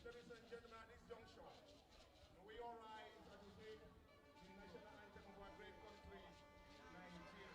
Ladies and gentlemen, at this junction, we all rise as we sing the national anthem of our great country, Nigeria.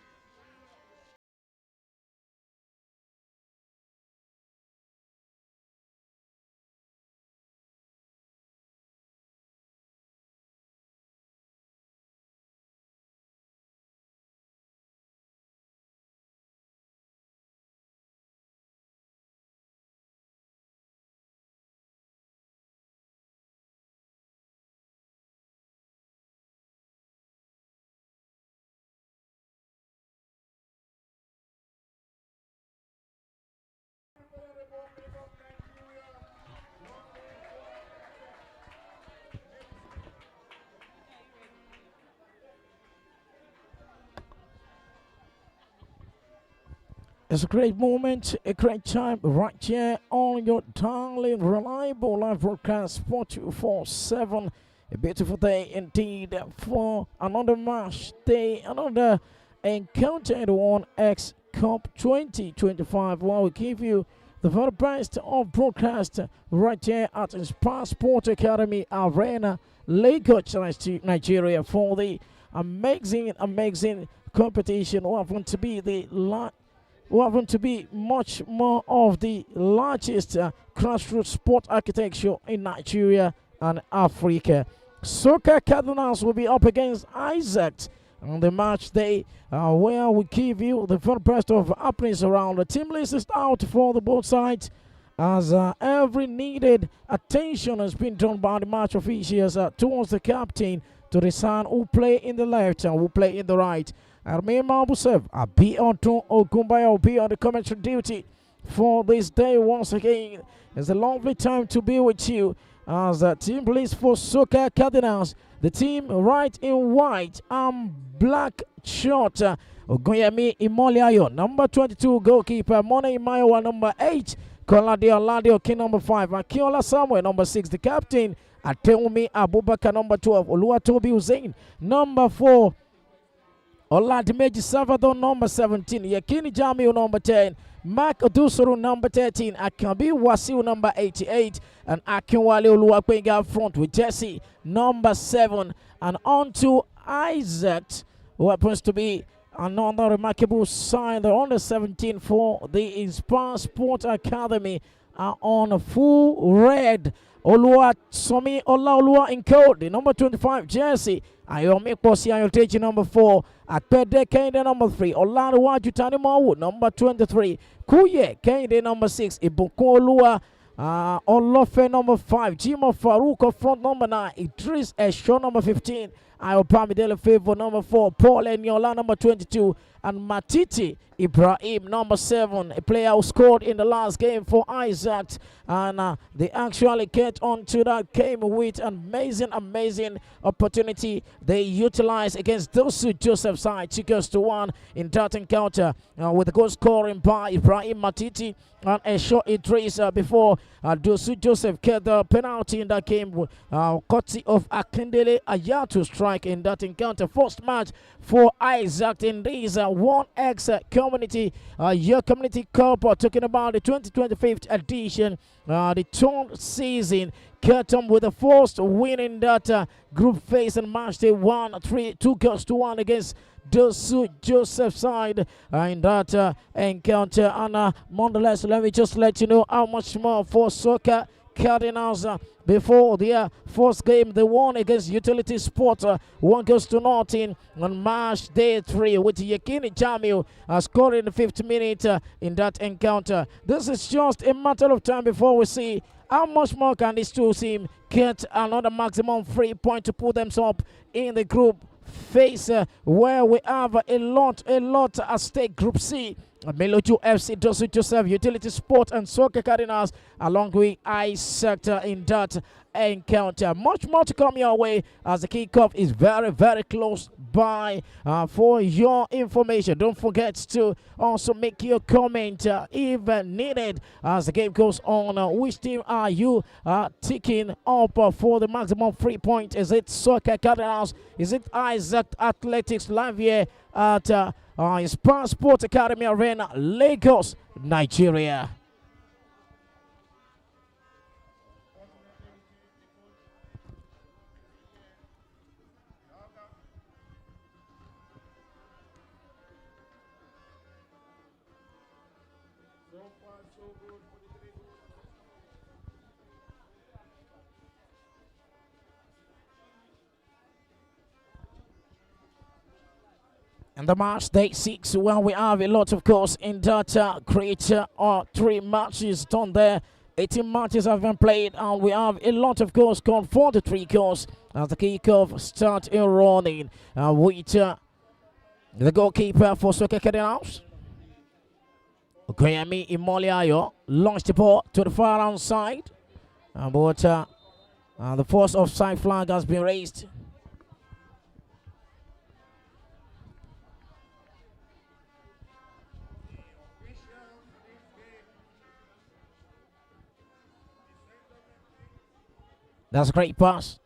It's a great moment, a great time right here on your darling, reliable live broadcast 424/7. A beautiful day indeed for another match day, another encounter in the 1X Cup 2025. While we give you the very best of broadcast right here at Inspire Sport Academy Arena, Lagos, Nigeria, for the amazing competition. We are going to be much more of the largest grassroots sport architecture in Nigeria and Africa. Soccer Cardinals will be up against Isaac on the match day, where we give you the very best of happenings around. The team list is out for the both sides, as every needed attention has been done by the match officials towards the captain to decide who play in the left and who play in the right. Armin Mabusev, I'll be on to Ogumbaya, will be on the commentary duty for this day once again. It's a lovely time to be with you as the team plays for Soccer Cardinals. The team right in white and black shirt. Ogunyemi Imoliayo, number 22 goalkeeper. Mone Imayowa, number 8. Koladio Ladio, King, number 5. Akiola Samuel, number 6. The captain, Atewumi Abubakar, number 12. Oluwatobi Hussein, number 4. Oladimeji Salvador, number 17. Yakini Jamiu, number 10. Mark Odusuru, number 13. Akambi Wasiu, number 88. And Akinwale Oluwakwenga front with Jesse, number 7. And on to Isaac, who happens to be another remarkable sign. The under 17 for the Inspire Sport Academy are on full red. Olua Somi Olaolua in code, the number 25 jersey. Ayomi Kosi Ayoteji, number 4. Akpede Kende, number 3. Olaruwa Jutani Mawu, number 23. Kuye Kende, number 6. Ibuku Olua Olofe, number 5. Jimo Faruko, front, number 9. Idris Esho, number 15. Ayopamidele Favor, number 4. Paul Enyola, number 22. And Matiti Ibrahim, number 7, a player who scored in the last game for Isaac. And they actually get onto that game with an amazing opportunity they utilized against Dosu Joseph side. 2-1 in that encounter with a goal scoring by Ibrahim Matiti and a shot Idris before Dosu Joseph get the penalty in that game. Courtesy of Akindele Ayatu strike in that encounter. First match for Isaac in this 1X Community Year Community Cup. Talking about the 2025 edition, the third season. Curtin with the first win in that group phase and match day 2-1 against Dosu Joseph side in that encounter. And nonetheless, let me just let you know how much more for Soccer Cardinals before their first game. They won against Utility Sport 1-0 on March day 3 with Yakini Jamil scoring in the 5th minute in that encounter. This is just a matter of time before we see how much more can these two teams get another maximum 3 point to put themselves in the group phase where we have a lot at stake. Group C, Meloju FC, Dosu Joseph, Utility Sport, and Soccer Cardinals, along with I sector in that encounter. Much more to come your way as the kickoff is very close by. For your information, don't forget to also make your comment if needed as the game goes on. Which team are you taking up for the maximum 3 point? Is it Soccer Cardinals? Is it Isaac Athletics? Live here at Inspire Sport Academy Arena, Lagos, Nigeria. far, so good for the three goals. And the match day 6, well, we have a lot, of course, in data creator or 3 matches done there. 18 matches have been played, and we have a lot, of course, called 43 goals as the kickoff start in running with the goalkeeper for Soka Cardinals. Grahami Imoliayo launched the ball to the far outside, but the first offside flag has been raised. That's a great pass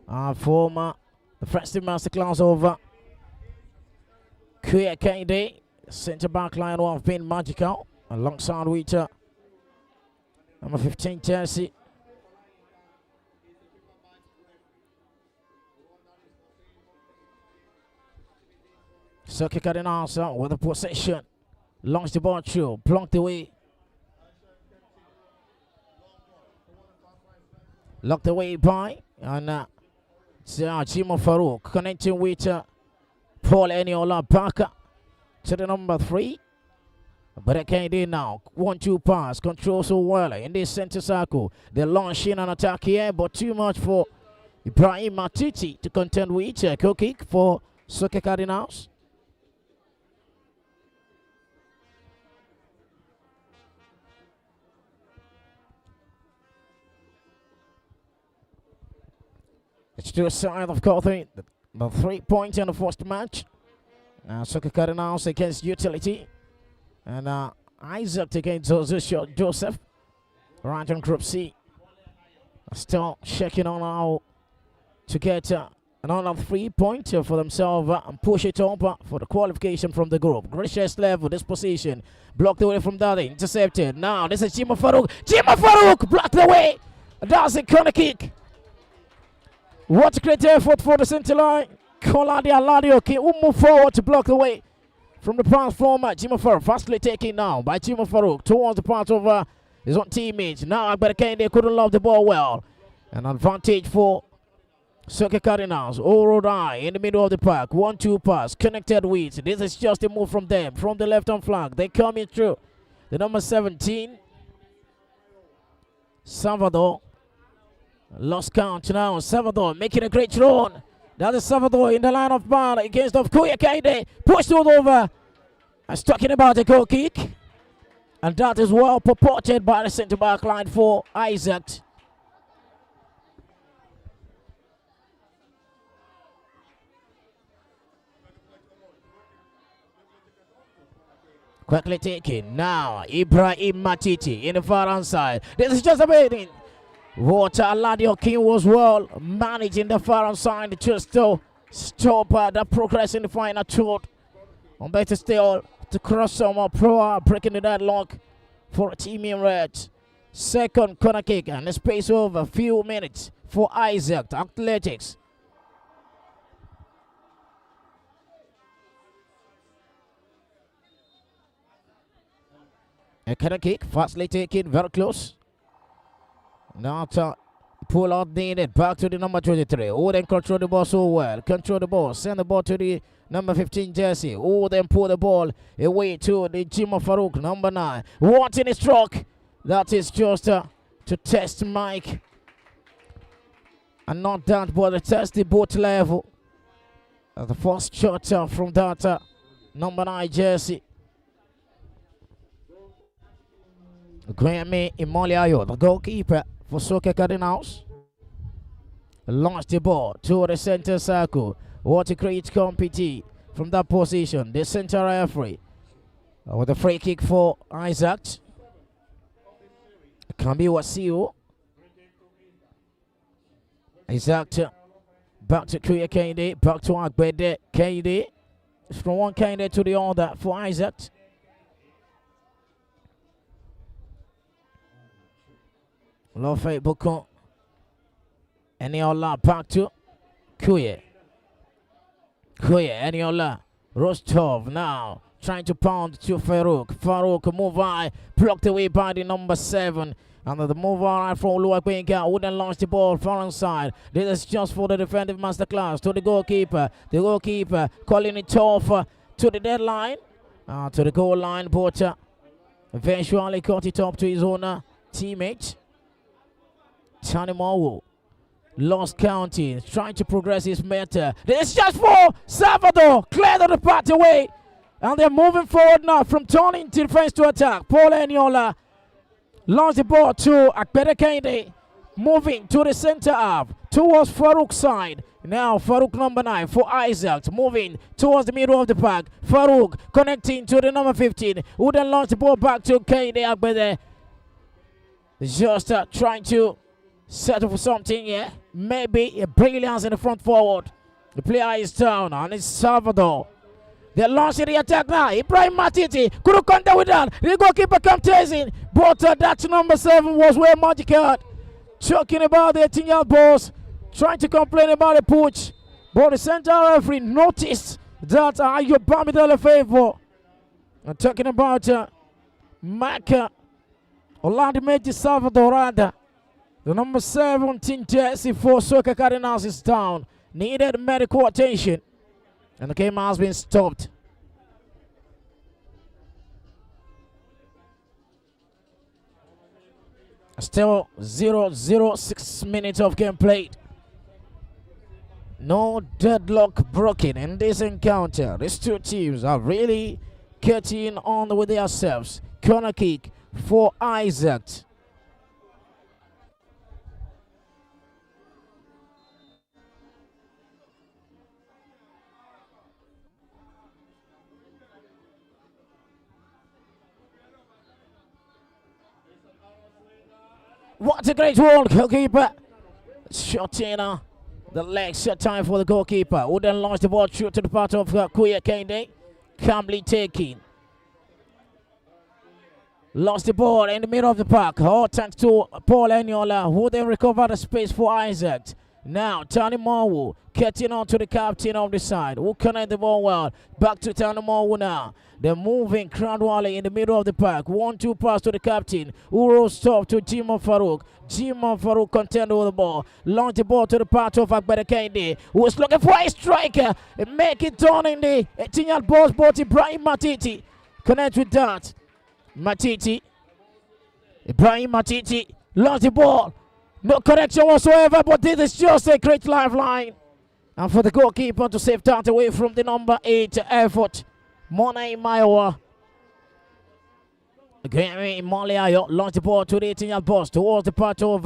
from the Preston Masterclass over Kuya Kende. Centre back line have been magical alongside with number 15 jersey. Soka Cardinals with the possession. Launched the ball through, blocked away. Locked away by and Vimo Farouk connecting with Paul Eniola back to the number 3. But I can't do now. 1-2 pass, control so well in this center circle. They're launching an attack here, but too much for Ibrahim Matiti to contend with. A goal kick for Soka Cardinals. It's to the side of Cawthorne, the 3 points in the first match. Soka Cardinals against Utility. And Isaac against Joseph. Right on Group C. Still checking on how to get another 3 pointer for themselves and push it up for the qualification from the group. Gracious level, this position. Blocked away from that, intercepted. Now this is Vimo Farouk. Vimo Farouk blocked away. That's a corner kick. What a great effort for the center line. Koladi Aladio will move forward to block the way from the pass from Vimo Farouk. Fastly taken now by Vimo Farouk towards the part of his own teammates. Now Akbar Kende couldn't love the ball well. An advantage for Soka Cardinals. Orodai in the middle of the park. 1-2 pass connected with. This is just a move from them from the left hand flank. They coming through. The number 17. Salvador. Lost count now. Salvador making a great run. That is Salvador in the line of ball against of Kuya Kaide. Pushed all over. I was talking about a goal kick. And that is well purported by the centre back line for Isaac. Quickly taken. Now Ibrahim Matiti in the far hand side. This is just amazing. Water Aladio King was well managing the far side to still stop the progress in the final third. On better still to cross some pro breaking the deadlock for a team in red. Second corner kick and a space over a few minutes for Isaac Athletics. A corner kick, fastly taken, very close. Now to pull out needed. Back to the number 23. Oh, then control the ball so well. Control the ball. Send the ball to the number 15 jersey. Oh, then pull the ball away to the Vimo Farouk, number 9. Wanting a stroke. That is just to test Mike. And not that, but to test the boat level. The first shot from that number 9 jersey. Grammy Imoliayo, the goalkeeper for Soka Cardinals. Launched the ball to the center circle. What a great compete from that position. The center referee with a free kick for Isaac. Can be Wasio. Isaac back to Kuya Kende. Back to Agbede Kende. From one Kende to the other for Isaac. Lofay Bukon. Eniola back to Kuye. Eniola. Rostov now. trying to pound to Farouk. Farouk move high, blocked away by the number 7. And the move on from Oluwagbinga wouldn't launch the ball far side. This is just for the defensive masterclass to the goalkeeper. The goalkeeper calling it off to the deadline, to the goal line, but eventually caught it up to his own teammate. Tanimowo lost counting, trying to progress his meta. This is just for Salvador, cleared the path away. And they're moving forward now from turning to defense to attack. Paul Eniola launched the ball to Akbede Kende, moving to the center half, towards Farouk's side. Now Farouk number 9 for Isaac, moving towards the middle of the park. Farouk connecting to the number 15, who then launched the ball back to Kende Akbede. Just trying to settle for something here. Maybe a brilliance in the front forward. The player is down, and it's Salvador. They're launching the attack now. Ibrahim Matiti couldn't counter with that. The goalkeeper come chasing, but that number 7 was way magical. Talking about the 18-year-old boss, trying to complain about the pooch, but the central referee noticed that Ayo Bamidele favor. I'm talking about Maka Oladimeji Salvador Rada. The number 17 jersey for Soka Cardinals is down. Needed medical attention. And the game has been stopped. Still 0-0, 6 minutes of game played. No deadlock broken in this encounter. These two teams are really getting on with themselves. Corner kick for Isaac. What a great one, goalkeeper. Shot in the leg, shot time for the goalkeeper. Who then launched the ball through to the part of Kuya Kende. Calmly taking. Lost the ball in the middle of the park. All thanks to Paul Eniola, who then recovered the space for Isaac. Now, Tani Marwu getting on to the captain of the side, who connect the ball well. Back to Tani Marwu now. They're moving Crandwally in the middle of the park. 1-2 pass to the captain, who rolls top to Jimo Farouk. Jimo Farouk contend with the ball. Launch the ball to the part of Akbede Kende, who is looking for a striker. And make it down in the 18-yard box, but Ibrahim Matiti connect with that. Matiti. Ibrahim Matiti lost the ball. No connection whatsoever, but this is just a great lifeline. And for the goalkeeper to save that away from the number 8 effort, Mona Maiwa. Again, Moliayo launched the ball to the 18-yard box towards the part of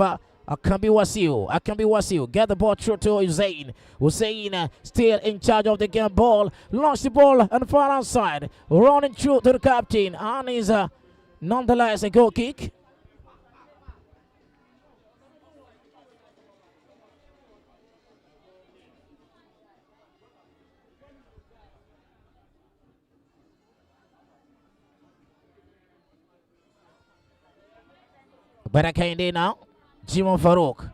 Akambi Wasiu. Get the ball through to Hussein. Hussein still in charge of the game ball. Launched the ball on the far outside. Running through to the captain. And is nonetheless a goal kick. Barakende now. Jimo Farouk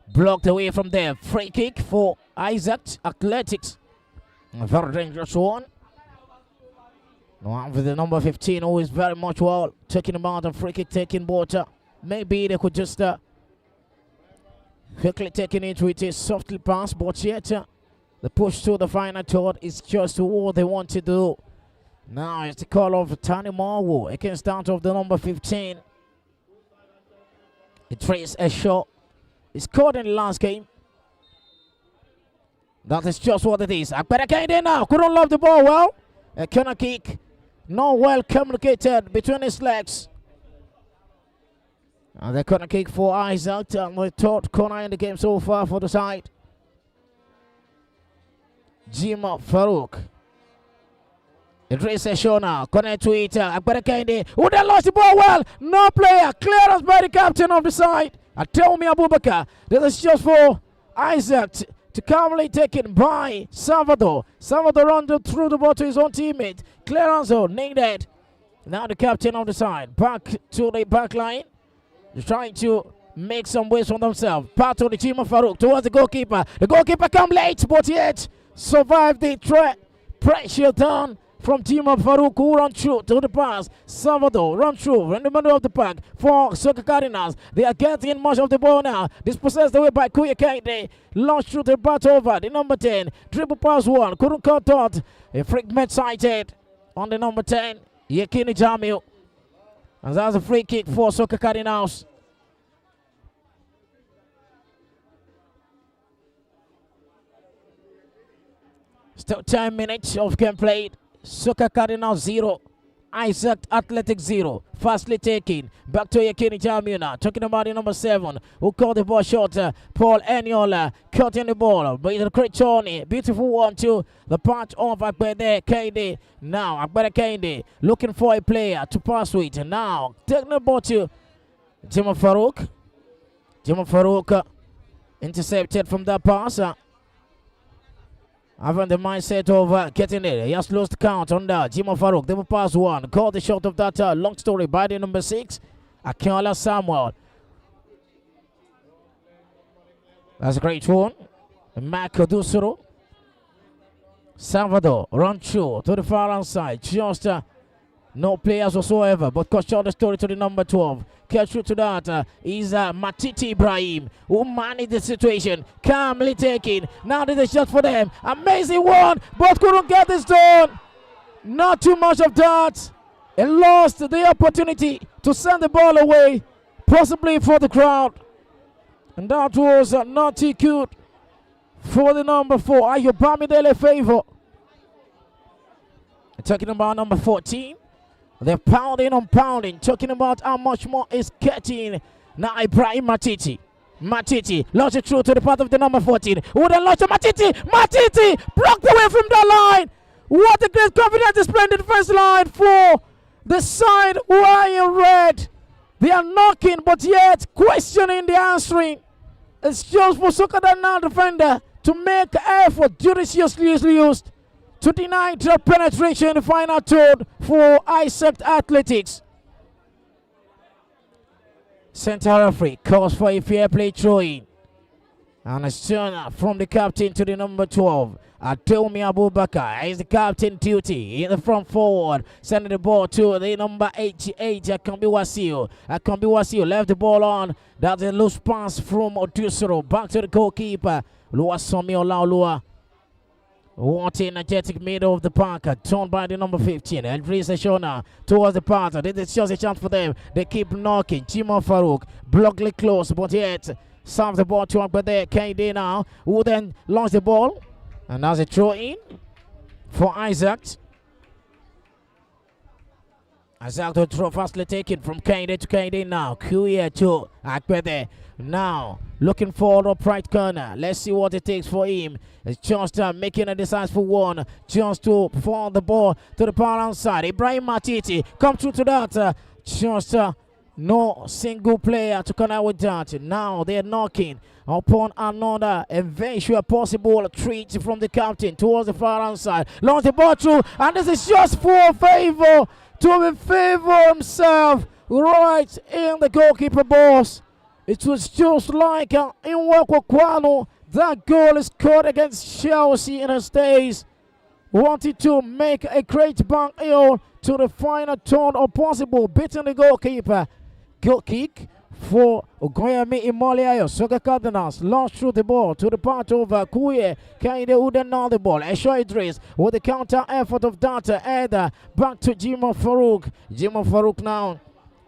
blocked away from there. Free kick for Isaac Athletics. A very dangerous one. Now with the number 15, who is very much well talking about a free kick taking water. Maybe they could just quickly taking it with a softly pass, but yet the push to the final third is just what they want to do. Now it's the call of Tani Marwu against that of the number 15. It traces a shot. He scored in the last game. That is just what it is. Akbede Kende now couldn't love the ball well. A corner kick, not well communicated between his legs. And the corner kick for Isaac, and the third corner in the game so far for the side. Jimo Farouk. Idris Esho now, connect to it, Akbede Kende, who then lost the ball well, no player, clearance by the captain of the side, Atelmi Abubakar. This is just for Isaac to calmly taken by Salvador. Salvador runs through the ball to his own teammate, clearance needed. Now the captain of the side, back to the back line, trying to make some ways for themselves. Part of the team of Farouk towards the goalkeeper. The goalkeeper come late, but yet survived the threat. Pressure down from Jima Farouk, who run through to the pass. Salvador run through in the middle of the pack for Soka Cardinals. They are getting much of the ball now. Dispossessed away by Kuya Kaide. Launched through the bat over the number 10. Dribble pass one. Couldn't cut out. A fragment sighted on the number 10. Yekini Jamil. And that's a free kick for Soka Cardinals. Still 10 minutes of game played. Soka Cardinals 0. Isaac Athletic 0. Fastly taken. Back to Yekini Jamuna. Talking about the number 7. Who caught the ball short. Paul Eniola cutting the ball. But it's a great journey. Beautiful one to the patch of Akbede Kende. Now Akbede Kende looking for a player to pass with. Now taking the ball to Jima Farouk. Jima Farouk intercepted from that pass. Having the mindset of getting it. He has lost count on that. Jima Farouk, they will pass one. Caught the shot of that long story by the number 6. Akinola Samuel. That's a great one. Marco Dusuro. Salvador run through to the far hand side. Just no players whatsoever, but cut short the story to the number 12. Catch through to that is Matiti Ibrahim, who managed the situation, calmly taking. Now there's a shot for them. Amazing one, but couldn't get this done. Not too much of that. And lost the opportunity to send the ball away, possibly for the crowd. And that was not too good for the number 4. Ayobamidele favor. Talking about number 14. They're pounding on pounding, talking about how much more is getting. Now Ibrahim Matiti. Matiti launches through to the path of the number 14. Who then launches Matiti? Matiti blocked away from the line. What a great confidence display in the defense line for the side who are in red. They are knocking, but yet questioning the answering. It's just for Soka now defender to make effort judiciously used to deny drop penetration in the final third for Isaac Athletics. Center referee calls for a fair play throw-in. And a turn from the captain to the number 12. Atomi Abubakar is the captain duty in the front forward. Sending the ball to the number 88, Akambi Wasio. Akambi Wasio left the ball on. That's a loose pass from Odusoro. Back to the goalkeeper. Luasomi Olaolua. What energetic middle of the park, torn by the number 15. Edwins Shona towards the pass. This is just a chance for them. They keep knocking. Jima Farouk blockly close, but yet serves the ball to Akbede Kende now, who then launch the ball. And that's a throw in for Isaac. Isaac to throw fastly taken from Kende to Kende now. Kuya to Akbede. Now looking for the upright corner. Let's see what it takes for him. It's just making a decisive one. Just to forward the ball to the power outside. Ibrahim Matiti come through to that. Just no single player to connect with that. Now they're knocking upon another eventual possible treat from the captain towards the far outside. Launch the ball through, and this is just for favor to favor himself right in the goalkeeper box. It was just like in Kwano. That goal is scored against Chelsea in his days. Wanted to make a great bank ill to the final turn or possible, beating the goalkeeper. Goal kick for Ogoyami Imoliayo. Soka Cardinals launched through the ball to the part of Kuye. Kaide Uden on the ball. Esho Idris with the counter effort of Data Eda. Back to Jima Farouk. Jima Farouk now.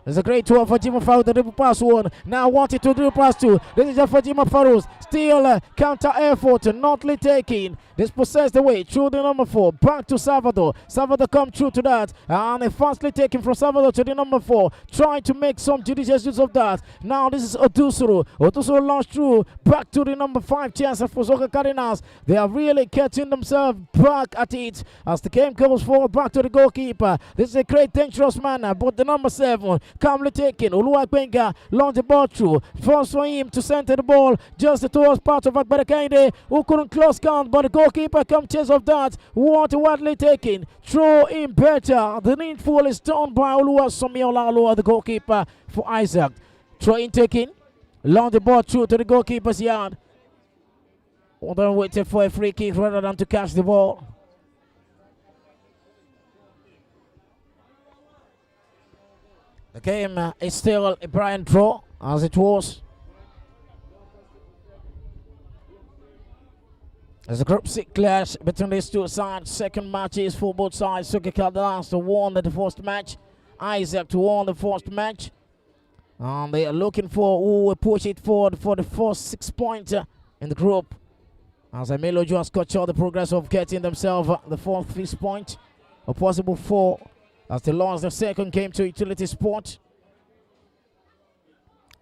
There's a great one for Jima Farouk, the dribble pass one. Now wanted to dribble pass two. This is just for Jima Farouk. Still counter effort, notly taking. Dispossessed away through the number 4. Back to Salvador. Salvador come through to that. And a fastly taken from Salvador to the number 4. Trying to make some judicious use of that. Now this is Odusuru. Odusuru launched through. Back to the number 5 chance for Soka Cardinals. They are really catching themselves back at it as the game goes forward. Back to the goalkeeper. This is a great dangerous manner. But the number 7 calmly taken. Oluwapenga launched the ball through. Forced for him to center the ball just towards part of Akbarakande, who couldn't close count, but the goalkeeper come chase of that. What widely taken. Throw in better. The needful is done by Oluwasomi Olaoluwa, the goalkeeper for Isaac. Throw in taken. Launched the ball through to the goalkeeper's yard. Then waited for a free kick rather than to catch the ball. The game is still a Brighton draw as it was. As a Group C clash between these two sides, second match is for both sides. Suka Cardinals won the first match. Isaac won the first match. And they are looking for who will push it forward for the first 6 points in the group. As Emilio just cut short the progress of getting themselves the fourth, 5th point. A possible 4 as they lost the second game to Utility Sport.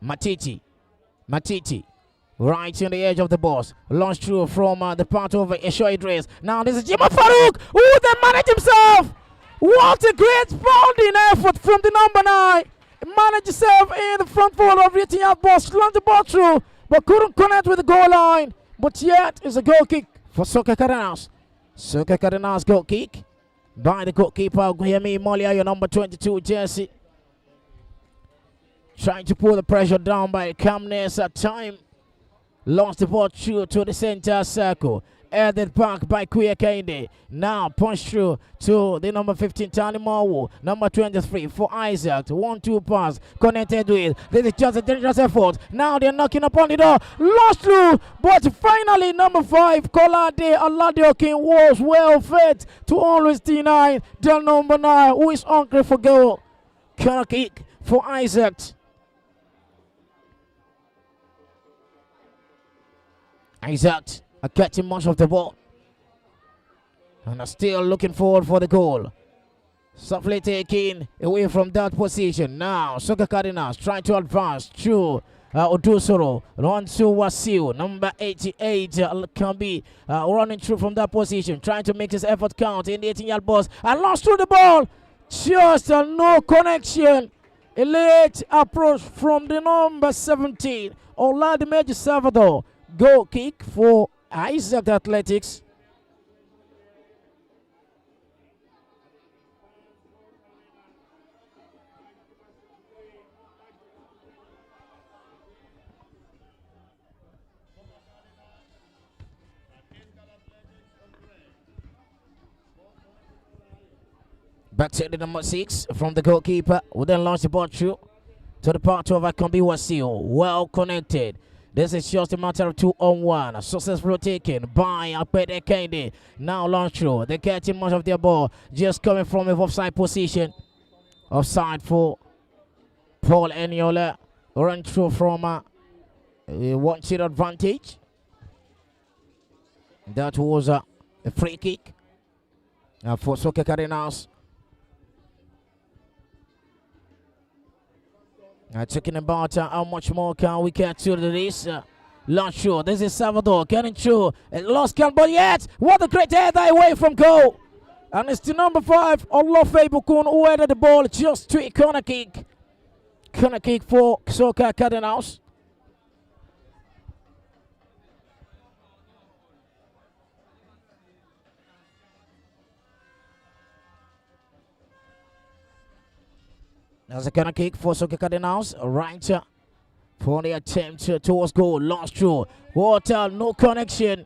Matiti. Right in the edge of the box. Launched through from the part of Esho Idris. Now this is Jima Farouk. Who then managed himself. What a great bounding effort from the number 9. He managed himself in the front foot of the 18-yard box. Launched the ball through, but couldn't connect with the goal line. But yet it's a goal kick for Suka Cardinals. Suka Cardinals goal kick by the goalkeeper, Guilherme Molia, your number 22 jersey. Trying to pull the pressure down by calmness at time. Lost the ball through to the center circle. Headed back by Kuya Kainde. Now punch through to the number 15, Tani Mawu. Number 23 for Isaac. 1-2 pass connected with. This is just a dangerous effort. Now they're knocking upon the door. Lost through. But finally, number 5, Kolade Aladiokin was well fed to always deny the number 9, who is hungry for goal. Corner kick for Isaac. Isaac are catching much of the ball and are still looking forward for the goal. Softly taking away from that position. Now Suka Cardinals trying to advance through Odusoro. Run to Wasiu. Number 88 can be running through from that position. Trying to make his effort count in the 18-yard box. And lost through the ball. Just no connection. A late approach from the number 17. Oladimeji Salvador. Goal kick for Isaac Athletics. Back to the number 6 from the goalkeeper. Will then launch the ball through to the part of Akambi Wasio. Well connected. This is just a matter of 2-on-1. Successfully taken by Apede Kende. Now launch through. They're getting much of their ball. Just coming from a offside position. Offside for Paul Eniola. Run through from a one-shot advantage. That was a free kick for Suka Cardinals. Talking about how much more can we get to this. Not sure. This is Salvador getting through. Lost count, but yet, what a great header away from goal. And it's the number 5, Olofe Bukun, who headed the ball just to a corner kick. Corner kick for Suka Cardinals. That's a corner kick for Suka Cardinals. Right for the attempt towards goal. Lost through. Water, no connection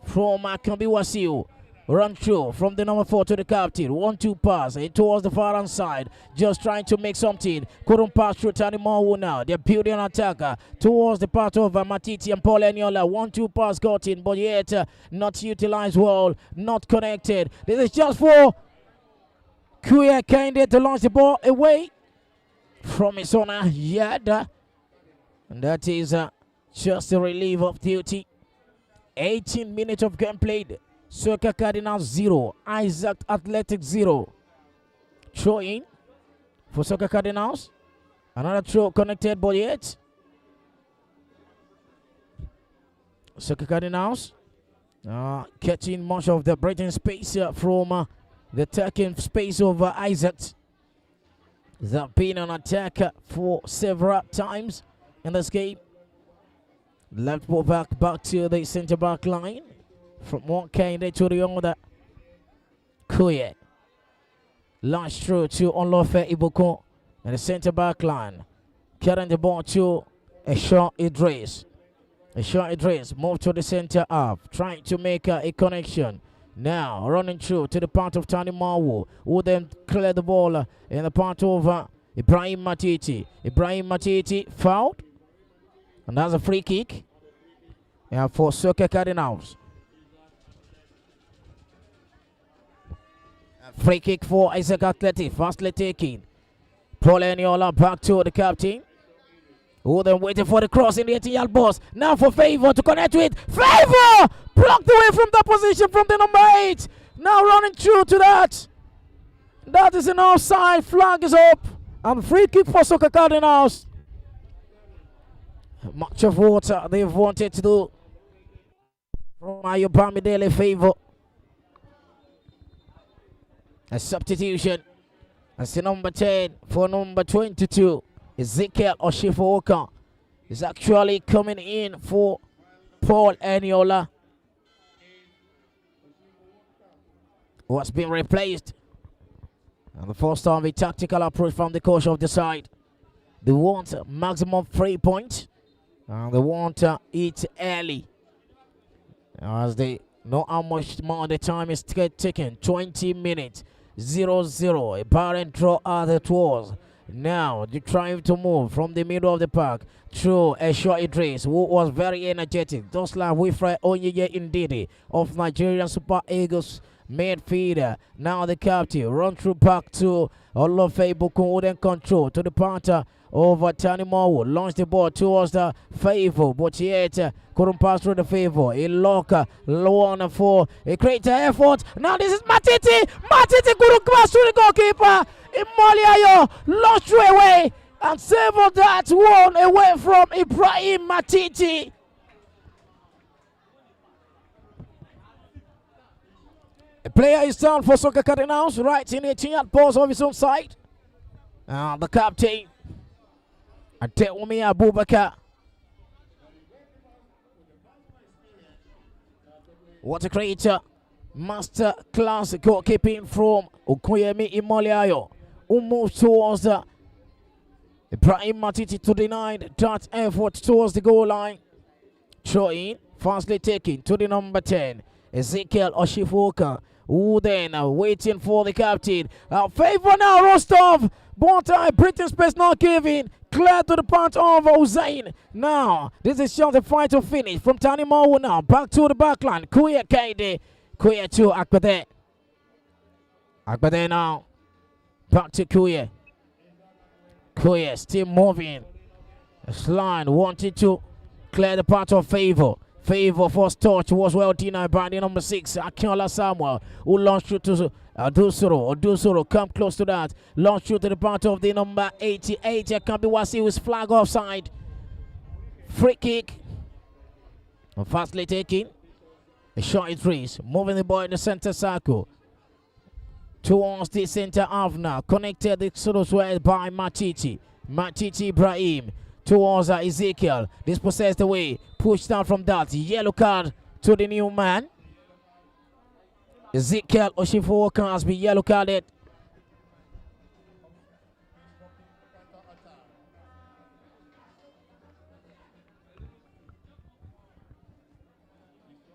from Akambi Wasiu. Run through from the number 4 to the captain. 1-2 pass towards the far hand side. Just trying to make something. Couldn't pass through Tani Mawu now. They're building an attacker towards the part of Matiti and Paul Eniola. 1-2 pass got in, but yet not utilized well. Not connected. This is just for Kuya Kainde to launch the ball away from his own yard. And that is just a relief of duty. 18 minutes of game played. Suka Cardinals 0. Isaac Athletic 0. Throw in for Suka Cardinals. Another throw connected, but yet Suka Cardinals catching much of the Brighton space from the attacking space of Isaac. They've been on attack for several times in this game. Left ball back to the centre back line. From one kind to the other. Kuye. Launch through to Onlofe Iboko in the centre back line. Carrying the ball to Esho Idris. Esho Idris moved to the centre half. Trying to make a connection. Now running through to the part of Tani Mawu, who then cleared the ball in the part of Ibrahim Matiti fouled. And that's a free kick. Yeah, for Soka Cardinals. A free kick for Isaac Athletic. Fastly taking. Paul Eniola back to the captain. Oh, then waiting for the cross in the 18-yard box. Now for Favor to connect with. Favor! Blocked away from that position from the number 8. Now running through to that. That is an offside. Flag is up. And free kick for Soka Cardinals. Much of what they've wanted to do from Ayo Bamidele. Favor. A substitution. That's the number 10 for number 22. Ezekiel Oshifuoka is actually coming in for Paul Eniola, who has been replaced. And the first time a tactical approach from the coach of the side. They want maximum 3 points. And they want it early, as they know how much more the time is taken. 20 minutes. 0-0. A barren draw as it was. Now they trying to move from the middle of the park through a short Idris, who was very energetic, just like Wilfred Onyeye Ndidi of Nigerian Super Eagles midfielder. Now the captain run through back to Olofe Ibukun, who then control to the punter over Tanimowo. Launched the ball towards the Favor, but yet couldn't pass through the Favor. A locker, one for a greater effort. Now this is Matiti. Matiti couldn't pass through the goalkeeper. Imoliayo launched away and saved that one away from Ibrahim Matiti. A player is down for Soka Cardinals, right in the 18-yard box of his own side. The captain, Adewumi Abubakar. What a creator. Master class goalkeeping from Okoyemi Imoliayo, who moves towards Ibrahim Matiti to deny that effort towards the goal line. Throw in, fastly taken to the number 10, Ezekiel Oshifuoka, who then waiting for the captain. Favor now, Rostov, but Britain space not giving. Clear to the part of Hussein. Now, this is just a fight to finish from Tani Mawu now. Back to the back line. Kuya Kaide. Kuya to Akbade. Akbade now. Back to Kuya. Kuya still moving. This line wanted to clear the part of Favor. Favor first touch was well denied by the number 6, Akinola Samuel, who launched through to Dusuro come close to that. Launched through to the part of the number 88. Akabiwasi was flag offside. Free kick. And fastly taking. A shot is raised. Moving the ball in the center circle. Towards the center half now. Connected the sort well by Matiti. Matiti Ibrahim. Towards Ezekiel. Dispossessed away. Pushed down from that. Yellow card to the new man. Ezekiel Oshifuoka has been yellow carded.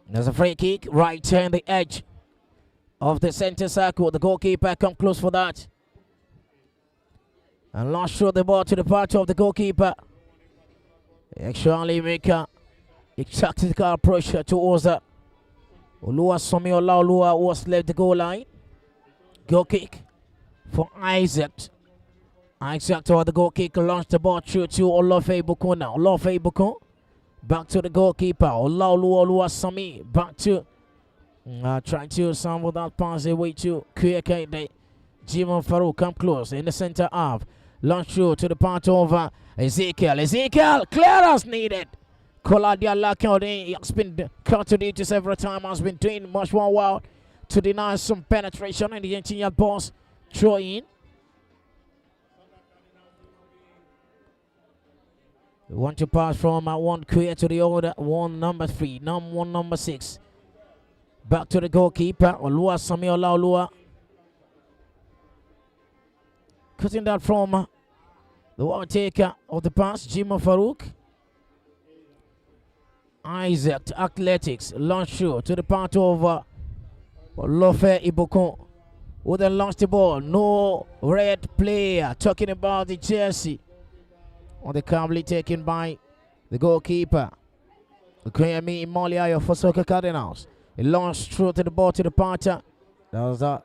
There's a free kick right in the edge of the center circle. The goalkeeper come close for that. And lost through the ball to the part of the goalkeeper. Actually make a tactical approach towards Olua Somi Olaoluwa was left the goal line. Goal kick for Isaac. Isaac toward the goal kick, launched the ball through to Olofe Ibukun now. Olofe Ibukun back to the goalkeeper. Olaoluwa Oluwasomi back to trying to sample that pass away to Kuyekede. Jimon Farouk come close in the center half. Launch through to the part of Ezekiel. Ezekiel, clearance needed. Koladia Lakode has been contradicted several times, has been doing much more well to deny some penetration in the 18-yard box. Throw in. We want to pass from one clear to the other, one number 3, one number 6. Back to the goalkeeper, Olua Sami Olaoluwa. Cutting that from the one taker of the pass, Jimo Farouk. Isaac Athletics launch through to the part of Lofe Ibukun. who then lost the ball. No red player. Talking about the jersey on the calmly taken by the goalkeeper. Kwame Imoliayo for Soka Cardinals. He launched through to the ball to the partner. That was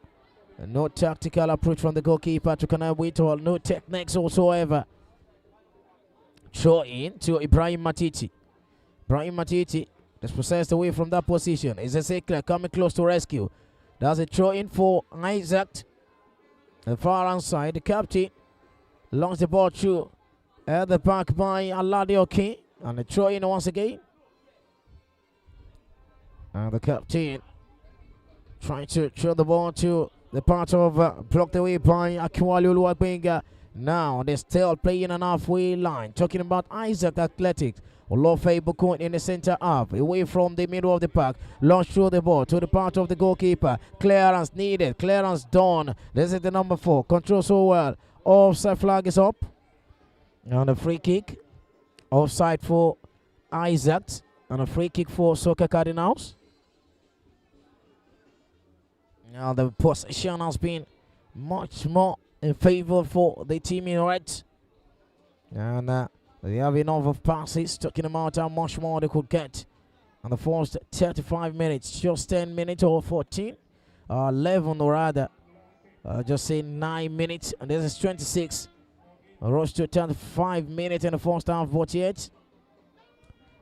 no tactical approach from the goalkeeper to Kanai Witol. No techniques whatsoever. Throw in to Ibrahim Matiti. Ibrahim Matiti is possessed away from that position. Is Ezekiel coming close to rescue. Does a throw in for Isaac. The far outside. The captain launches the ball through at the back by Aladio King. And the throw in once again. And the captain trying to throw the ball to the part of blocked away by Akwali Oluwagbinga. Now they're still playing an halfway line. Talking about Isaac Athletics. Olofe Bukun in the center half. Away from the middle of the park. Launch through the ball to the part of the goalkeeper. Clearance needed. Clearance done. This is the number 4. Control so well. Offside flag is up. And a free kick. Offside for Isaac. And a free kick for Soka Cardinals. Now the possession has been much more in favor for the team in red. And they have enough of passes, talking about how much more they could get. And the first 35 minutes, just 10 minutes or 14, 11 or rather, just say 9 minutes. And this is 26. A rush to 35 minutes in the first half, 48.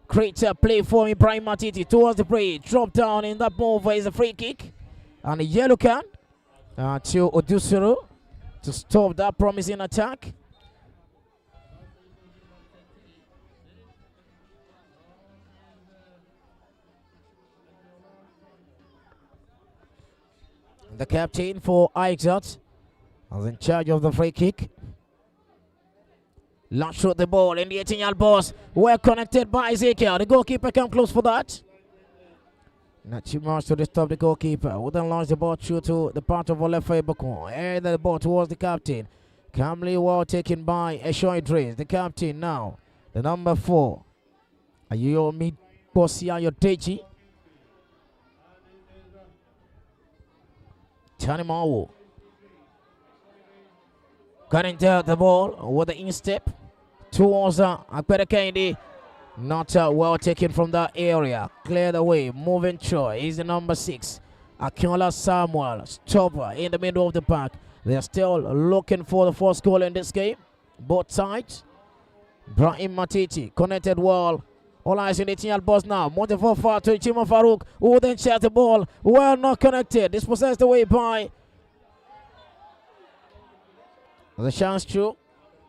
Great play for Ibrahim Matiti towards the play. Drop down in that move is a free kick. And a yellow card to Odusuru to stop that promising attack. The captain for Ajax was in charge of the free kick. Launch through the ball in the 18-yard box. Well connected by Ezekiel. The goalkeeper come close for that. Not too much to disturb the goalkeeper. Who then launch the ball through to the part of Olefe Bakon. And the ball towards the captain. Calmly well taken by Esho Idris. The captain now. The number 4. Ayomi Bosia Yoteji. Tanimawo. Cutting down the ball with the instep towards Akpere Kennedy. Not well taken from that area. Cleared away. Moving through. He's the number 6. Akinola Samuel. Stopper in the middle of the park. They're still looking for the first goal in this game. Both sides. Brahim Matiti. Connected well. All eyes in the 18-yard box now. Moving far to Chima Farouk. Who then shares the ball. Well not connected. Dispossessed away by the chance through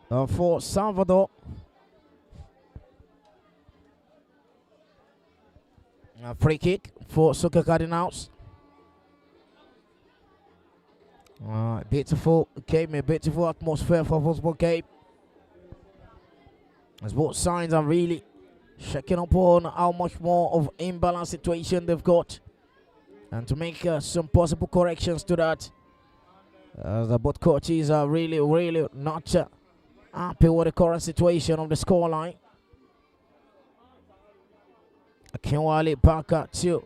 for Salvador. A free kick for Soka Cardinals. Beautiful game, a beautiful atmosphere for football game. As both sides are really checking up on how much more of imbalanced situation they've got. And to make some possible corrections to that. The both coaches are really not happy with the current situation of the scoreline. Akinwale Parker to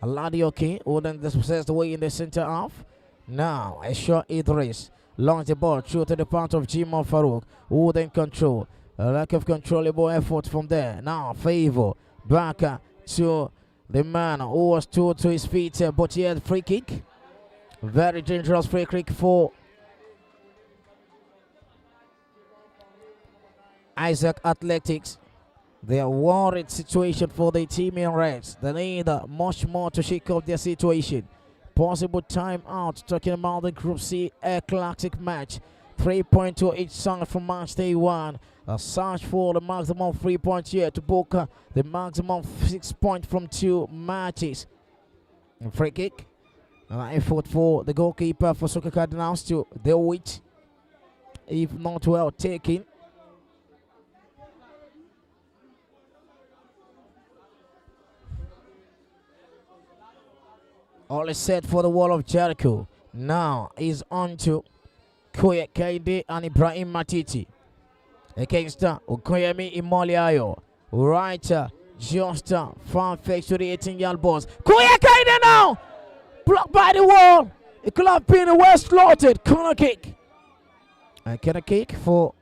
Aladioki, who then dispossessed away in the center half. Now, Esho Idris launched the ball through to the part of Jimo Farouk, who then control. A lack of controllable effort from there. Now, Favor back to the man who was to his feet, but he had free kick. Very dangerous free kick for Isaac Athletics. They are worried situation for the team in Reds. They need much more to shake up their situation. Possible time out. Talking about the Group C Air Classic match. 3 points to each side from match day 1. A search for the maximum 3 points here to book the maximum 6 points from 2 matches. And free kick. Effort for the goalkeeper for Soka Cardinals to deal with, if not well taken. All is set for the wall of Jericho. Now is on to Koye Kaide and Ibrahim Matiti. Against Okoyemi Imoliayo. Right, just far fetch to the 18-yard box. Koye Kaide now! Blocked by the wall. It could have been a well slotted corner kick. A corner kick for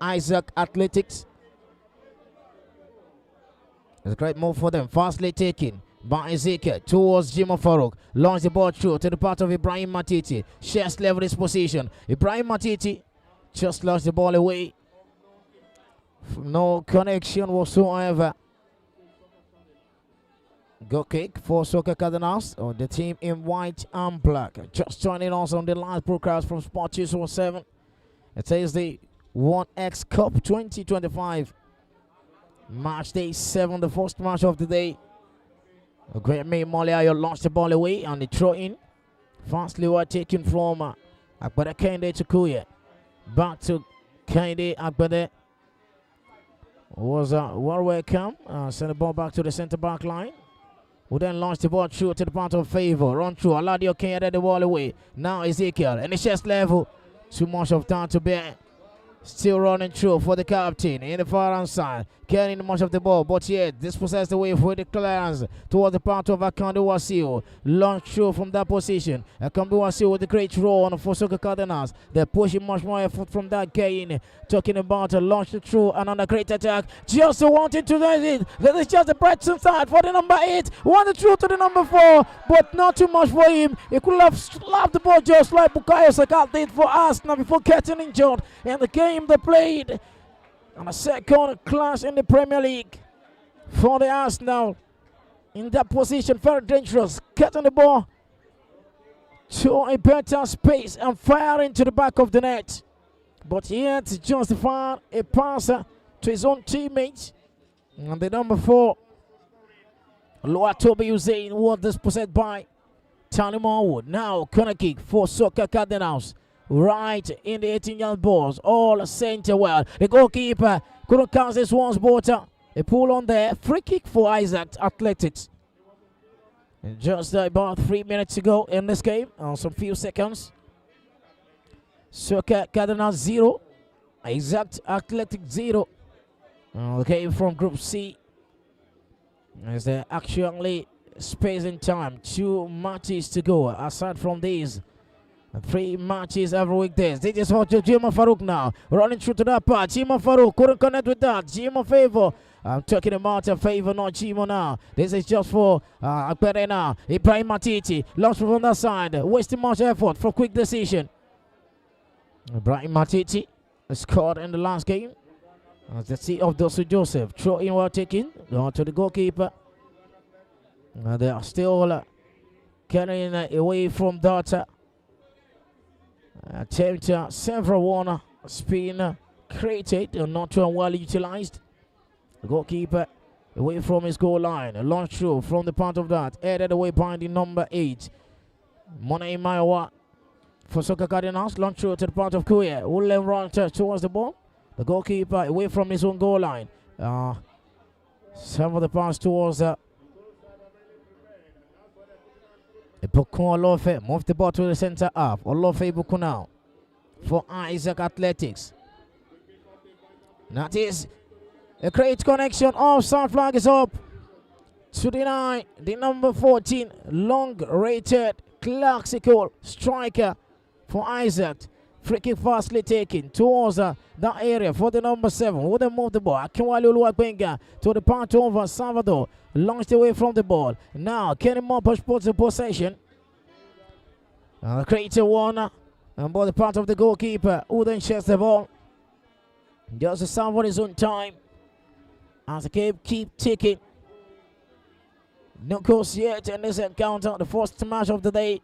Isaac Athletics. It's a great move for them. Fastly taken by Ezekiel towards Vimo Farouk. Launch the ball through to the part of Ibrahim Matiti. Chest level this position. Ibrahim Matiti just lost the ball away. No connection whatsoever. Go kick for Soka Cardinals, or the team in white and black. Just joining us on the live broadcast from Sport 207. It is the 1X Cup 2025. Match day 7, the first match of the day. A great May Moliayo launched the ball away and the throw in. Fastly were taken from Akbade Kende to Kuya. Back to Kende Akbade. Was well welcome. Send the ball back to the center back line. Who then launched the ball through to the part of favor. Run through. Aladio Kende the ball away. Now Ezekiel. And the chest level. Too much of time to bear. Still running through for the captain in the far hand side. Carrying much of the ball, but yet dispossessed away for the clearance towards the part of Akandu Wasil. Launch through from that position. Akandu Wasil with the great roll for Soka Cardinals. They're pushing much more effort from that gain. Talking about a launch through another great attack. Just wanted to do it. That is just the Brighton side for the number 8. Wanted through to the number 4, but not too much for him. He could have slapped the ball just like Bukayo Saka did for Arsenal before getting injured in the game they played on a second class in the Premier League for the Arsenal. In that position, very dangerous, getting the ball to a better space and firing to the back of the net. But he had to justify a pass to his own teammates. And the number 4, Luatobi Hussein, was dispossessed by Tony Marwood. Now, corner kick for Soka Cardinals. Right in the 18-yard balls, all center well. The goalkeeper couldn't count this one's water. A pull on there. Free kick for Isaac Athletics. And just about 3 minutes to go in this game, some few seconds. Soka Cardinals 0, Isaac Athletics 0. Okay, from Group C. As there actually space and time. 2 matches to go. Aside from these, 3 matches every weekdays. They just want to Vimo Farouk now. Running through to that part. Vimo Farouk couldn't connect with that. Vimo favor. I'm talking about a favor, not Vimo now. This is just for Akbere now. Ibrahim Matiti. Lost from that side. Wasting much effort for quick decision. Ibrahim Matiti scored in the last game. As the seat of Dosu Joseph. Throw in well taken. Down to the goalkeeper. They are still carrying away from that. Attempt several one spin created and not too well utilized. The goalkeeper away from his goal line. A launch through from the part of that. Headed away by the number 8. Monei Maiwa for Soka Cardinals. Launch through to the part of Kuya. Will run towards the ball. The goalkeeper away from his own goal line. Some of the pass towards Bukun Olofe. Move the ball to the center half. Olofe Bukun now for Isaac Athletics. That is a great connection. Offside flag is up to deny the number 14 long-rated classical striker for Isaac. Free kick fastly taken towards that area for the number 7. Who then move the ball? Akinwale Oluwagbinga to the part over Salvador. Launched away from the ball. Now Kenny Mompash puts the possession. Creator one. And by the part of the goalkeeper, who then shares the ball. Just a sound on his own time. As the game keep ticking. No goals yet in this encounter. The first match of the day.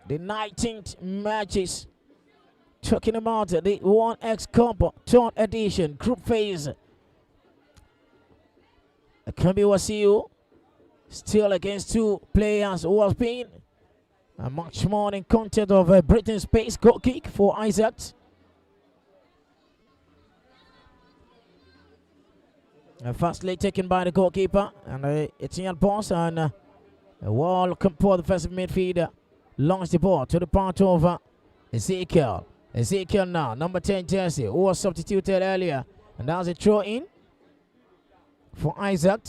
The 19th matches. Talking about the 1X Cup 3rd edition group phase. Akambi Wasiu still against 2 players who has been much more in content of Britain's pace. Goal kick for Isaac. Fastly taken by the goalkeeper and it's in boss and a wall for the defensive midfielder. Launch the ball to the part of Ezekiel. Ezekiel now, number 10 jersey, who was substituted earlier. And that's a throw in for Isaac.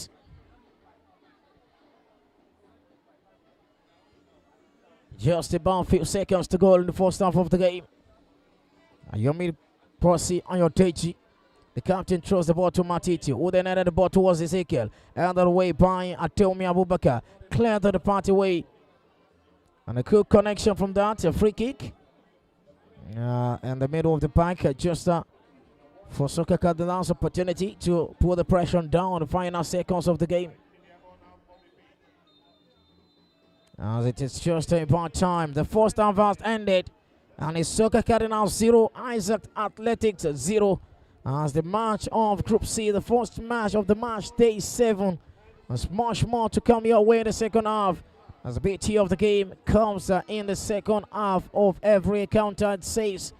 Just about a few seconds to go in the first half of the game. Ayomi Prosi on your Teji. The captain throws the ball to Matiti, who then headed the ball towards Ezekiel. Another way by Atelmi Abubakar. Clear to the party way. And a good connection from that, a free kick. In the middle of the pack, just for Soccer Cardinals opportunity to put the pressure down in the final seconds of the game. As it is just about time. The first half has ended. And it's Soccer Cardinals 0, Isaac Athletics 0. As the match of Group C, the first match of the match day 7. There's much more to come your way in the second half. As the BT of the game comes in the second half of every encounter, it says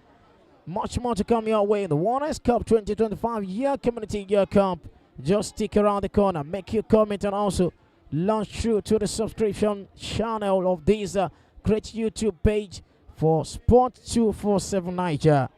much more to come your way. The Warners Cup 2025 Year Community Year Cup. Just stick around the corner, make your comment, and also launch through to the subscription channel of this great YouTube page for Sport 247 Naija.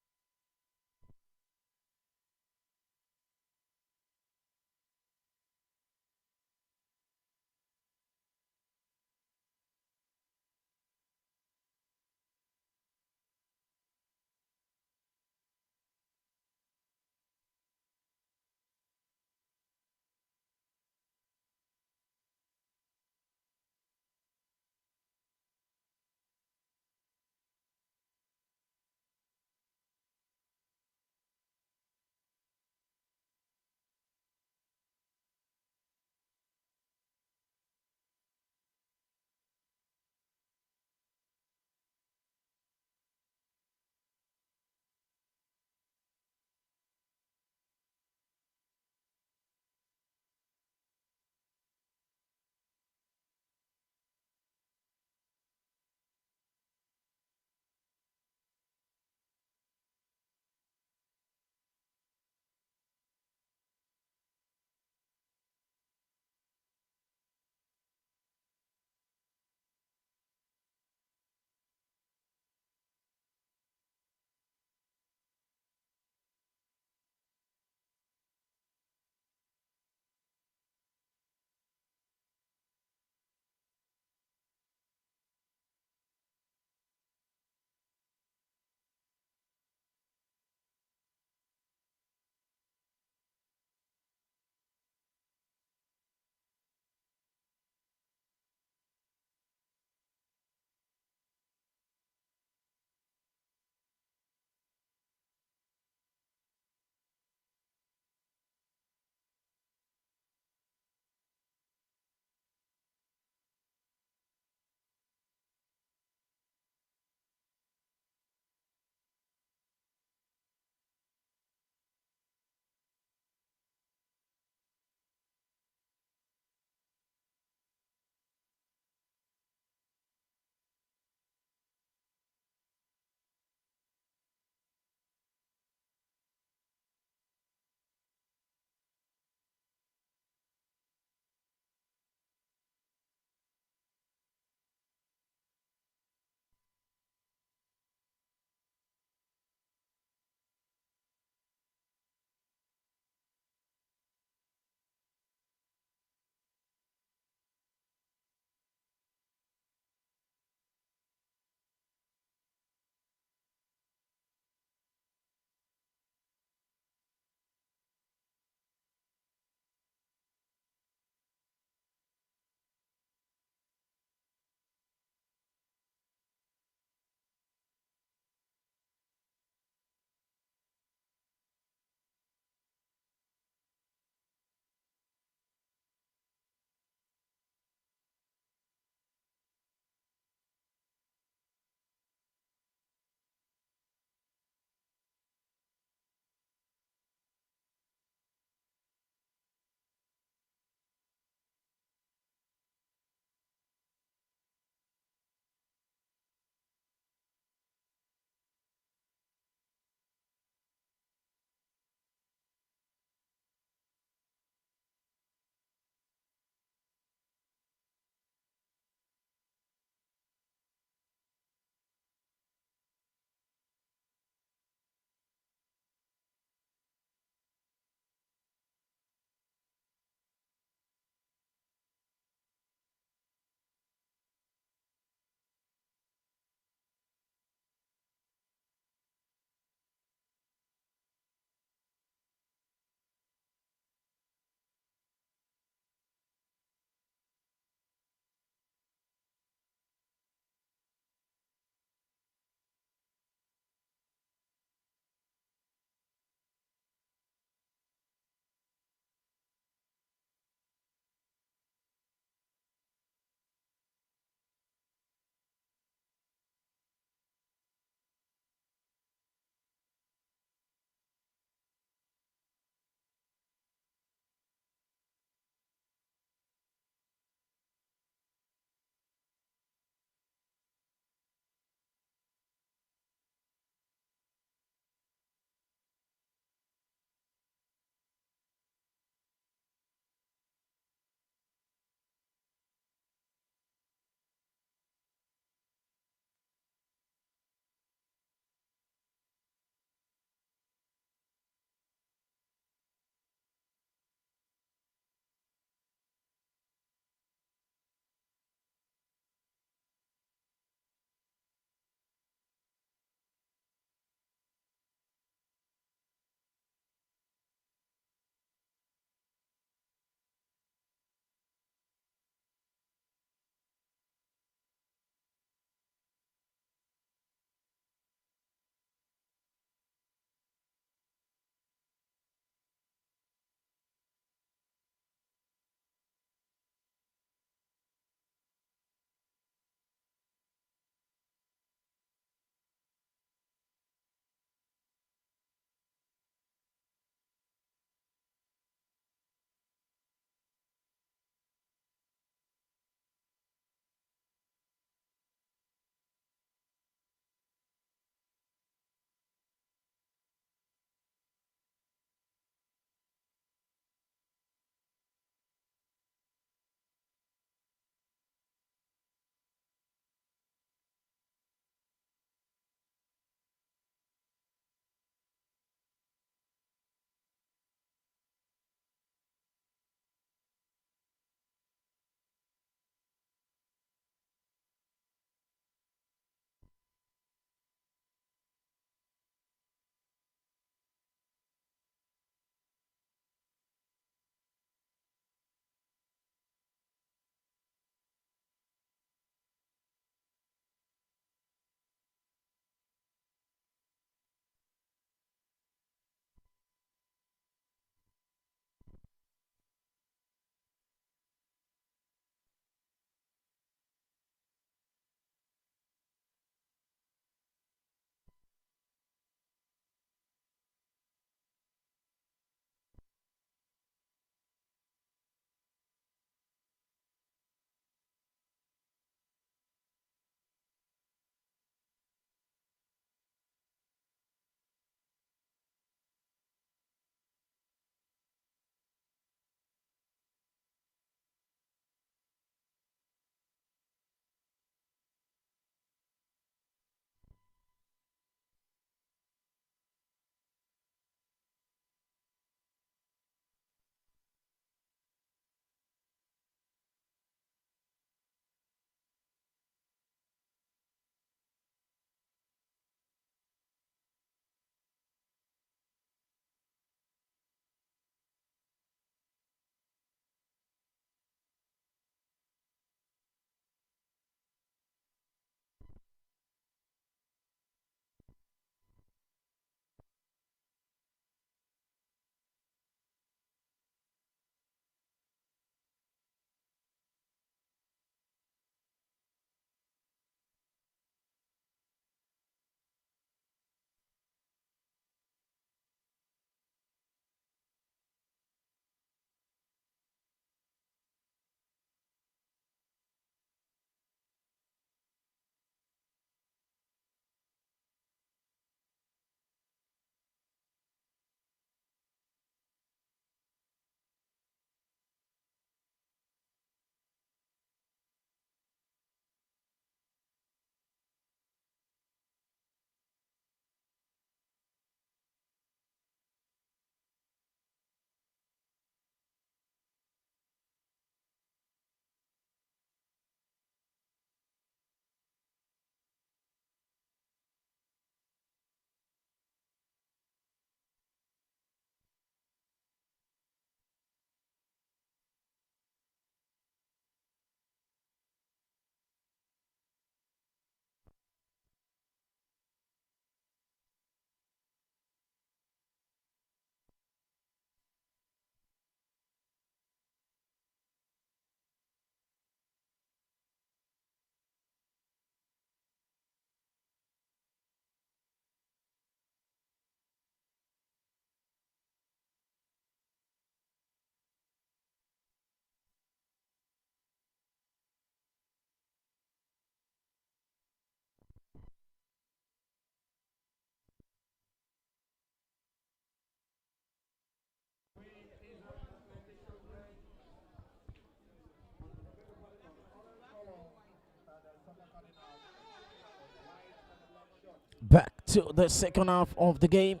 Back to the second half of the game.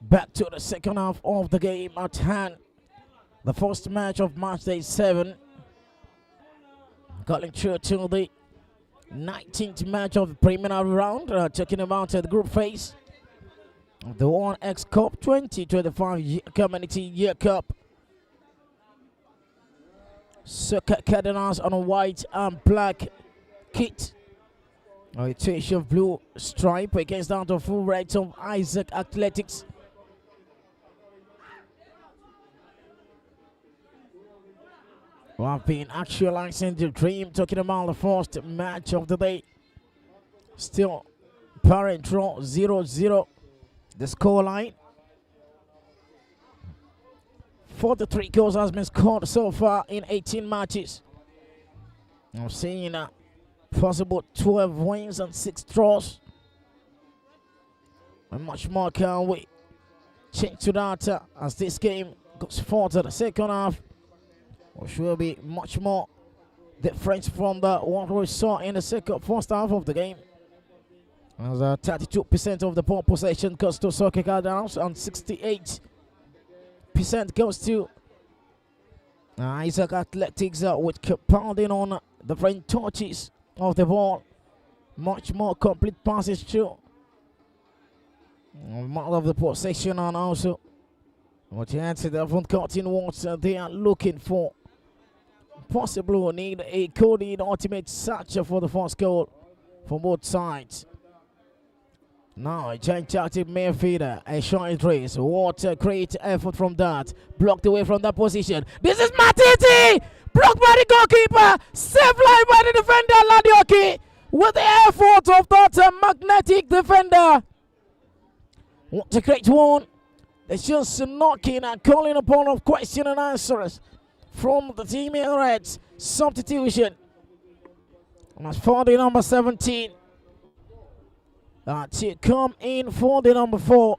Back to the second half of the game at hand. The first match of match day 7. Calling through to the 19th match of the preliminary round. Talking about the group phase of the 1X Cup 2025 Community Year Cup. Soccer Cardinals on a white and black kit. A touch of blue stripe against down to full red of Isaac Athletics. We have been actualizing the dream, talking about the first match of the day. Still parent draw 0-0. The scoreline. 43 goals has been scored so far in 18 matches. I'm seeing a possible 12 wins and 6 draws. And much more can we change to that as this game goes forward to the second half, which will be much more different from the what we saw in the first half of the game. As 32% of the ball possession goes to Soccer Cardinals and 68% goes to Isaac Athletics with pounding on the front touches of the ball. Much more complete passes through amount of the possession, and also what you answer the front court in what they are looking for. Possibly need a coded ultimate search for the first goal from both sides. Now a gigantic midfielder, a short race. What a great effort from that. Blocked away from that position. This is Matiti! Blocked by the goalkeeper. Saved line by the defender, Ladioki. With the effort of that magnetic defender. What a great one. They're just knocking and calling upon of question and answers from the team in Reds. Substitution. And that's for the number 17. To come in for the number 4.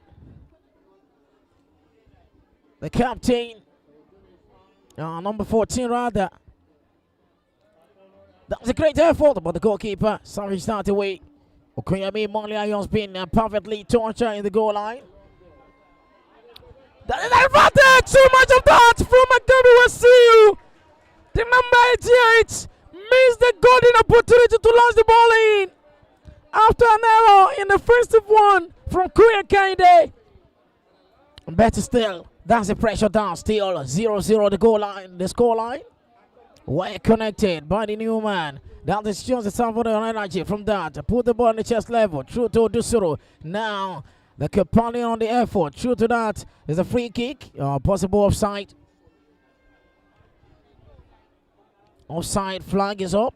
The captain. Number 14 rather. That was a great effort, but the goalkeeper sorry started away. Okuyami Moliayo's been perfectly tortured in the goal line. That is advantage! Too much of that from McDonald. The number 88 missed the golden opportunity to launch the ball in. After an error in the first one from Kuya Kaide. Better still, that's the pressure down. Still 0-0 the goal line, the score line. Well connected by the new man. That is just the Salvador energy from that. Put the ball on the chest level. True to Dusuru. Now the companion on the effort. True to that is a free kick. Possible offside. Offside flag is up.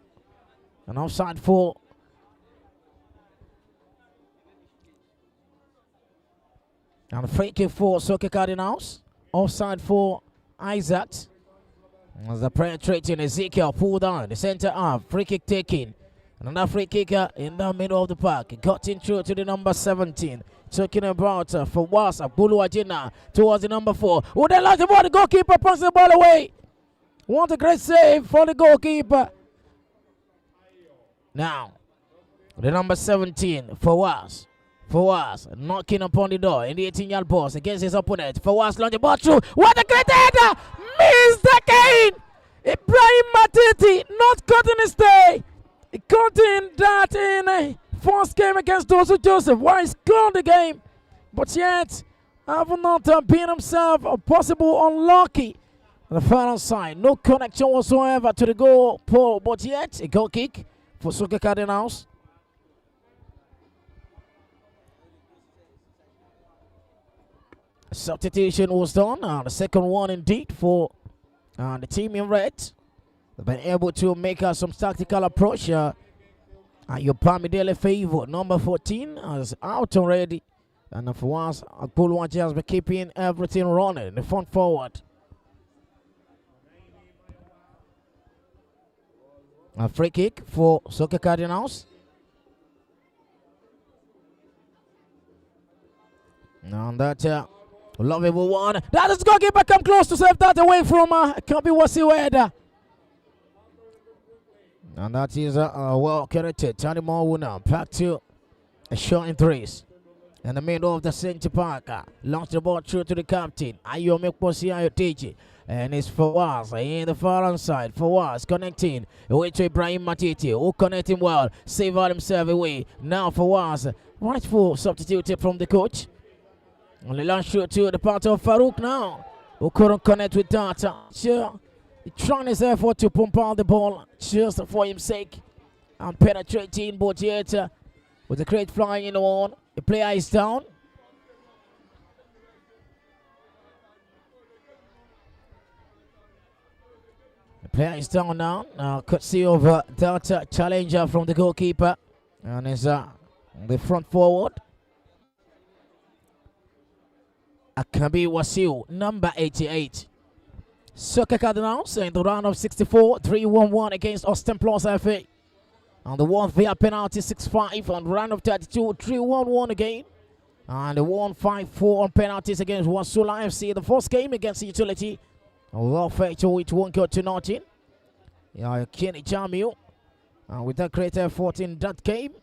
An offside for and free kick for Soccer Cardinals. Offside for Isaac. As the penetrating Ezekiel pulled down the center half. Free kick taken. Another free kicker in the middle of the park. Got in through to the number 17. Talking about for Wasa Bulu Ajina towards the number 4. Oh, they lost the ball. The goalkeeper punches the ball away. What a great save for the goalkeeper. Now, the number 17 for Was. Fawaz knocking upon the door in the 18-yard box against his opponent. Fawaz launch the ball through. What a great header! Missed again! Ibrahim Matiti not cutting his stay. He caught in that in a first game against Dosu Joseph. Why he scored the game, but yet have not been himself a possible unlucky on the final side. No connection whatsoever to the goal pole, but yet a goal kick for Soccer Cardinals. Substitution was done. The second one indeed for the team in red. They've been able to make some tactical approach. Your Pamidele favor. Number 14 is out already. And for once, Akpulwaji has been keeping everything running in the front forward. A free kick for Soccer Cardinals. And that lovable one. That is goalkeeper come close to save that away from Kabi Wasiweda. And that is well connected. Tony Moore now back to a shot in threes. In the middle of the center park, launched the ball through to the captain. Ayomi Kposi Ayoteji. And it's Fawaz in the far hand side. Fawaz connecting away to Ibrahim Matiti, who connecting well. Save out himself away. Now Fawaz, rightful substitute from the coach. Only launch through to the part of Farouk now, who couldn't connect with that. Sure, trying his effort to pump out the ball just for his sake. And penetrating, but yet with the crate flying in the wall. The player is down. The player is down now. Could see over that challenger from the goalkeeper. And is the front forward. Akabi Wasiu, number 88. Soccer Cardinals in the round of 64, 3-1-1 against Austin Plus FA. And the one via penalty 6-5 on round of 32, 3-1-1 again. And the 1-5-4 on penalties against Wasula FC. The first game against Utility. Well, to it won't go to nothing. Yeah, Kenny Jamil. With that great effort in that game.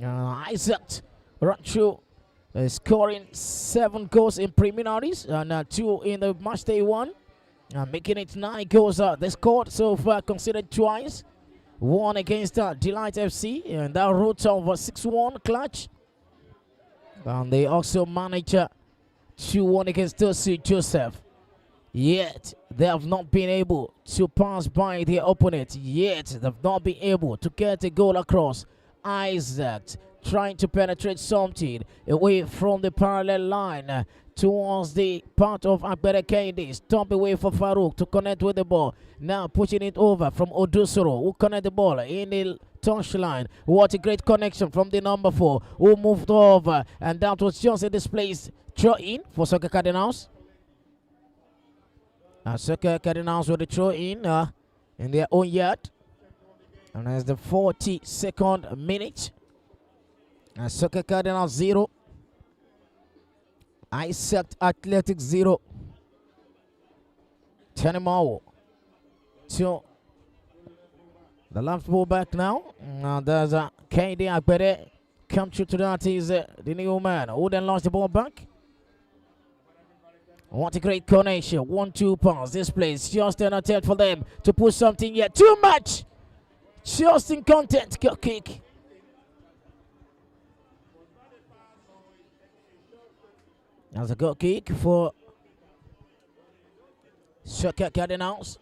Isaac Rancho scoring 7 goals in preliminaries and 2 in the match day 1. Making it 9 goals they scored so far, considered twice. 1 against Delight FC, and that route of 6-1 clutch. And they also managed 2-1 against Tosi Joseph. Yet, they have not been able to pass by their opponent. Yet, they've not been able to get a goal across. Isaac trying to penetrate something away from the parallel line towards the part of Akbere Kende. Stomp away for Farouk to connect with the ball. Now pushing it over from Odusoro, who connect the ball in the touchline. What a great connection from the number 4, who moved over, and that was just a displaced throw in for Soccer Cardinals. Soccer Cardinals with the throw in their own yard. And as the 42nd minute, Soccer Cardinals 0. Isaac Athletic 0. Tenimao to the left ball back now. There's Kende Akbere. Come through to that is the new man who then lost the ball back. What a great connection. 1-2 pass. This place just an attempt for them to put something yet. Too much. Just in content. Kick. That's a good kick for Soccer Cardinals.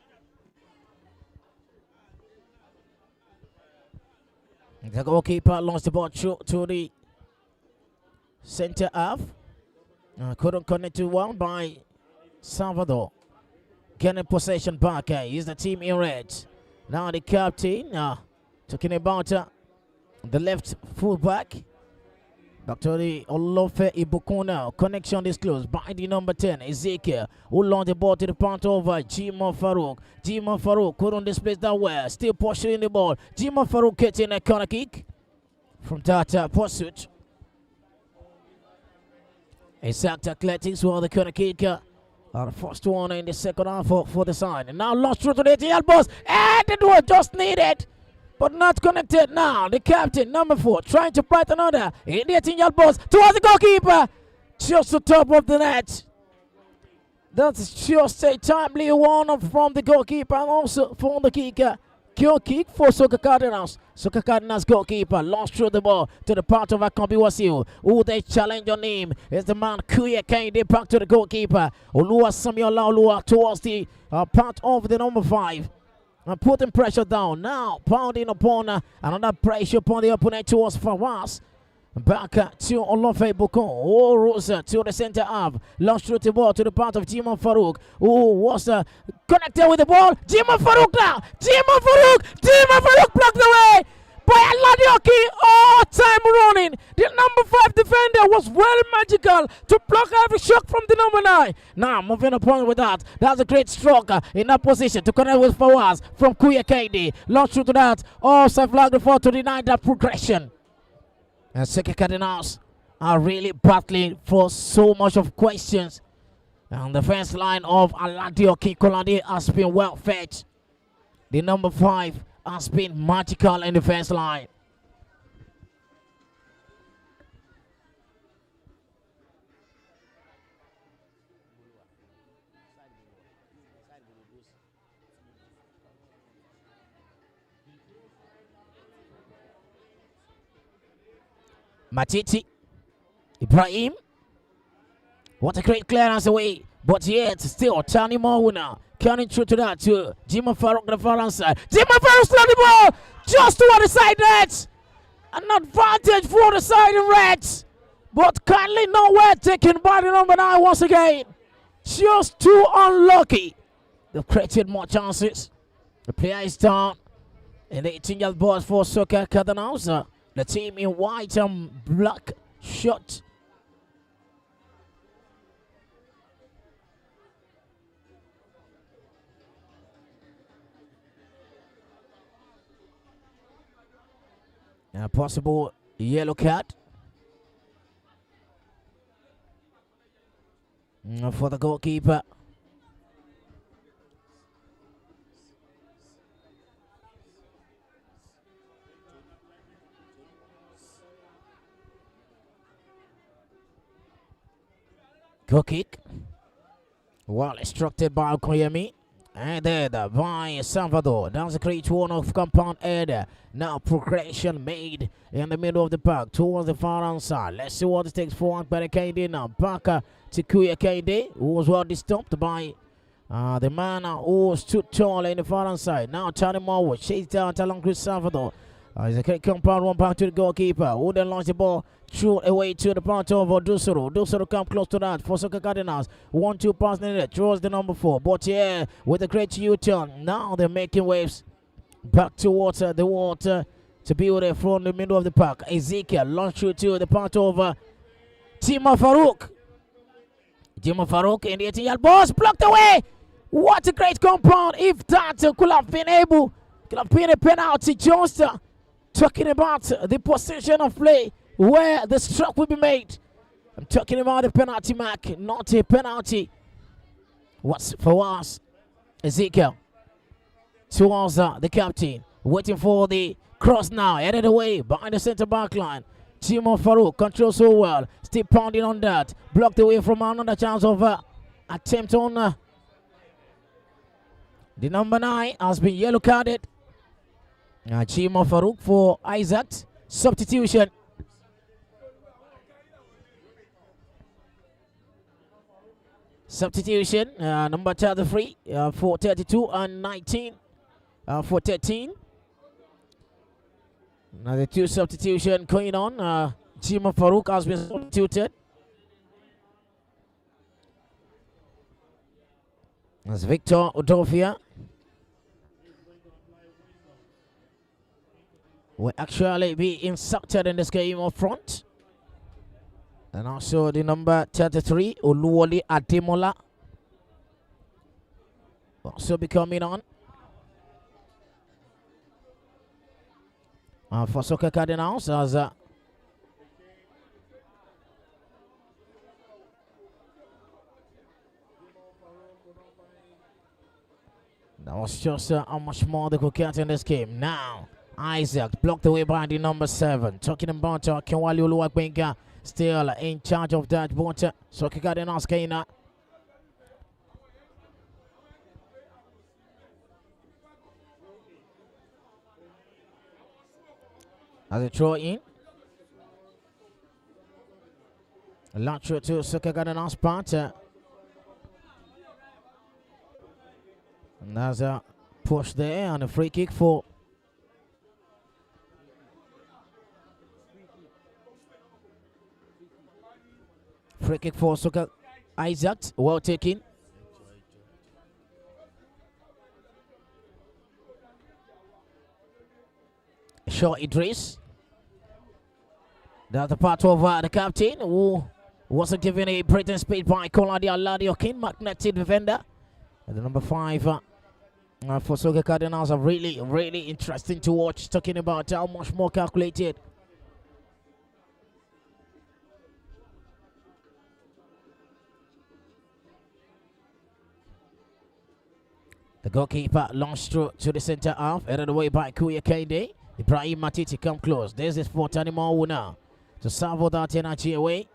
The goalkeeper launched the ball through to the center half. Couldn't connect to one by Salvador. Getting possession back. He's the team in red. Now the captain talking about the left fullback. Dr. Olofe Ibukuna, connection is closed by the number 10, Ezekiel, who launched the ball to the point of Jima Farouk. Jima Farouk couldn't displace that well, still pursuing the ball. Jima Farouk getting a corner kick from that pursuit. Exact Athletics for the corner kick. The first one in the second half for the side. And now lost through to the elbows, and it was just needed, but not connected now. The captain, number 4, trying to brighten another. In the 18 yard box towards the goalkeeper. Just the top of the net. That's just a timely one from the goalkeeper and also from the kicker. Goal kick for Soccer Cardinals. Soccer Cardinals goalkeeper lost through the ball to the part of Akambi Wasiu. Who they challenge on him is the man Kuya Kende, back to the goalkeeper. Olua Samuel Olua towards the part of the number 5. And putting pressure down. Now pounding upon another pressure upon the opponent towards Fawaz. Back to Olofe Bukon. Oh, Rosa to the center half. Lost through the ball to the part of Jima Farouk, who was connected with the ball. Jima Farouk now. Jima Farouk blocked away by Aladioki. Oh, time running. The number 5 defender was very magical to block every shot from the number 9. Now moving upon with that. That's a great stroke in that position to connect with Fawaz from Kuya Kende. Lost through to that. Oh, flag the 4 to deny that progression. And Soccer Cardinals are really battling for so much of questions. And the first line of Aladioki Kolade has been well fed. The number 5 has been magical in the first line. Matiti, Ibrahim, what a great clearance away, but yet still Tani Mawuna coming through to that to Jima Farouk the far side. Jima Farouk still the ball just toward the side net. An advantage for the side in reds, but kindly nowhere taken by the number 9 once again. Just too unlucky. They've created more chances. The player is down. And the 18-year-old boys for Soccer Cardinals. The team in white and black shirt. A possible yellow card for the goalkeeper. Goal kick. Well instructed by Okoyemi. And then by Salvador. That's a great one of compound header. Now progression made in the middle of the park towards the far hand side. Let's see what it takes for Akbari Kende now. Back to Kuya Kende, who was well disturbed by the man who stood tall in the far hand side. Now Tony Moore chased down along Chris Salvador. It's a great compound one back to the goalkeeper, who then launched the ball through away to the part of Dusoro. Dusoro come close to that for Soccer Cardinals. 1-2 pass needed towards the number 4. But yeah, with a great U-turn. Now they're making waves back towards the water to be with it from the middle of the park. Ezekiel launched through to the part of Tima Farouk. Tima Farouk in the 18-yard box blocked away. What a great compound. If that could have been able, could have been a penalty. Johnston talking about the position of play where the stroke will be made. I'm talking about the penalty mark, not a penalty. What's for us? Ezekiel towards the captain, waiting for the cross now, headed away behind the center back line. Timo Farouk controls so well, still pounding on that, blocked away from another chance of attempt on the number 9 has been yellow carded. Timo Farouk for Isaac, substitution. Substitution, number 33 for 32 and 19 for 13. Now the 2 substitution going on. Jima Farouk has been substituted. That's Victor Udofia. Will actually be inserted in this game up front. And also the number 33, Oluwole Ademola, also be coming on. For Soccer Cardinals, as that was just how much more they could get in this game. Now, Isaac blocked away by the number 7. Talking about Kenwali Oluwagbenga. Still in charge of that water. Soccer Cardinals Kena. As a throw in. Launch to Soccer Cardinals part. And there's a push there and a free kick for Soccer Isaac, well taken. Shaw Idris. That's the part of the captain who wasn't given a Brighton speed by Koladi Aladio King, magnetic defender. And the number 5 for Soccer Cardinals are really, really interesting to watch. Talking about how much more calculated. The goalkeeper launched through to the center half, headed away by Kuya Kende. Ibrahim Matiti come close. There's his fourth animal now to salvo that energy away.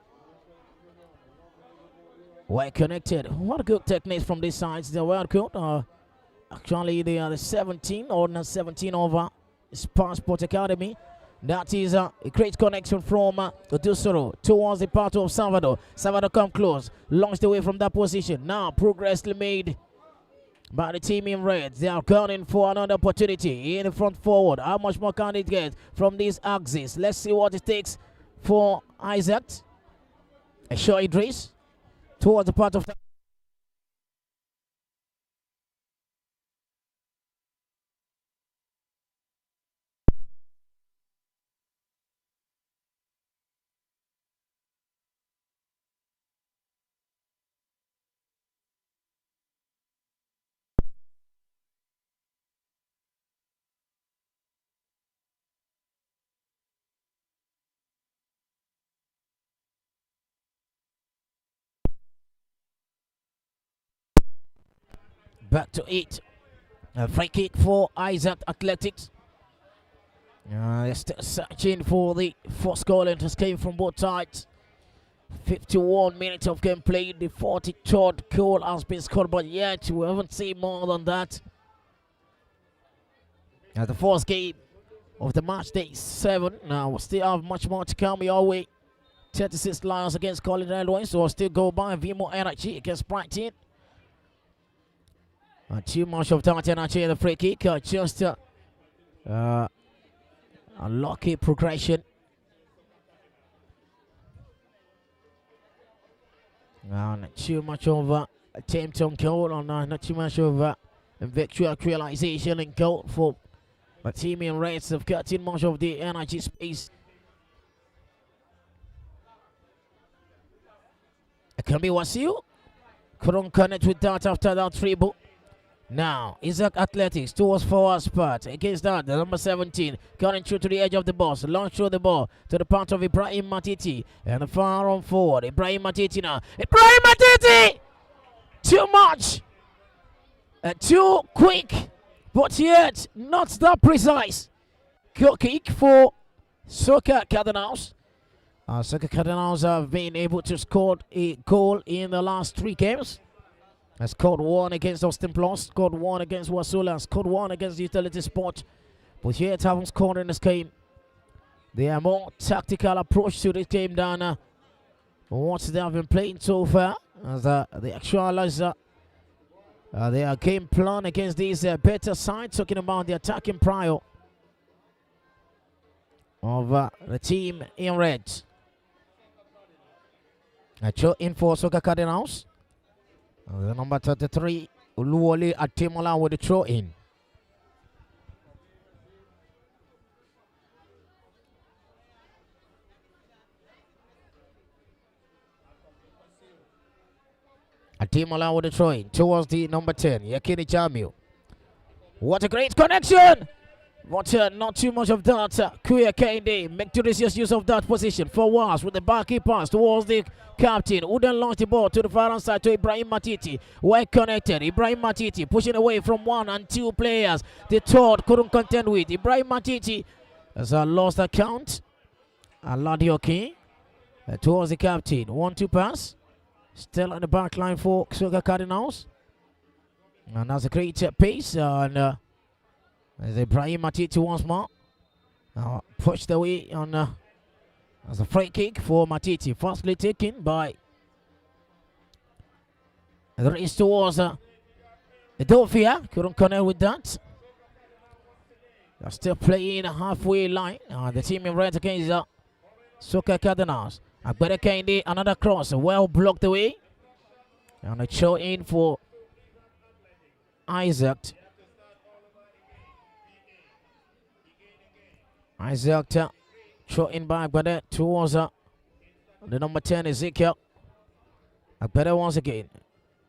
Well connected. What good techniques from these sides. They're well good. Actually, they are the 17 or not 17 over Passport Academy. That is a great connection from Dusoro towards the part of Salvador. Salvador come close, launched away from that position. Now progressively made by the team in red. They are gunning for another opportunity in the front forward. How much more can it get from these axes? Let's see what it takes for Isaac. A short Idris towards the part of back to it. A free kick for Isaac Athletics. They're still searching for the first goal, and it came from both sides. 51 minutes of game played. The 43rd goal has been scored, but yet we haven't seen more than that. As the first game of the match day 7. Now we still have much more to come your way. 36 Lions against Edwins, so we'll still go by Vimo energy against Brighton. Too much of that energy in the free kick. Just a lucky progression. Not too much of attempt on goal, or not too much of victory realization in goal for the team in reds. Have cut in much of the energy space. It can be Wasil. Couldn't connect with that after that dribble. Now, Isaac Athletics towards forward spot. Against that, the number 17 cutting through to the edge of the box. Launch through the ball to the part of Ibrahim Matiti. And the far on forward. Ibrahim Matiti now. Ibrahim Matiti! Too much! Too quick. But yet, not that precise. Good kick for Soka Cardinals. Soka Cardinals have been able to score a goal in the last 3 games. Has scored 1 against Austin Plus, scored 1 against Wasula, scored 1 against Utility Sport. But yet haven't scored in this game. They are more tactical approach to this game than what they have been playing so far. As they actualize their game plan against these better sides, talking about the attacking prior of the team in red. A throw in for Soka Cardinals. The number 33, Uluwole Atemola with the throw in. Atemola with the throw in towards the number 10, Yakini Jamil. What a great connection! But not too much of that. Kuya Kende make judicious use of that position for once with the backy pass towards the captain, who then launched the ball to the far side to Ibrahim Matiti. Well connected. Ibrahim Matiti pushing away from 1 and 2 players. The third couldn't contend with. Ibrahim Matiti has lost the count. Aladioki towards the captain. 1-2 pass. Still on the back line for Soka Cardinals. And that's a great pace. And as Ibrahim Matiti once more. Pushed away on as a free kick for Matiti. Firstly taken by the race towards Edofia. Couldn't connect with that. They're still playing a halfway line. The team in red against Soka Cardinals. Agbede Kende, another cross. Well blocked away. And a throw in for Isaac. Isaac throw in by Agbede towards the number 10, Ezekiel. Agbede once again.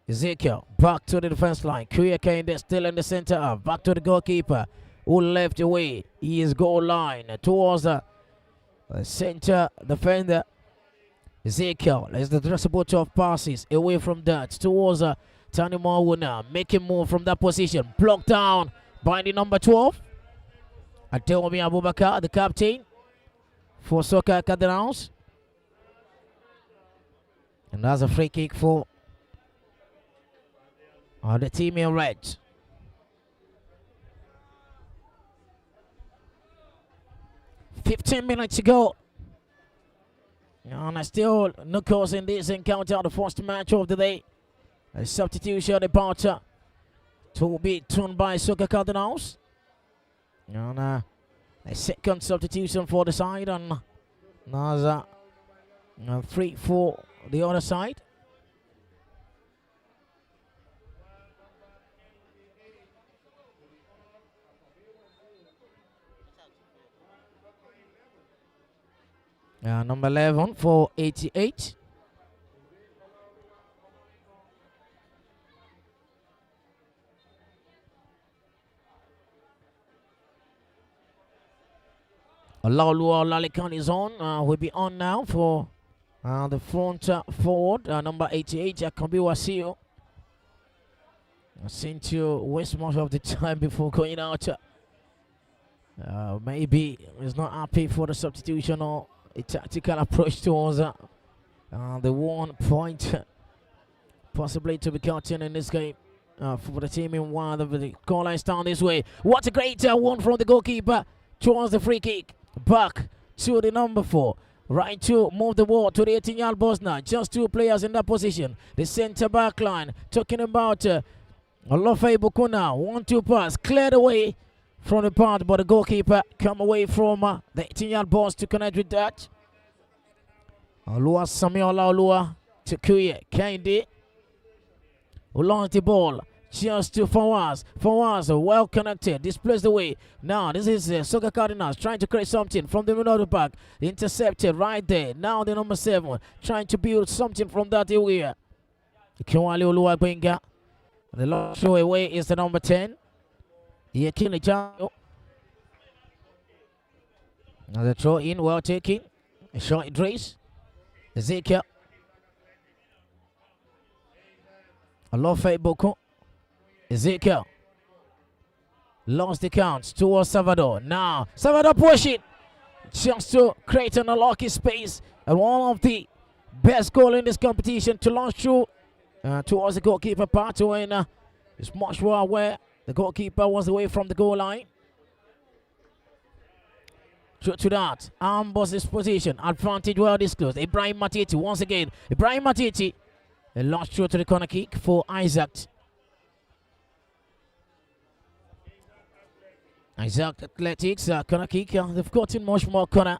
Ezekiel back to the defense line. Kuya Kende still in the center. Back to the goalkeeper who left away. He is goal line towards the center defender. Ezekiel is the addressable 12 passes away from that towards Tani Mawuna making move from that position. Blocked down by the number 12. Adeomi Abubakar, the captain for Soka Cardinals. And that's a free kick for the team in red. "15 minutes to go. And still no goals in this encounter, the first match of the day. A substitution about to be turned by Soka Cardinals. And a second substitution for the side, and Naza 3 for the other side. Number 11 for 88. Olaoluwa Olalekan is on. Will be on now for the front forward, number 88, Jacobi Wasio. I seem to waste much of the time before going out. Maybe he's not happy for the substitution or a tactical approach towards the 1 point possibly to be gotten in this game for the team in one of the goal lines down this way. What a great one from the goalkeeper towards the free kick. Back to the number 4. Right to move the ball to the 18-yard box now. Just 2 players in that position. The centre back line. Talking about Olofe Bukuna. 1-2 pass. Cleared away from the part, but the goalkeeper come away from the 18-yard box to connect with that. Olua Samuel Olua to Kuye Kende. Along the ball. Just to Fawaz. Fawaz well connected. Displays the way. Now this is Soka Cardinals trying to create something from the middle of the park. Intercepted right there. Now the number 7 trying to build something from that area. Kiwali Olua Gwenga. The long throw away is the number 10. Yekini Jao. Another throw in, well taken. A short Idris. Ezekiel. Alofe Boko. Ezekiel. Lost the count towards Salvador. Now, Salvador pushing. Just to create an unlucky space. And one of the best goal in this competition to launch through towards the goalkeeper part when it's much more aware the goalkeeper was away from the goal line. To that, Ambos' position, advantage well disclosed. Ibrahim Matiti once again. Ibrahim Matiti, a launch through to the corner kick for Isaac. Isaac Athletics, corner kick. They've gotten much more corner.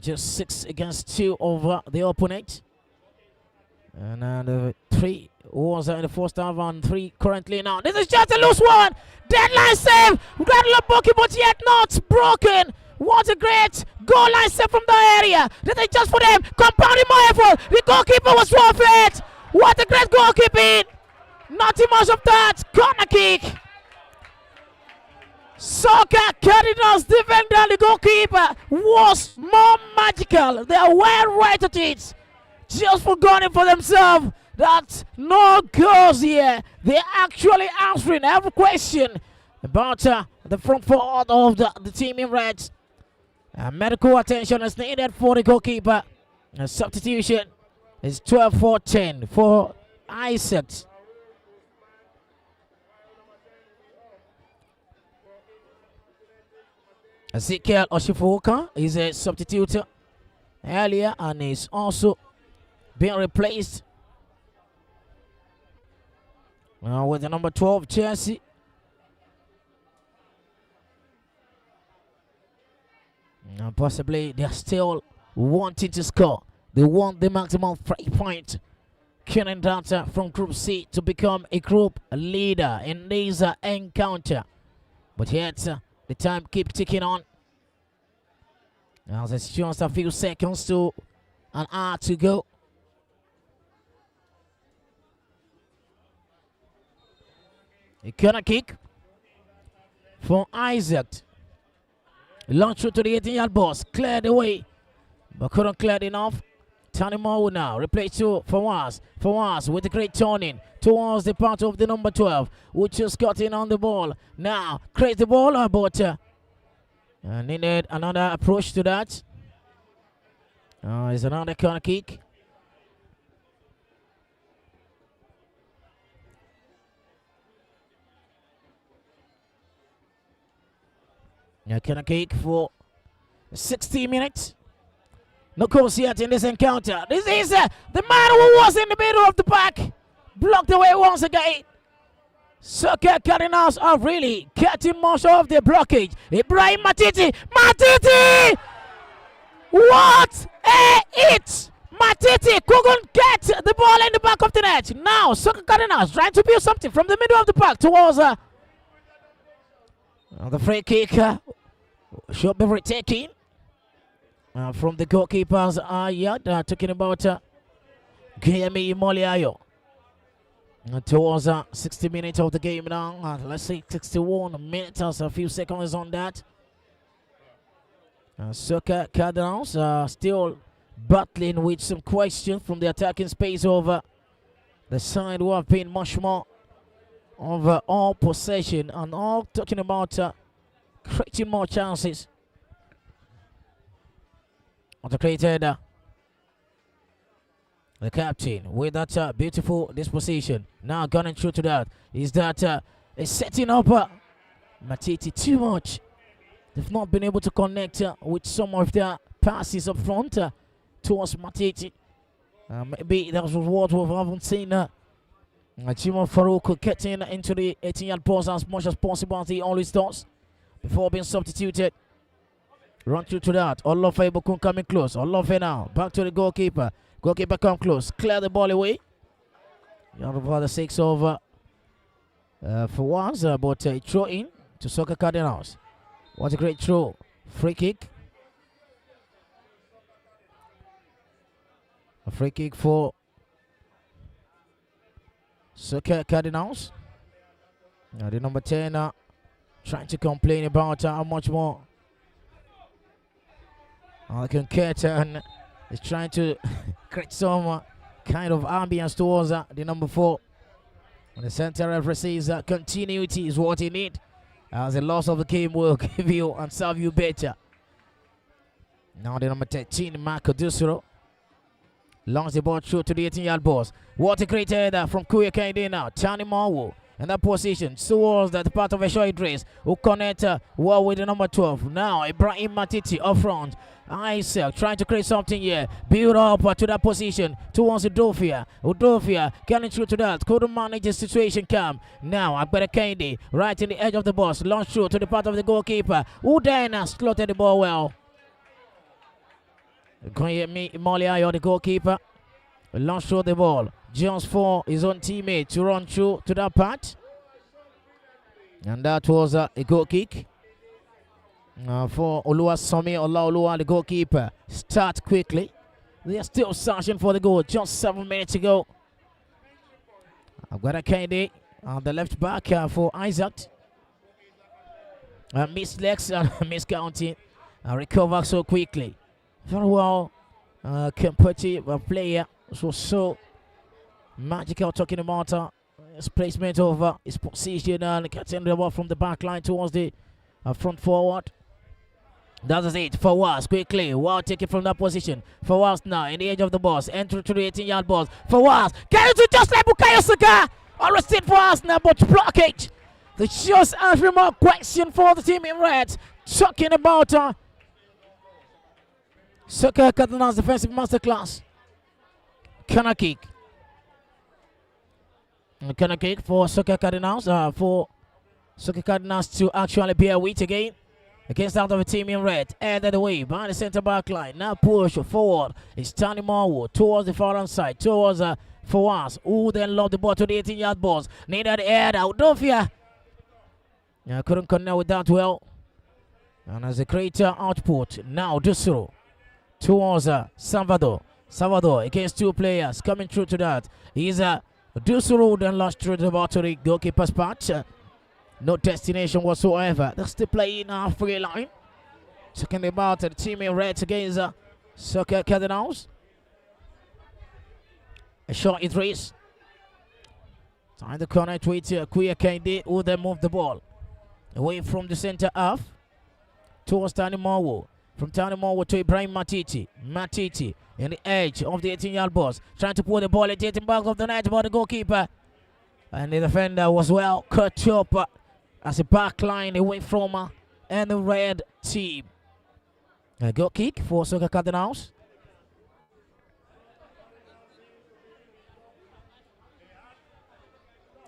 Just 6 against 2 over the opponent. And the 3 was in the first half and 3 currently now. This is just a loose one. Deadline save. Gradula Boki, but yet not broken. What a great goal line save from the area. This is just for them. Compounding more effort. The goalkeeper was forfeit. What a great goalkeeping. Not too much of that. Corner kick. Soka Cardinals defender, the goalkeeper was more magical. They are well right at it. Just forgotten for themselves that no goals here. They're actually answering every question about the front forward of the team in red. Medical attention is needed for the goalkeeper. A substitution is 12-4-10 for Isaac. Ezekiel Oshifuka is a substitute earlier and is also being replaced with the number 12 Chelsea. Possibly they're still wanting to score. They want the maximum 3 points. Killing data from Group C to become a group leader in this encounter. But yet the time keeps ticking on. Now there's just a few seconds to an hour to go. A corner kick for Isaac. Launch through to the 18-yard box. Cleared away, but couldn't clear enough Tanimo now replay to Fawaz. Fawaz with a great turning towards the part of the number 12, which just got in on the ball. Now create the ball, but needed another approach to that. It's another corner kick. Corner kick for 60 minutes. No goals yet in this encounter. This is the man who was in the middle of the pack. Blocked away once again. Soccer Cardinals are really getting much of the blockage. Ibrahim Matiti. Matiti! What a hit! Matiti couldn't get the ball in the back of the net. Now Soccer Cardinals trying to build something from the middle of the pack towards the free kick. Should be retaken. From the goalkeepers, talking about Guilherme Moliayo. Towards 60 minutes of the game now. Let's say 61 minutes, a few seconds on that. Soccer Cardinals still battling with some questions from the attacking space over the side who have been much more over all possession and all talking about creating more chances. Created the captain with that beautiful disposition. Now gunning through to that. Is that is setting up Matiti too much. They've not been able to connect with some of their passes up front towards Matiti. Maybe that was what we haven't seen. Jimo Farouk getting into the 18-yard box as much as possible as he always does before being substituted. Run through to that. Olofe Bokun coming close. Olofe now. Back to the goalkeeper. Goalkeeper come close. Clear the ball away. Out of the 6 over for once. But a throw in to Soccer Cardinals. What a great throw. Free kick. A free kick for Soccer Cardinals. Now the number 10 trying to complain about how much more Curtin is trying to create some kind of ambience towards the number 4. And the center referee says continuity is what you need, as the loss of the game will give you and serve you better. Now the number 13, Marco Dusuro, launches the ball through to the 18-yard box. What a great header from Kuya Kainde now. Tani Marwo in that position towards that part of Esho Idris, who connect well with the number 12. Now Ibrahim Matiti up front. Isaac trying to create something here. Build up to that position towards Udofia. Udofia getting through to that. Couldn't manage the situation calm. Now Agbada Kainde right in the edge of the box. Launch through to the part of the goalkeeper, who then slotted the ball well. Guilherme Moliayo, the goalkeeper, launch through the ball just for his own teammate to run through to that part. And that was a goal kick. For Oluwasomi Olaoluwa, the goalkeeper. Start quickly. They are still searching for the goal. Just 7 minutes to go. Agbada Kainde on the left back for Isaac. Miss Lex and miscounting. Recover so quickly. Very well competitive player. So magical, talking about his placement over his position and getting the ball from the back line towards the front forward. That is it. Fawaz quickly. Wow, take it from that position. Fawaz now in the edge of the box. Enter to the 18-yard box. Fawaz carries it just like Bukayo Saka. Always sit for us now, but blockage. The just answering more question for the team in red. Talking about Soccer Cardinals defensive masterclass. Corner kick. Corner kick for Soccer Cardinals. For Soccer Cardinals to actually bear weight again against that of a team in red. Headed away behind the center back line. Now push forward. It's Tani Marwo towards the far hand side. Towards Fawaz, who then lobbed the ball to the 18-yard box. Needed the header. Udofia couldn't connect with that well. And as a great output. Now Dusuro towards Salvador. Salvador against 2 players coming through to that. He's Dusuro then lost through the ball to the goalkeeper's patch. No destination whatsoever. They're still playing free line. Talking about the team in red against Soccer Cardinals. A shot is raised. Time to connect with Kuya Kende, who then move the ball away from the center half towards Tani Marwo. From Tani Marwo to Ibrahim Matiti. Matiti in the edge of the 18-yard box, trying to pull the ball, it's hitting back of the net by the goalkeeper. And the defender was well cut up as a back line away from and the red team. A goal kick for Soka Cardinals.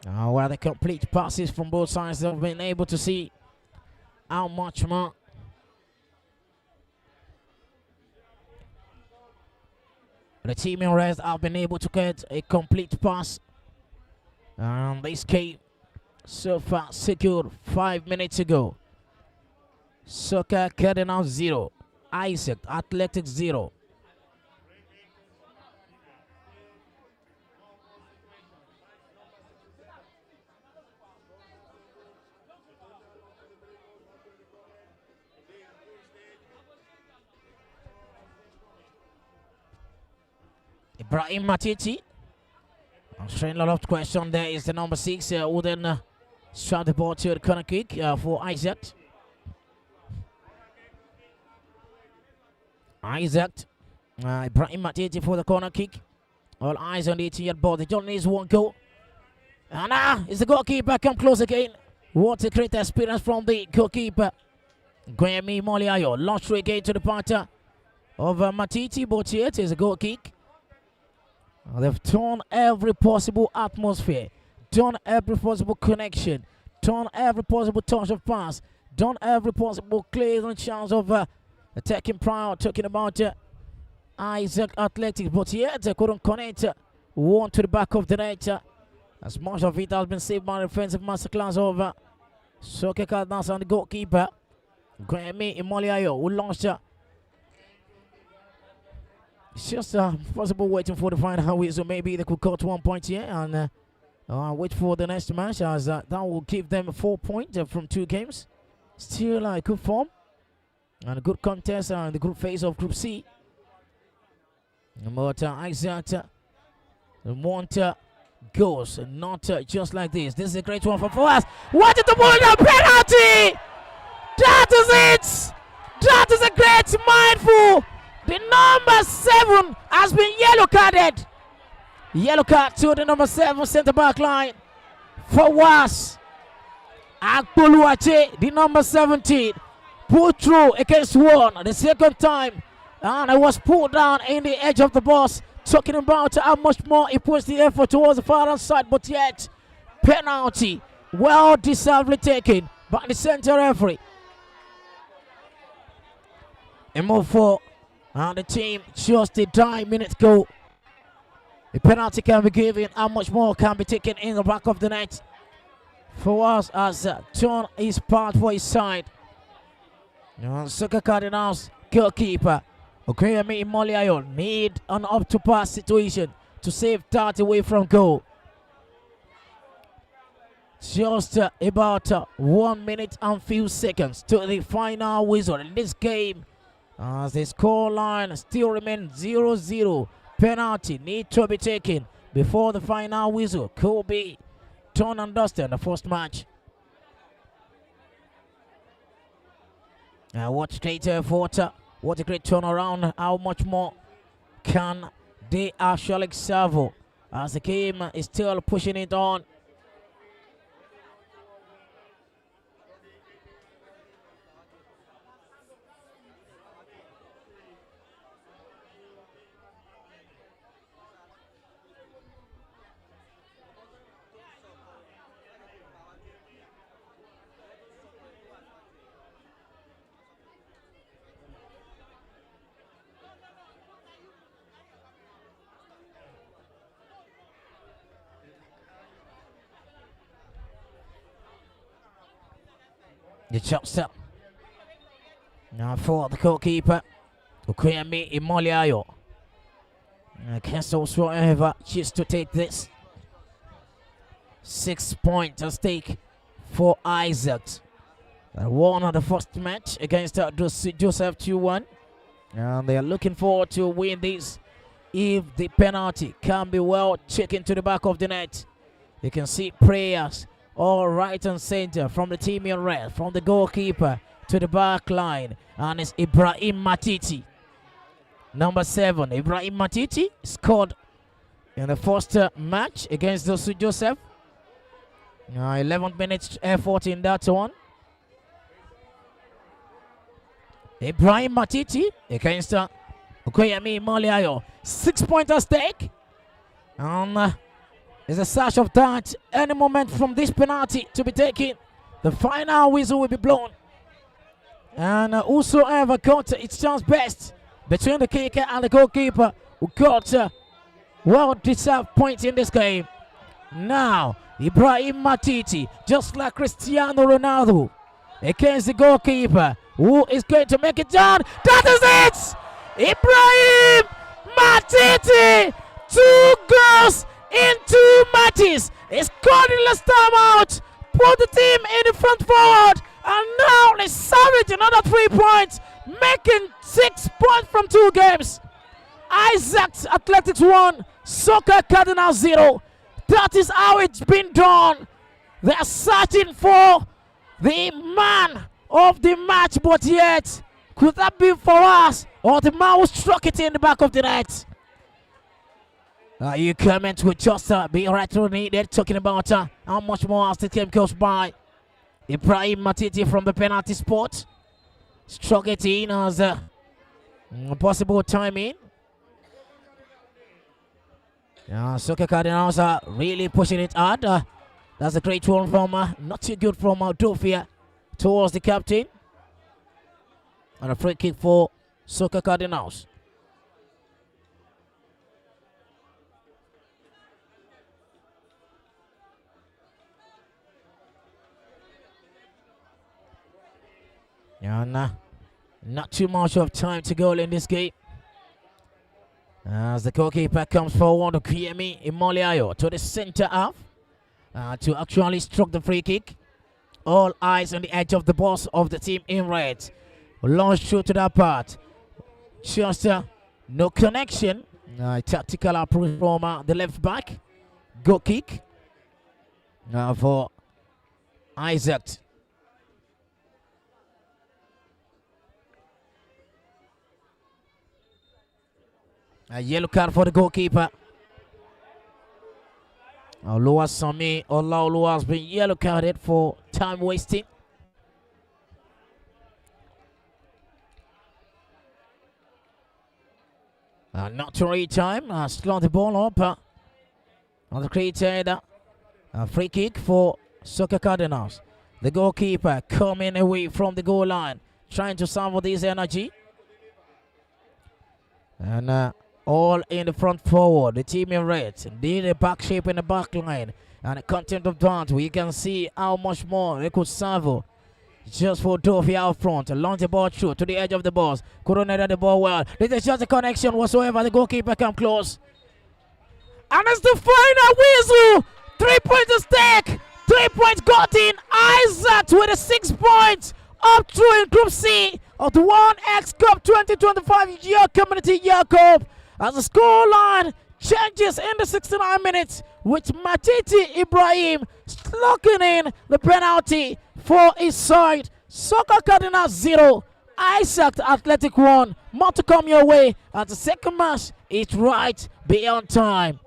Where the complete passes from both sides have been able to see how much more. The team in red have been able to get a complete pass. And this game so far secured 5 minutes ago. Soccer Cardinals 0. Isaac Athletics 0. Ibrahim Matiti. I'm showing a lot of question. There is the number 6 who then shot the ball to the corner kick for Isaac. Ibrahim Matiti for the corner kick. All eyes on the 18-yard ball. They don't need one goal. And it's the goalkeeper come close again. What a great experience from the goalkeeper. Gwemi Moliayo launched again to the part of Matiti, but it is a goal kick. They've done every possible atmosphere, done every possible connection, done every possible touch of pass, done every possible clear and chance of attacking prior, talking about Isaac Athletics, but yet they couldn't connect one to the back of the net. As much of it has been saved by the defensive masterclass of Soke Cardinals and the goalkeeper, Gwemi Imoliayo, who launched it's just possible waiting for the final whistle. Maybe they could cut 1 point here and wait for the next match, as that will give them 4 points from 2 games. Still a good form and a good contest in the group phase of Group C. But Isaac want goals, not just like this. This is a great one for us. What is the ball? The penalty! That is it! That is a great mindful. The number 7 has been yellow carded. Yellow card to the number 7 centre back line for was Akpoluache, the number 17, put through against one the second time, and it was pulled down in the edge of the box. Talking about how much more he puts the effort towards the far hand side, but yet penalty well deservedly taken by the centre referee. A move for and the team just a 9 minutes go. The penalty can be given. How much more can be taken in the back of the net? For us as John is part for his side. Soccer Cardinals goalkeeper Okeyemi Moliayo need an up to pass situation to save that away from goal. Just about 1 minute and few seconds to the final whistle in this game. As the score line still remains 0-0. Penalty need to be taken before the final whistle could be done and dusted in the first match. What great effort, what a great turnaround. How much more can they actually serve as the game is still pushing it on? The chops up. Now for the goalkeeper, Okeyemi Imoliayo. Castles whatever choose to take this. 6 points at stake for Isaac. They won the first match against Joseph 2-1. And they are looking forward to win this if the penalty can be well taken to the back of the net. You can see prayers all right and center from the team in red, from the goalkeeper to the back line, and it's Ibrahim Matiti. Number 7, Ibrahim Matiti scored in the first match against Dosu Joseph. 11 minutes effort in that one. Ibrahim Matiti against Okoyemi Moliayo. 6-point at stake. And there's a search of that any moment from this penalty to be taken. The final whistle will be blown. And whosoever got its chance best between the kicker and the goalkeeper who got well-deserved points in this game. Now, Ibrahim Matiti, just like Cristiano Ronaldo, against the goalkeeper, who is going to make it down. That is it! Ibrahim Matiti, 2 goals in 2 matches. He's got in last time out, put the team in the front forward, and now they salvage another 3 points, making 6 points from 2 games. Isaac's Athletics 1, Soccer Cardinals 0. That is how it's been done. They're searching for the man of the match, but yet, could that be for us, or the man who struck it in the back of the net? Your comments would just be right needed, talking about how much more as the game goes by. Ibrahim Matiti from the penalty spot struck it in as a possible timing. Soccer Cardinals are really pushing it hard. That's a great one from not too good from Dofia towards the captain. And a free kick for Soccer Cardinals. And not too much of time to go in this game. As the goalkeeper comes forward, Okuyemi Imoliayo to the center half to actually struck the free kick. All eyes on the edge of the box of the team in red. Launch through to that part. Just no connection. Tactical approach from the left back. Goal kick for Isaac. A yellow card for the goalkeeper. Oluwa Sami Olaoluwa has been yellow carded for time wasting. Not to read time. Slot the ball up on the created free kick for Soccer Cardinals. The goalkeeper coming away from the goal line, trying to salve this energy. And all in the front forward, the team in red did a back shape in the back line, and the content of that we can see how much more they could serve just for Dofia out front. Launch the ball through to the edge of the box, couldn't head the ball well. There's just a connection whatsoever. The goalkeeper come close, and it's the final whistle. 3 points at stake. 3 points got in. Isaac with a 6 points up through in Group C of the 1X Cup 2025 Year Community Year Cup. As the scoreline changes in the 69 minutes, with Matiti Ibrahim slugging in the penalty for his side. Soccer Cardinals 0, Isaac Athletic 1. More to come your way as the second match is right beyond time.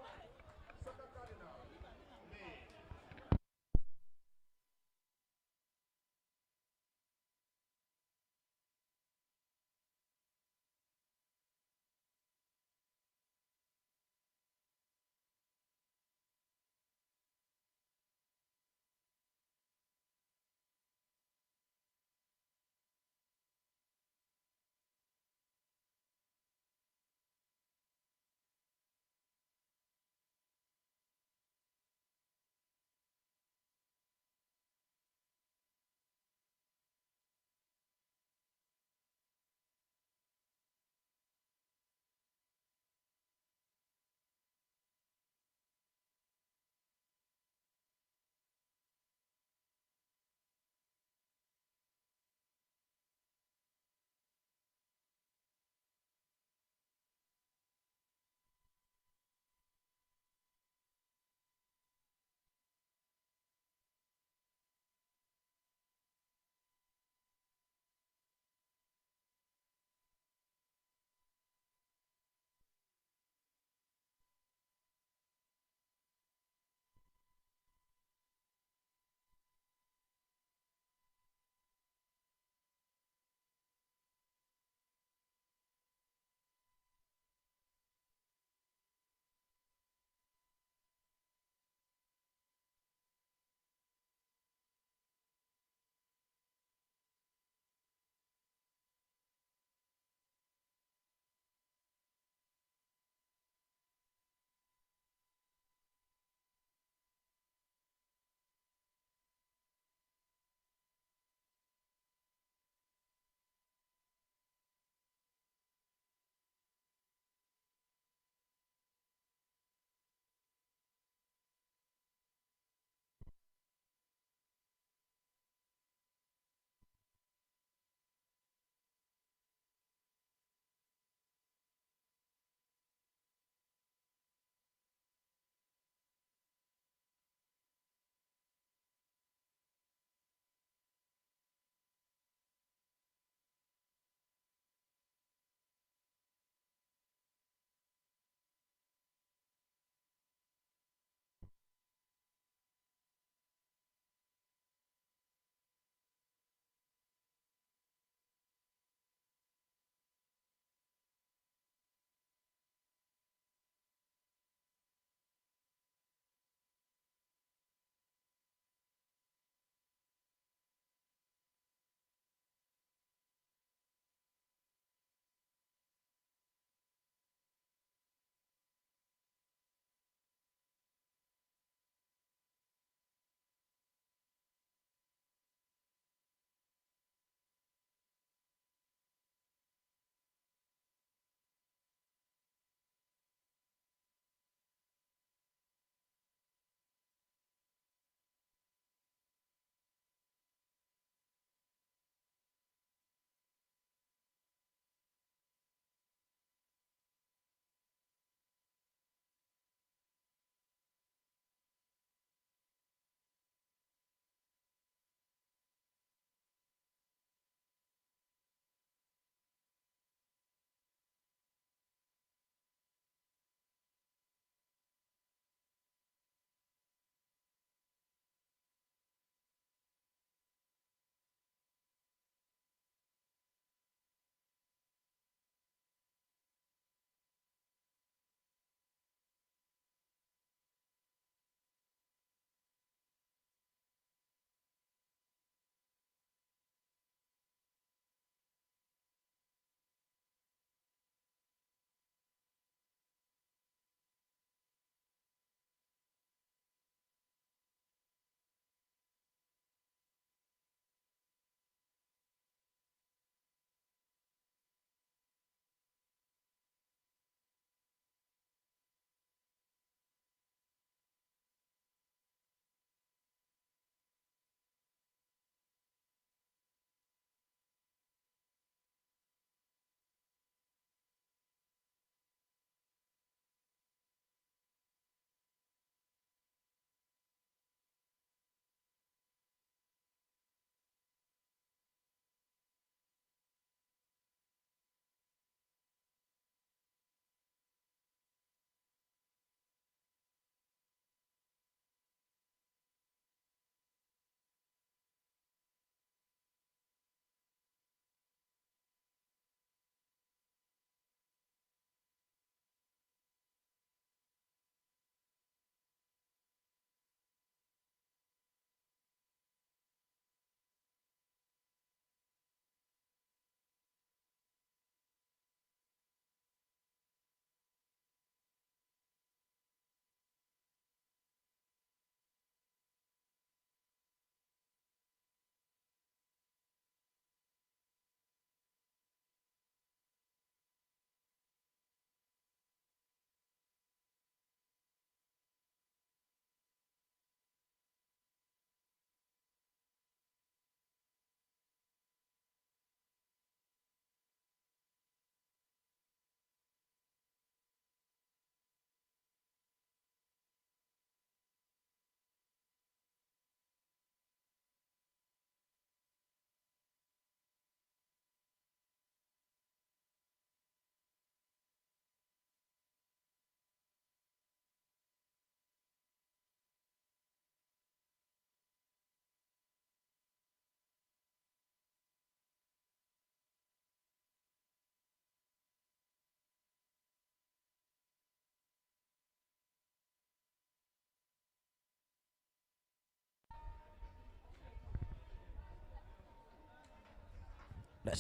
The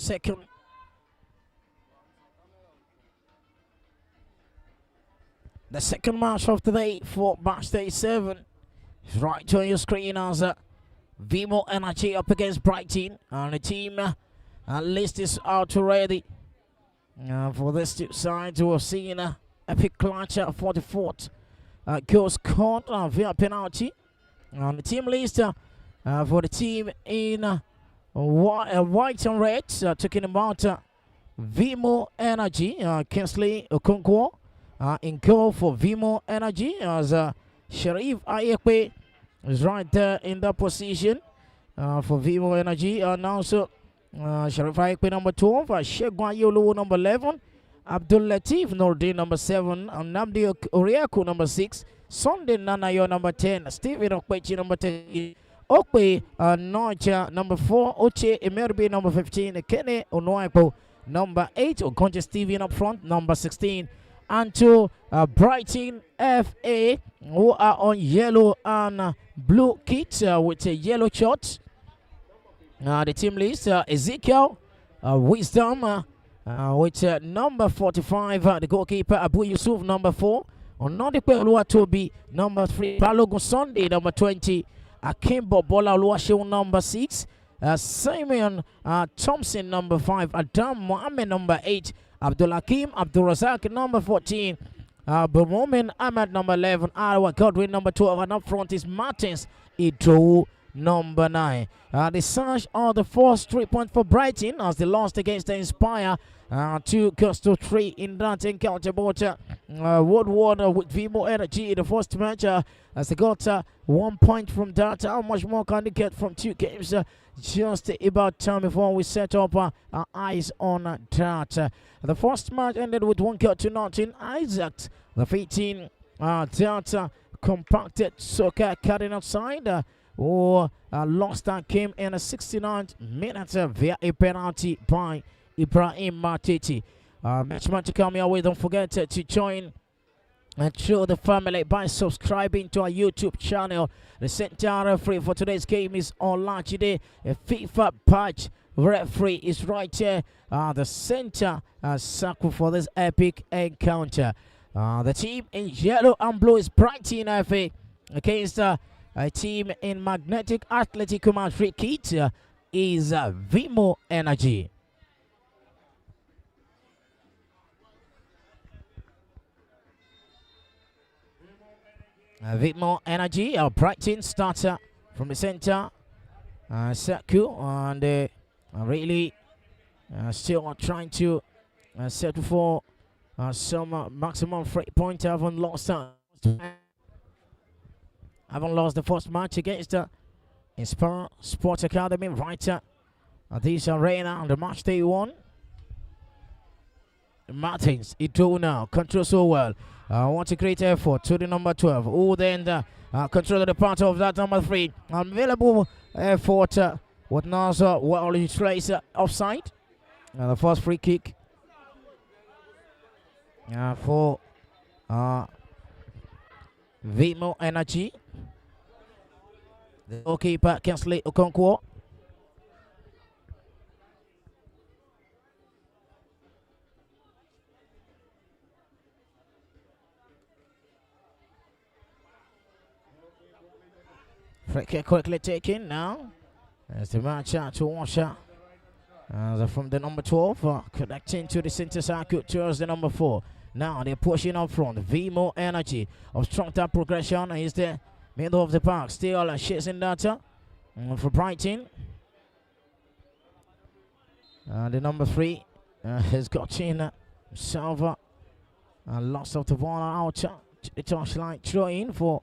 second match of the day for match day 7 is right on your screen as Vimo Energy up against Brighton, and the team list is out already for this two sides. We're seeing epic clutch 44th goal scored via penalty. And the team list for the team in white and red, talking about Vimo Energy, Kingsley Okonkwo in goal for Vimo Energy, as Sharif Ayekwe is right there in that position for Vimo Energy, and also Sharif Ayekwe number 12, Shegwa Yolo number 11, Abdul Latif Nordin number 7, and Namdi Oriaku number 6, Sunday Nanayo number 10, Stephen Okwechi number 10, Okwe Naija number 4, Oche Emerbi number 15, Kene Onoaipo number 8, Ogonje Steven up front number 16, and to Brighton FA, who are on yellow and blue kit with a yellow short. The team list, Ezekiel Wisdom with number 45, the goalkeeper Abu Yusuf number 4, Onodipe Oluwatobi number 3, Balogun Sunday number 20, Akimbo Bola Oluwaseun number 6, Simon Thompson number 5, Adam Mohammed number 8, Abdul Hakim Abdul Razak number 14, Bumomin Ahmed number 11, Arwa Godwin number 12, and up front is Martins Idou number 9. The search on the first 3 points for Brighton as they lost against the Inspire 2 goes to 3 in that encounter. But Woodward with Vimo Energy in the first match as they got 1 point from that. How much more can they get from 2 games? Just about time before we set up our eyes on that. The first match ended with 1 goal to nothing. Isaac defeating that compacted soccer Cardinals side. Lost that game in the 69th minute via a penalty by Ibrahim Matiti. Match to come your way. Don't forget to join and show the family by subscribing to our YouTube channel. The center referee for today's game is Olajide. A FIFA badge referee is right here. The center circle for this epic encounter. The team in yellow and blue is Brighton FA against a team in magnetic Atletico Madrid kit is Vimo Energy. Vimo Energy, Brighton starter from the center, circle, and really still trying to settle for some maximum 3 points. Haven't lost the first match against Inspire Sports Academy right at this arena on the match day 1. Martins Ito now control so well. Want to create effort to the number 12. Who then control the part of that number 3. Available effort with Nasser well utilized offside. The first free kick for Vimo Energy. The goalkeeper Kingsley Okonkwo. Free kick quickly taken now. As the match out to Washer. From the number 12, connecting to the center circuit towards the number 4. Now they're pushing up front. Vimo Energy of strong tap progression is the middle of the park. Still chasing data for Brighton. The number 3 has got in Salva. Loss of the ball out. The touchline throw in for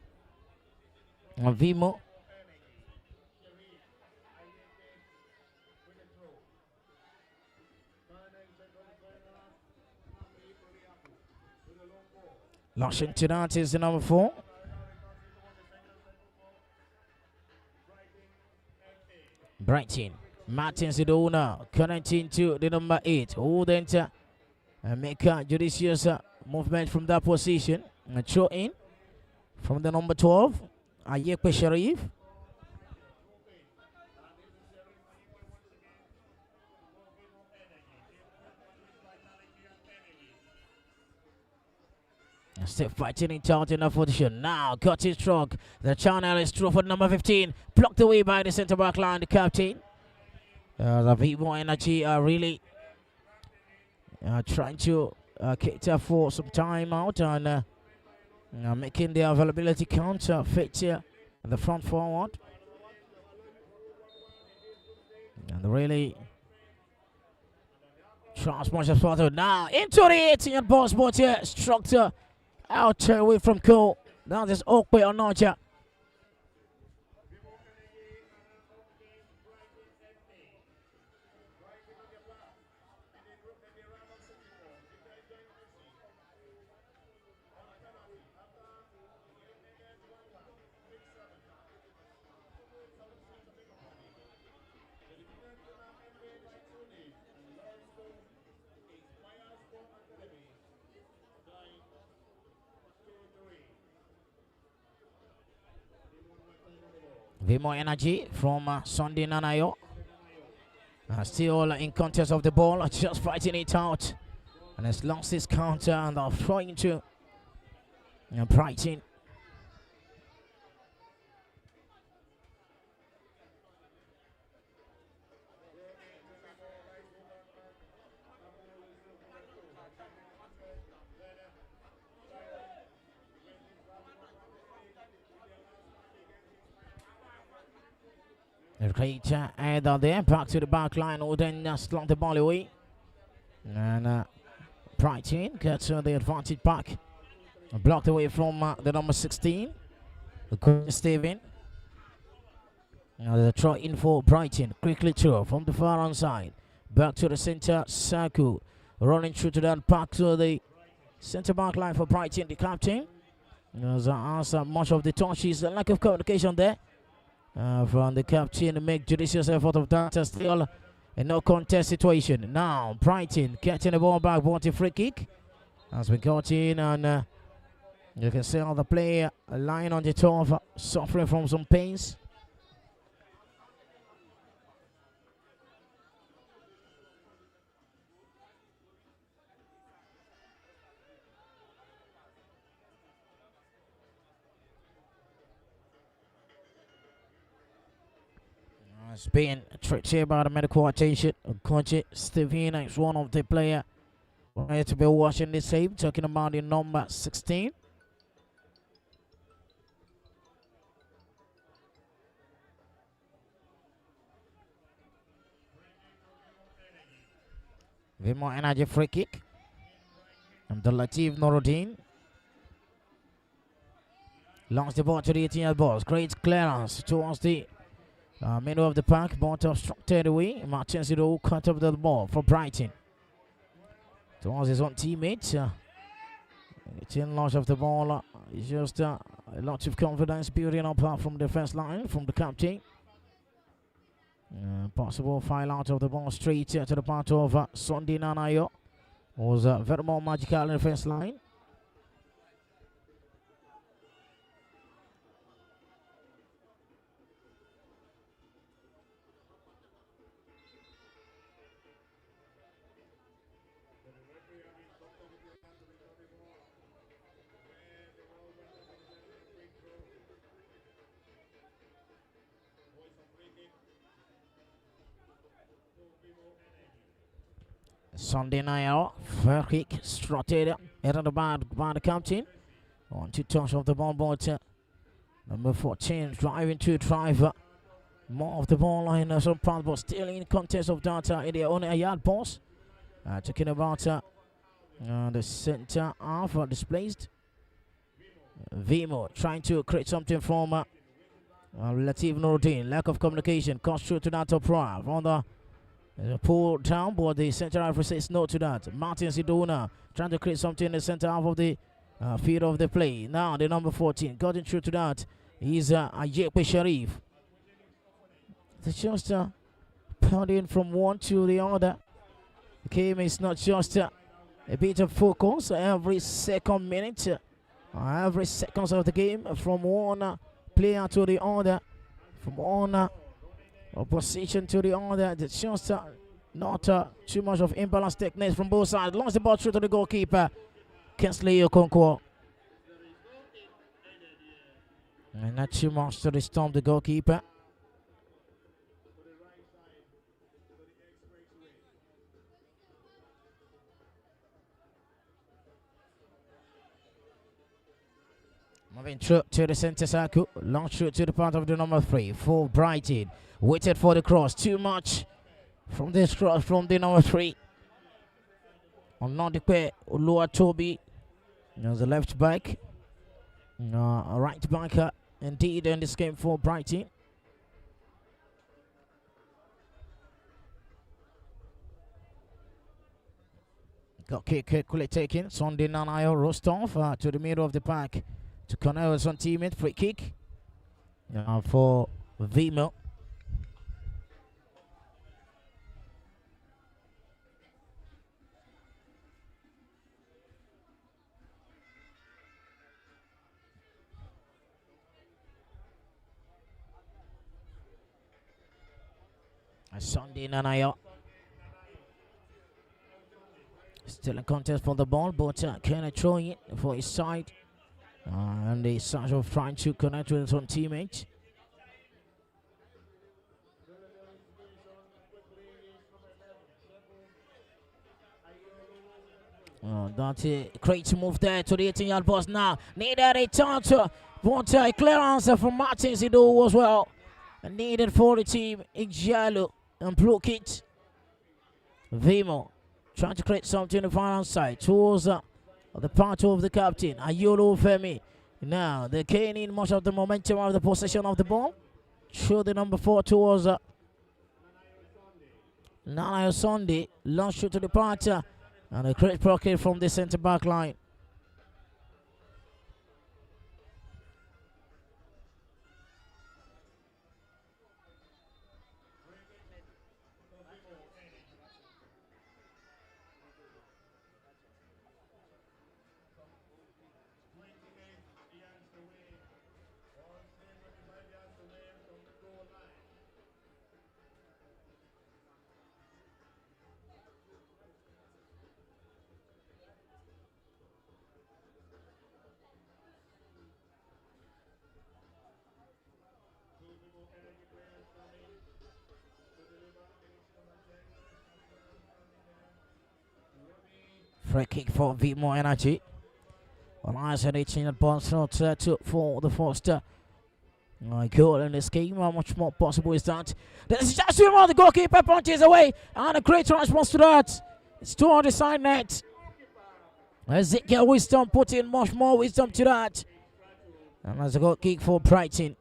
Vimo. Launching to that is the number 4. Brighton. Martins the owner connecting to the number 8. Who then make a judicious movement from that position. And throw in from the number 12. Ayekwe Sharif. Still fighting it out in the position. Now got it strong. The channel is through for number 15. Blocked away by the centre back line, the captain. The Vimo Energy are really trying to cater for some time out and making the availability count fit here in the front forward. And really try as much as possible. Now into the 18 ball spot here. Structure out away from goal. That is Okwe or Naija. Vimo Energy from Sunday Nanayo. Still in contest of the ball, just fighting it out. And has lost his counter and they're throwing to Brighton. Great header there, back to the back line, or then slung the ball away. And Brighton gets the advantage back. Blocked away from the number 16. Steven. Now the throw in for Brighton. Quickly through from the far hand side. Back to the center circle. Running through to that, back to the center back line for Brighton, the captain. As much of the touches, the lack of communication there. From the captain to make judicious effort of that. Still a no contest situation. Now Brighton getting the ball back, wanting free kick. As we got in and you can see all the player lying on the turf, suffering from some pains. It's being tricked here by the medical attention. Coach Steven is one of the players to be watching this game, talking about the number 16. Vimo Energy free kick. Abdul Latif Noruddin. Launch the ball to the 18th balls. Great clearance towards the middle of the park, ball obstructed away. Martin Sido cut up the ball for Brighton. Towards his own teammate. Getting loss of the ball. It's just a lot of confidence building up from the first line, from the captain. Possible file out of the ball straight to the part of Sunday Nanayo. Was very more magical in the first line. Sunday night, free kick strutted into the bad by the captain. On two touch of the ball, but number 14 driving to drive more of the ball line. Some part, but still in contest of data in their own yard boss. Talking about the center half displaced. Vimo trying to create something from Latif Noruddin. Lack of communication cost through to that top right on the pull down, but the center half says no to that. Martin Sidona trying to create something in the center half of the field of the play. Now the number 14 got in through to that. He's Ayekwe Sharif. It's just pounding from one to the other. The game is not just a bit of focus every second minute, every seconds of the game, from one player to the other, from one opposition to the other. It's just not too much of imbalanced techniques from both sides. Lost the ball through to the goalkeeper, Kensley Okonkwo. And not too much to disturb the goalkeeper. Moving through to the center circle. Long shoot to the part of the number 3 for Brighton. Waited for the cross. Too much from this cross from the number 3. On Nodipe Oluwatobi. There's a left back. A right backer indeed in this game for Brighton. Got kick quickly taken. Sunday Nanayo Rostov to the middle of the park. To Cornell's on teammate. Free kick for Vimo. Sunday Nanayo. Still a contest for the ball, but Kenny throwing it for his side. And the search of trying to connect with his own teammate. That's a great move there to the 18-yard box now. Needed a touch, but a clear answer from Martin Sido as well. Needed for the team in yellow and block it. Vimo trying to create something on the final side towards the part of the captain, Ayolo Femi. Now they're gaining much of the momentum of the possession of the ball. Show the number 4 towards Nanayo Sunday. Long shoot to the part and a great pocket from the centre back line. Free kick for Vimo Energy. Well, I said 18 at ball shot for the first goal in this game. How much more possible is that? There's just one, the goalkeeper punches away, and a great response to that. It's toward the side net. Ezekiel Wisdom put in much more wisdom to that. And there's a goal kick for Brighton.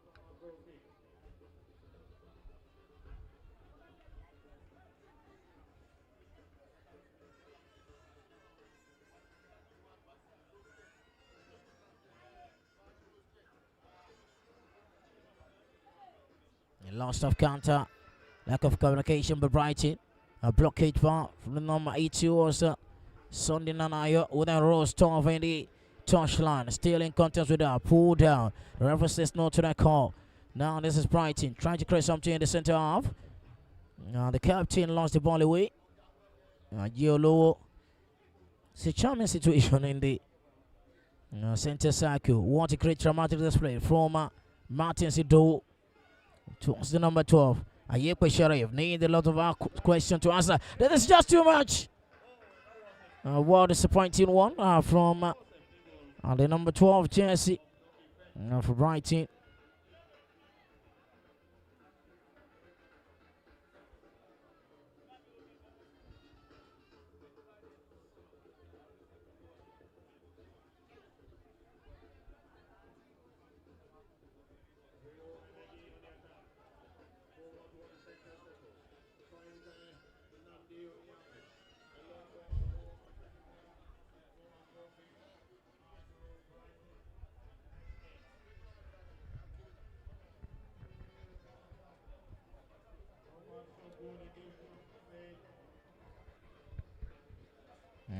Lost of counter, lack of communication by Brighton. A blockade bar from the number 8 was Sunday Nanayo with a Rose Tov in the touchline. Still in contest with that. Pull down. The referee says no to that call. Now this is Brighton trying to create something in the center half. The captain lost the ball away. Yolo. It's a charming situation in the center circle. What a great dramatic display from Martin Sido. Towards the number 12. Ayepe Sharif need a lot of our question to answer. That is just too much. Well, disappointing one from the number 12 jersey for Brighton.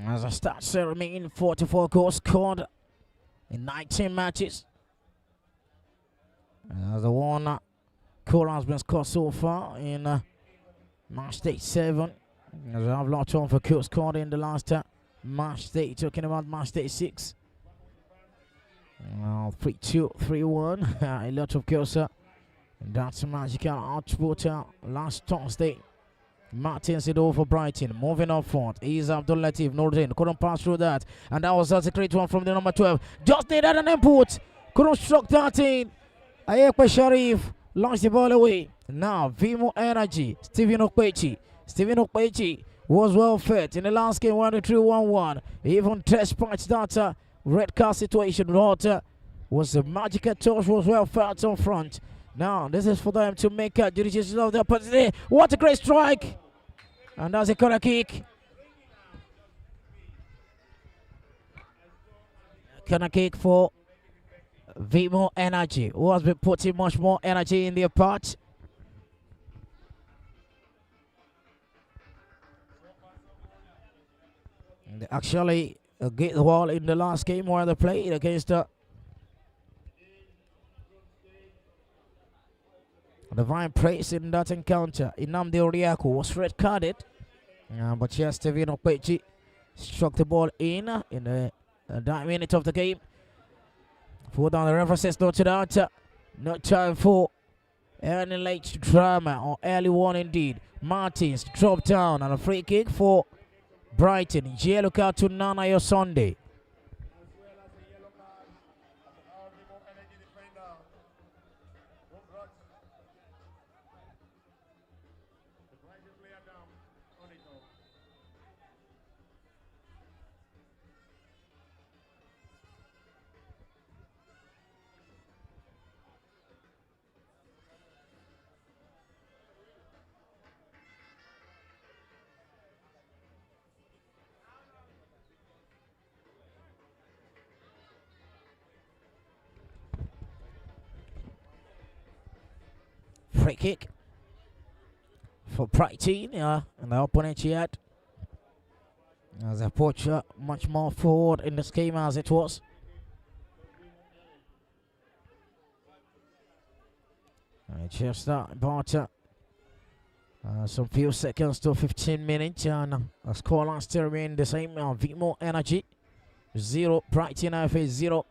As I start to remain 44 goals scored in 19 matches. As the one goal has been scored so far in match day 7. As I have lot on for goals scored in the last match day, talking about match day 6. 3-2, 3-1. A lot of girls. That's magical output last Thursday. Martins it over Brighton. Moving up front. Is Abdul Latif Nordin. Couldn't pass through that. And that was a great one from the number 12. Just needed an input. Couldn't struck that in. Ayekwe Sharif launched the ball away. Now Vimo Energy. Stephen Okpechi was well fit in the last game. 1-3-1-1. Even despite that red card situation, was a magical touch, was well felt on front. Now this is for them to make a judicious of the opportunity. What a great strike! And that's a corner kick. Corner kick for Vimo Energy, who has been putting much more energy in their part. And they actually get the wall in the last game where they played against Divine Praise in that encounter. Inamdi Oriako was red carded. But yes, Stephen Okpechi struck the ball in the 9th minute of the game. For down the referee says no to that. No time for any late drama or early one indeed. Martins dropped down and a free kick for Brighton. Yellow card to Naija Sunday. Free kick for Brighton, and the opponent yet as a poacher much more forward in this game as it was. Just about some few seconds to 15 minutes, and the scoreline still remain the same. Vimo Energy 0, Brighton IFA 0.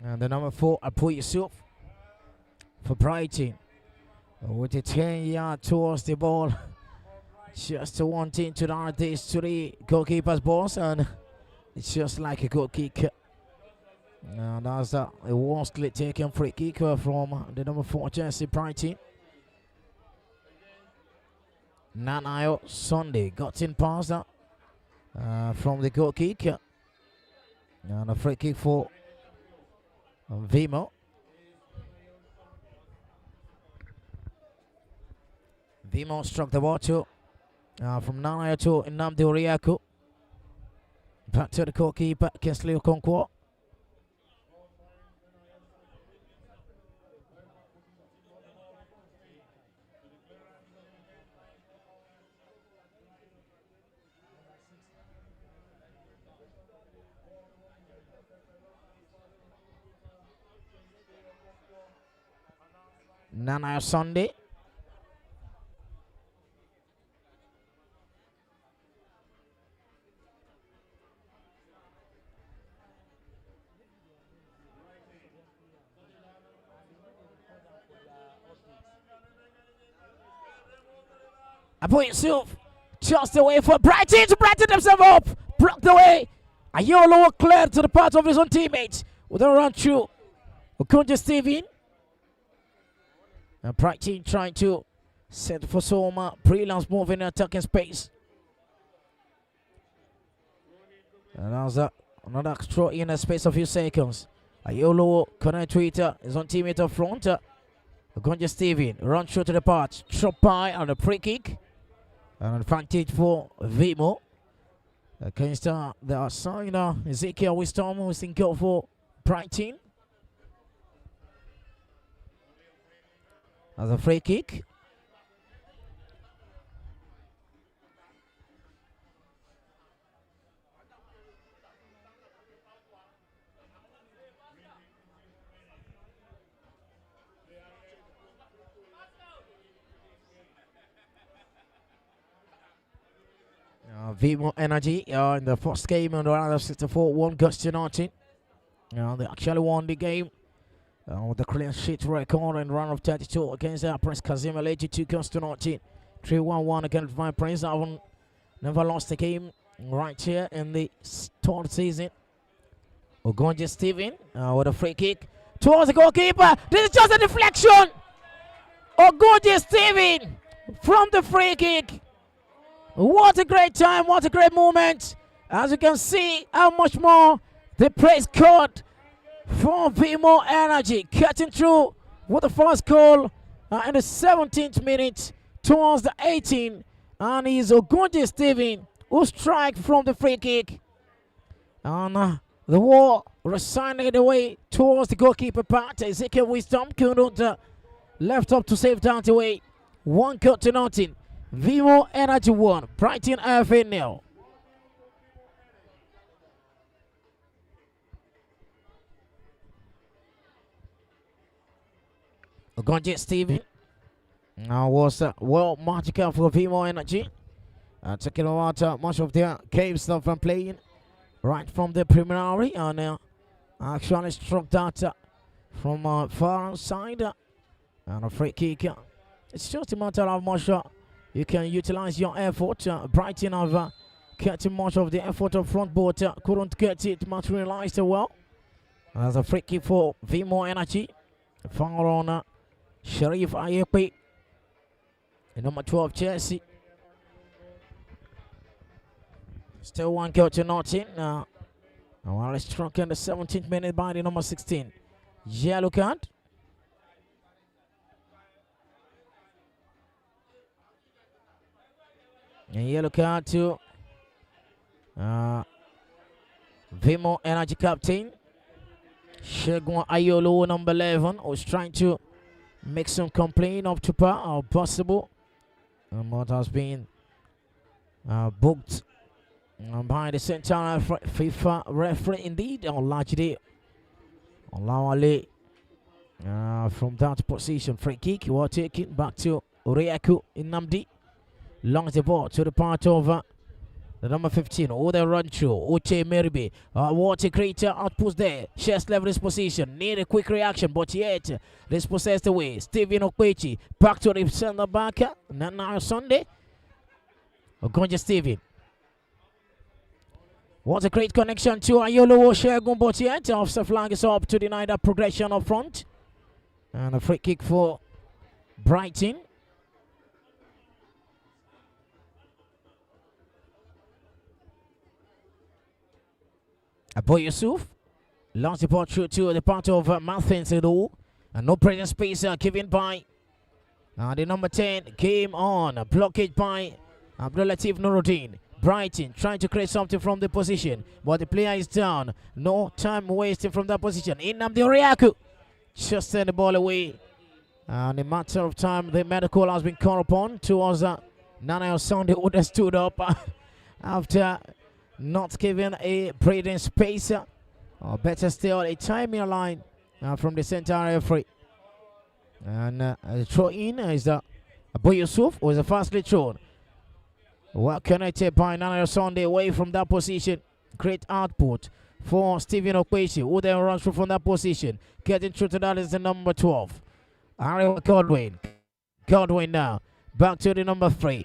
And the number 4, Apu Yusuf for Brighton. With a 10-yard towards the ball. Just wanting to run this to the goalkeeper's balls, and it's just like a goal kick. Now that's a worstly taken free kick from the number 4 jersey Brighton. Naija Sunday got in past that from the goal kick. And a free kick for Vimo. Vimo struck the ball too. From Naija to Nnamdi Oriako. Back to the goalkeeper, Kinsley Okonkwo. Naija Sunday. Apu Yusuf just away for Brighton to brighten themselves up. Blocked away. Ayolo cleared to the part of his own teammates with a run through. Okunja Steven. And Brighton trying to set for some brilliant move in the attacking space. And that was another throw in a space of a few seconds. Ayolo connect to his own teammate up front. Okunja Steven run through to the part. Chop by on a free kick. An advantage for Vimo. Against the side Ezekiel Wisdom, who's in goal for Brighton. As a free kick. Vimo Energy in the first game on the round of 64 won Guts United. They actually won the game with the clean sheet record in round of 32 against Prince Kazim Aleji 2 Guts United. 3-1-1 against Vine Prince. Never lost a game right here in the third season. Ogonje Steven with a free kick towards the goalkeeper. This is just a deflection. Ogonje Steven from the free kick. What a great time, what a great moment. As you can see, how much more the praise card for Vimo Energy. Cutting through with the first goal in the 17th minute towards the 18th. And he's Ogonje Steven who strike from the free kick. And the wall resigning away towards the goalkeeper part. Ezekiel Wisdom couldn't left up to save down the way. 1-0. Vimo Energy 1, Brighton FA 0. Ogonje Steven now was well magical for Vimo Energy. Taking out much of their game stuff from playing right from the preliminary, and actually struck that from far outside and a free kick. It's just a matter of how much you can utilize your effort. Brighton have kept much of the effort up front, but couldn't get it materialized well. There's a free kick for Vimo Energy. Foul on Sharif Ayepe, number 12 Chelsea. Still 1-0. While it's struck in the 17th minute by the number 16. Yellow card. And yellow card to Vimo Energy captain Shegun Ayolo, number 11, who's trying to make some complaint up to par or possible. And what has been booked by the center FIFA referee indeed on Lajide Olawale from that position. Free kick, you are taking back to Uriaku Inamdi. Longs the ball to the part of the number 15. Oh, they run through. Uche Meribe. What a great outpost there. Chest level this position. Need a quick reaction, but yet this possessed away. Steven Okwechi back to the center back. Now Sunday. Ogonje Steven. What a great connection to Ayolo Oshegun, but yet offside flag is up to deny that progression up front. And a free kick for Brighton. Abu Yusuf lost the ball through to the part of Malthins and no present space given by the number 10. Came on, blockage by Abdul Latif Nuruddin. Brighton trying to create something from the position, but the player is down. No time wasting from that position. Inamdi Oriaku just send the ball away. And in a matter of time, the medical has been called upon towards Nana Sunday, who has stood up after not giving a breathing space, or better still, a timing line from the center referee. And the throw in is Abu Yusuf, who was fastly thrown. Well connected by Nana Sunday away from that position. Great output for Stephen Okwechi, who then runs through from that position. Getting through to that is the number 12. Ariel Godwin. Godwin now. Back to the number 3.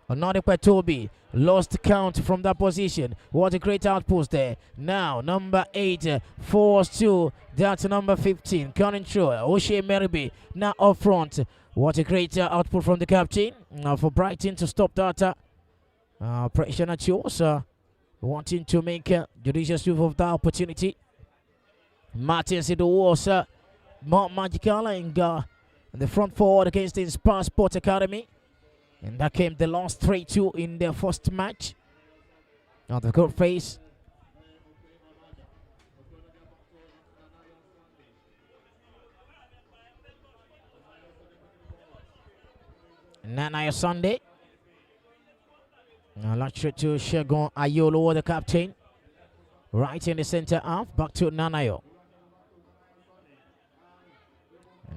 Another Toby lost count from that position. What a great outpost there. Now, number 8 forced to that's number 15. Coming through. Oshe Meribe now up front. What a great output from the captain for Brighton to stop that pressure at yours. Wanting to make judicious use of that opportunity. Martin Sido was more magical in the front forward against the Spa Sport Academy. And that came the last 3-2 in their first match. Now the good face. Nana Sunday. Now let's to Shegun Ayolo, the captain. Right in the center half. Back to Nanayo.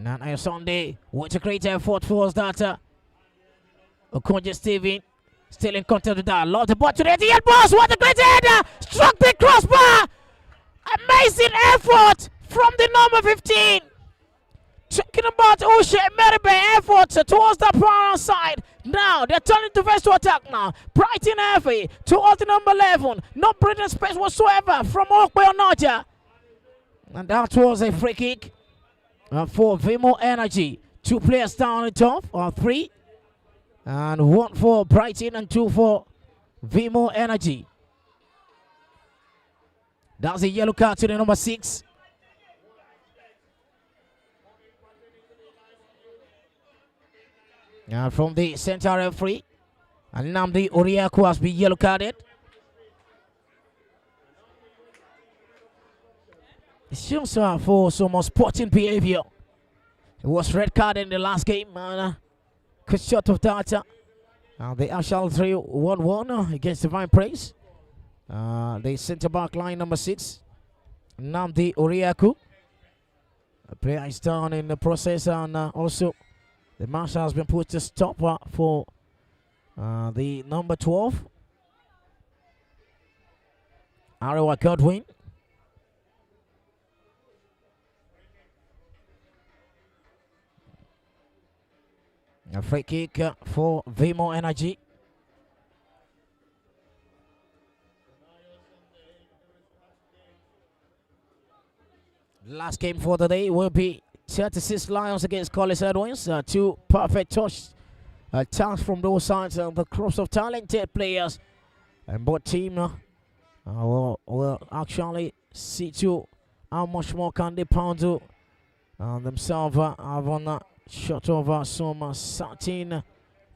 Nanayo Sunday. What a great effort for us that. Ogonje Steven Still in contact with that. Lost the ball to the end boss. What a great header! Struck the crossbar! Amazing effort from the number 15. Checking about Oshe Meribe effort towards the far side. Now they're turning to first to attack now. Brighton heavy towards the number 11. Not breathing space whatsoever from Okwe Onaja. And that was a free kick for Vimo Energy. 2 players down the top, or 3. And 1 for Brighton and 2 for Vimo Energy. That's a yellow card to the number 6. And from the center referee, and Namdi Oriaku has been yellow carded. It shows for some sporting behavior. It was red card in the last game, and cut short of that. The Ashal 3-1-1 against Divine Praise. The center back line number 6, Namdi Oriaku. The player is down in the process, and also the match has been put to stop for the number 12, Arewa Godwin. A free kick for Vimo Energy. Last game for the day will be 36 Lions against College Edwins. 2 perfect touch attacks from those sides. The cross of talented players. And both team will actually see to how much more can they pound to themselves. Have on shot over some satin,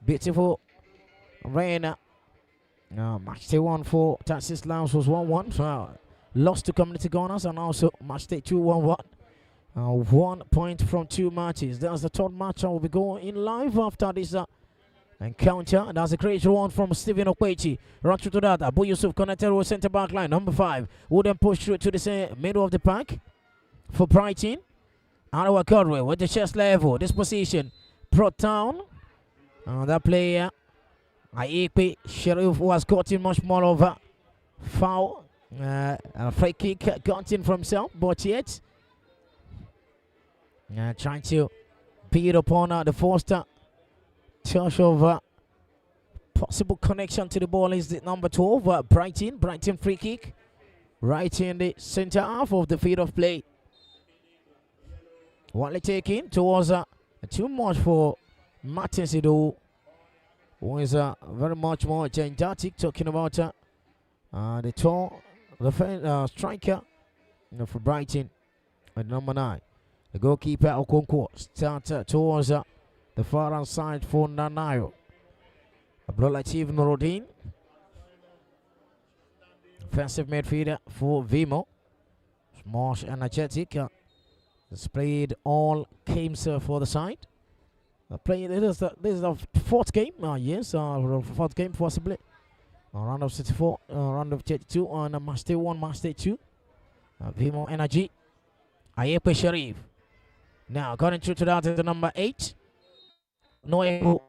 beautiful rain. Match day 1 for 36 Lions was 1-1. Lost to Community Gunners, and also match day 2 1-1. 1 point from 2 matches. That's the 3rd match I will be going in live after this encounter. That's a great one from Stephen Okwechi. Run through to that. Abu Yusuf connected with center back line. Number 5 would then push through to the middle of the pack for Brighton. Anawa Godwin with the chest level. This position brought down. That player, Ayepe Sheriff, who has gotten much more of a foul. A free kick gotten for himself, but yet trying to beat upon the first touch of possible connection to the ball is the number 12, Brighton free kick right in the center half of the field of play. Wally taking towards too much for Martin Sido, who is very much more gigantic, talking about the tall striker for Brighton at number 9. The goalkeeper Okonkwo starts towards the far hand side for Nanayo. Abdulatif Nuruddin, offensive midfielder for Vimo. Smash energetic. Displayed all games for the side. This is the 4th game. Yes, 4th game possibly. Round of 64, round of 32 on match day 1, match day 2. Vimo Energy. Ayepe Sharif. Now going through to that is the number 8. No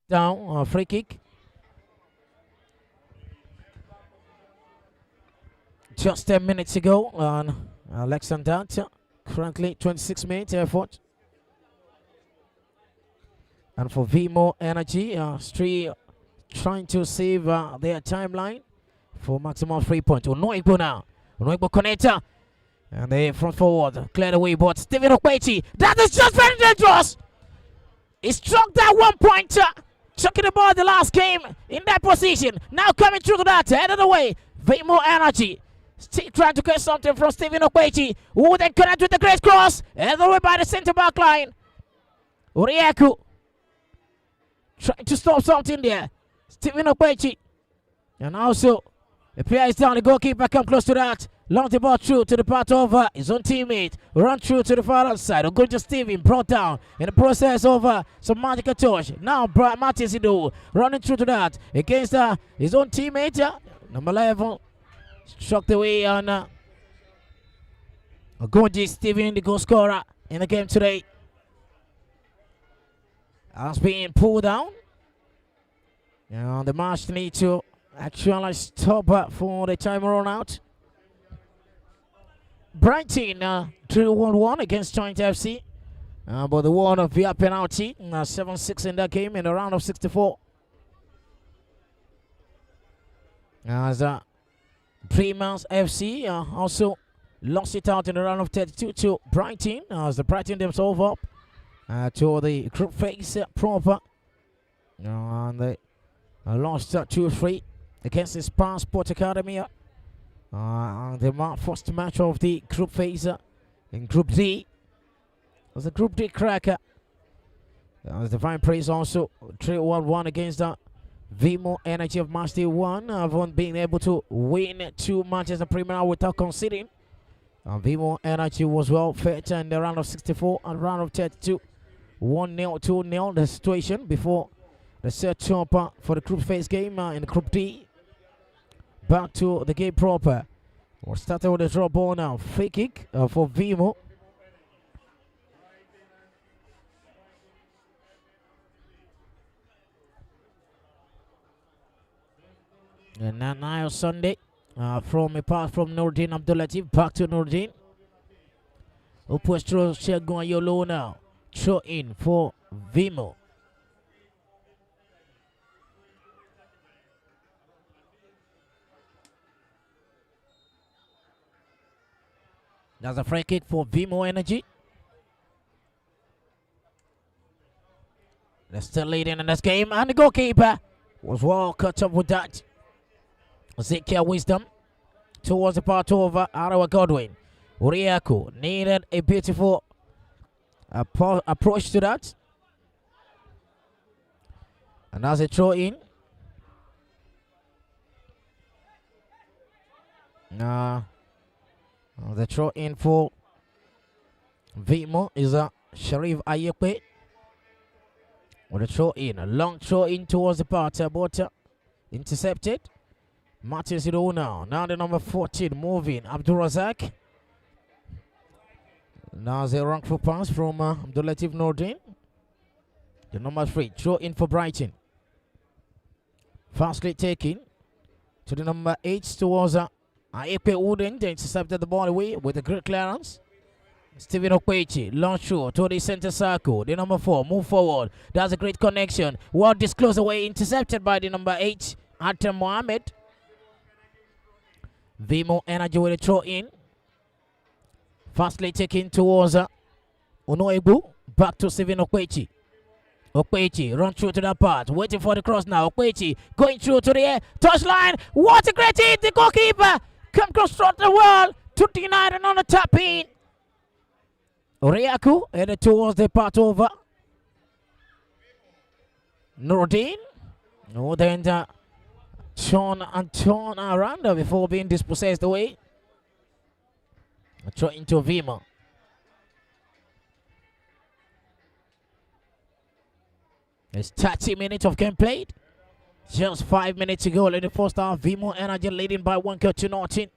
down, free kick. Just 10 minutes ago on Alexander. Currently 26 minutes effort. And for Vimo Energy, Stree trying to save their timeline for maximum 3 points. Onoigbo now. Onoigbo connector. And the front forward cleared away, but Stephen Okwechi, that is just very dangerous. He struck that 1 pointer, chucking the ball the last game in that position. Now coming through to that, head of the way, Vimo Energy. Still trying to get something from Stephen Okwechi, who then connect with the great cross, head of the way by the center back line. Uriaku trying to stop something there. Stephen Okwechi. And also, the player is down, the goalkeeper come close to that. Long the ball through to the part of his own teammate. Run through to the far outside. Ogunja Steven brought down in the process of some magical touch. Now Martin Sido running through to that against his own teammate. Number 11 struck the way on Ogunja Steven, the goal scorer in the game today. Has been pulled down. And the match need to actually stop for the time run out. Brighton 3-1-1 against Joint FC. But the one of via penalty, 7-6 in that game in the round of 64. As Dreamers FC also lost it out in the round of 32 to Brighton, as the Brighton themselves up to the group phase proper. And they lost 2-3 against the Spa Sport Academy. The first match of the group phase in Group D. It was a Group D cracker. The Divine Praise also 3-1-1 against the Vimo Energy of Match Day 1. Haven't been able to win 2 matches in Premier without conceding. Vimo Energy was well fed in the round of 64 and round of 32. 1-0, 2-0 the situation before the set up for the group phase game in Group D. Back to the game proper. We're starting with the draw ball now. Free kick for Vimo. And now Sunday from a pass from Nordin Abdulatif back to Nordin. Who push through Shegun Yolo now. Throw in for Vimo. That's a free kick for Vimo Energy. They're still leading in this game, and the goalkeeper was well cut up with that. Ezekiel Wisdom towards the part over Arawa Godwin. Uriaku needed a beautiful approach to that. And as a throw in. The throw in for Vimo is Sharif Ayepe. With a throw in, a long throw in towards the part, but intercepted. Martin Sido now the number 14 moving Abdul Razak. Now the wrongful pass from Abdulatif Nordin. The number 3 throw in for Brighton. Fastly taken to the number 8 towards Ayepe Wooden. They intercepted the ball away with a great clearance. Stephen Okwechi, long throw to the center circle. The number 4 move forward. That's a great connection. Well disclosed away, intercepted by the number 8 Atem Mohamed. Vimo Energy with a throw in. Fastly taken towards Onoebu. Back to Stephen Okwechi. Okwechi run through to that part. Waiting for the cross now. Okwechi going through to the air. Touchline. What a great hit. The goalkeeper can construct the wall to deny another tap in. Oriaku headed towards the part over. Nordin. No, then turn around before being dispossessed away. Throw into Vimo. It's 30 minutes of game played. Just 5 minutes to go in the first half. Vimo Energy leading by 1 goal to nothing.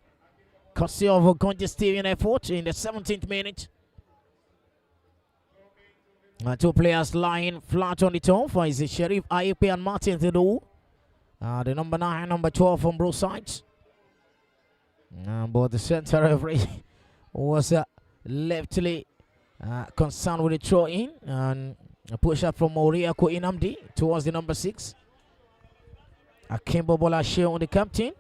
Courtesy of a Gonjastirian effort in the 17th minute. 2 players lying flat on the turf is Sharif Ayepe and Martin Thidu. The number 9, number 12 from both sides. But the center referee was leftly concerned with the throw in and a push up from Oriako Inamdi towards the number 6. Akimbo Bolashe on the captain.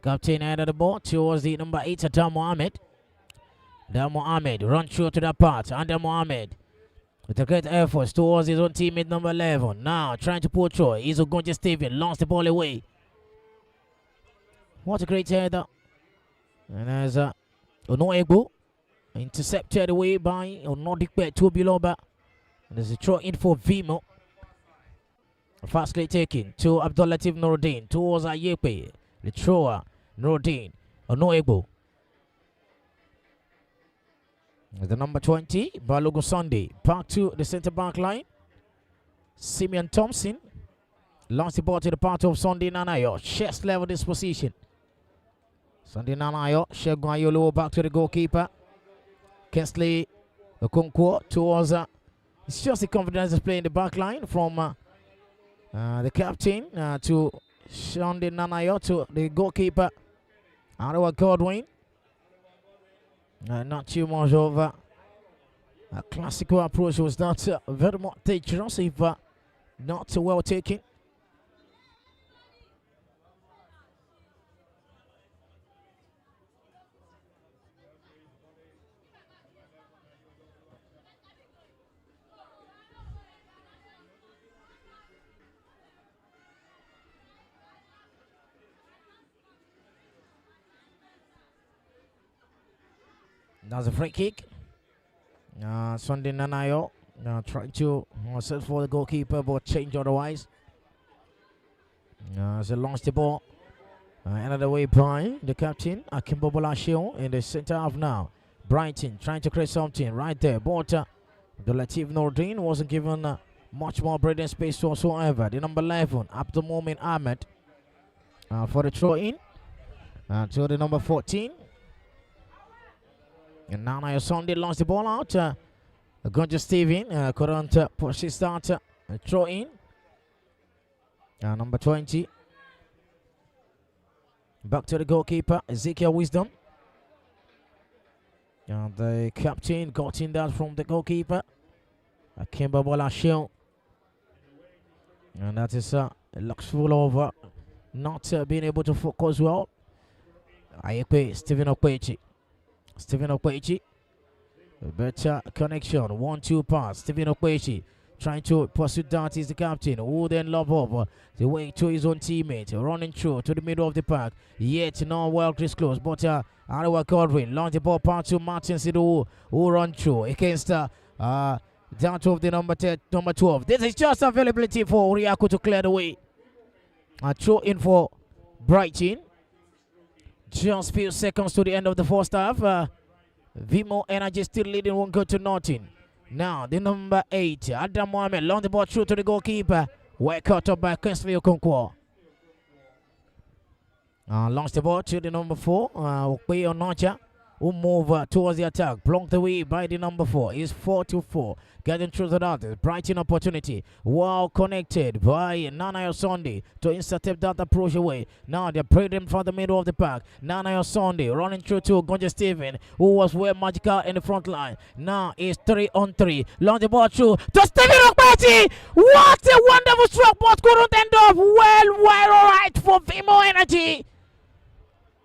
Captain headed the ball towards the number 8, Adam Mohamed. Adam Mohamed run through to that part. Adam Mohamed with a great effort towards his own teammate number 11. Now trying to pull through. He's going to Steven. Lost the ball away. What a great header. And as Onoebu intercepted away by Onodikpe Tubiloba. And there's a throw in for Vimo. Fastly taken to Abdulatif Nordin towards Ayepe. The thrower, Nordin, Onoebu. The number 20, Balogun Sunday. Back to the center back line. Simeon Thompson. Lost the ball to the part of Sunday Nanayo. Chest level disposition. Sunday Nanayo. Shegun Ayolo back to the goalkeeper. Kensley Okonkwo towards it's just the confidence display in the back line from the captain to Sunday Nanayo to the goalkeeper Arewa Godwin. Not too much of a classical approach, was not very much dangerous if not so well taken. That's a free kick. Sunday Nanayo trying to search for the goalkeeper, but change otherwise. As they launched the ball. Another way by the captain, Akimbo Bolashio, in the center half now. Brighton trying to create something right there, but the Latif Nordin wasn't given much more breathing space whatsoever. The number 11, Abdul Momin Ahmed, for the throw in. To the number 14. And now Sunday launched the ball out. Gunja Steven couldn't push his start throw in. Number 20. Back to the goalkeeper, Ezekiel Wisdom. And the captain got in that from the goalkeeper, Akimba Bolashio. And that is looks full of not being able to focus well. Stephen Okwechi. Stephen Okwechi, better connection, 1-2 pass. Stephen Okwechi trying to pursue that is the captain, who then lob over the way to his own teammate, running through to the middle of the park, yet not well disclosed, but Arewa Godwin launch the ball past to Martin Sidu, who run through against down to the number 12. This is just availability for Riaku to clear the way. Throw in for Brighton. Just few seconds to the end of the first half. Vimo Energy still leading 1-0. Now the number 8, Adam Mohamed, long the ball through to the goalkeeper. Well cut up by Kingsley Okonkwo. Launched the ball to the number 4, Okwe Onacha, who move towards the attack. Blocked away by the number 4. It's 4-4. Getting through the others. Brighton opportunity. Well connected by Nanayo Sunday to intercept that approach away. Now they're praying for the middle of the park. Nanayo Sunday running through to Gonja Steven, who was well magical in the front line. Now it's 3-on-3. Long the ball through to Stephen Okwechi. What a wonderful stroke, but couldn't end up well, all right for Vimo Energy.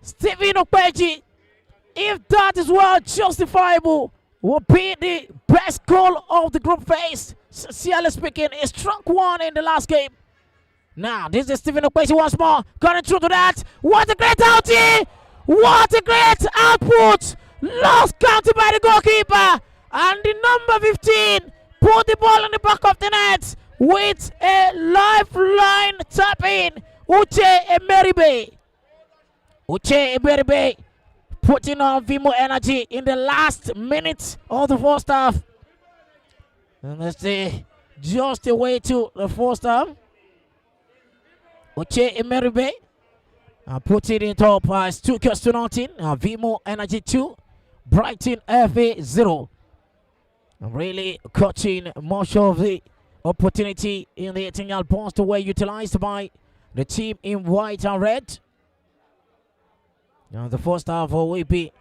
Stephen Okwechi, if that is well justifiable, will be the best goal of the group phase. Sincerely speaking, a strong one in the last game. Now, this is Stephen Okwechi once more. Going through to that. What a great outing! What a great output! Lost counted by the goalkeeper. And the number 15 put the ball in the back of the net with a lifeline tap in. Uche Emeribe. Uche Emeribe putting on Vimo Energy in the last minute of the first half. And let's see, just the way to the first half. Uche Emeribe put it in top. It's 2-0. Vimo Energy 2, Brighton FA 0. Really catching much of the opportunity in the 18-yard box to were utilized by the team in white and red. Now the first half will be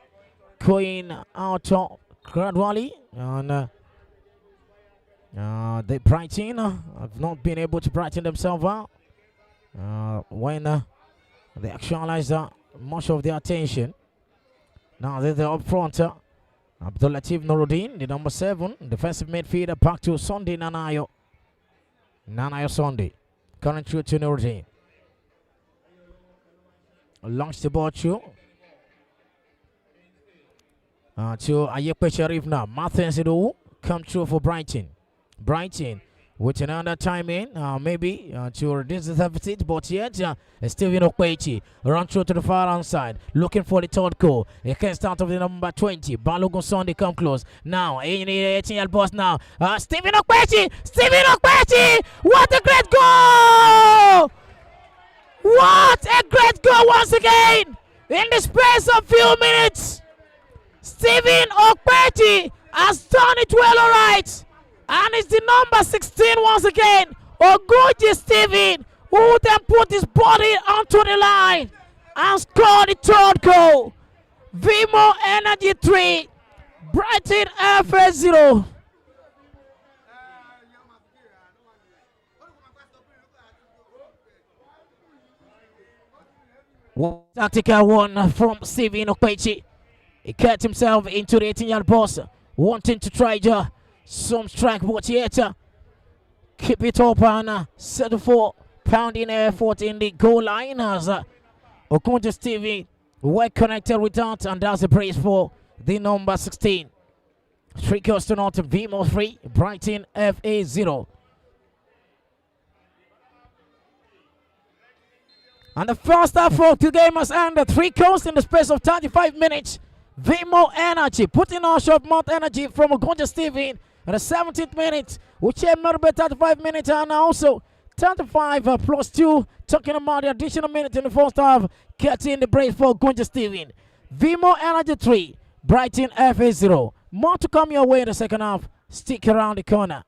going out gradually, and the Brighton have not been able to brighten themselves out when they actualize much of their attention. Now they're up front. Abdul Latif Nuruddin, the number 7, defensive midfielder, back to Sunday Nanayo. Nanayo Sunday, coming through to Nuruddin. Launch the ball through to Ayekwe Sharif now. Martin Sidu come through for Brighton. Brighton with another time in, maybe to reduce the deficit, but yet Stephen Okwechi run through to the far hand side, looking for the third goal. He can start of the number 20. Balogun Sunday come close. Now, in the 18-yard box now. Stephen Okwechi! Stephen Okwechi! What a great goal! What a great goal once again! In the space of few minutes, Stephen Okwechi has done it well, all right. And it's the number 16 once again, Ogoji Steven, who then put his body onto the line and scored the third goal. Vimo Energy 3, Brighton FA 0. Tactical one from Steven Okwechi. He cut himself into the 18-yard box, wanting to try some strike, but yet keep it up and settle for pounding effort in the goal line as Okonjo Stevie well connected with that, and that's a brace for the number 16. 3 goals to nothing, Vimo 3, Brighton FA 0. And the first half of the game has ended. 3 goals in the space of 35 minutes. Vimo Energy putting on short mouth energy from Okonjo Steven in the 17th minute, which came not about 35 minutes, and also 35 plus 2, talking about the additional minute in the first half, getting the brace for Okonjo Steven. Vimo Energy 3, Brighton FA 0. More to come your way in the second half. Stick around the corner.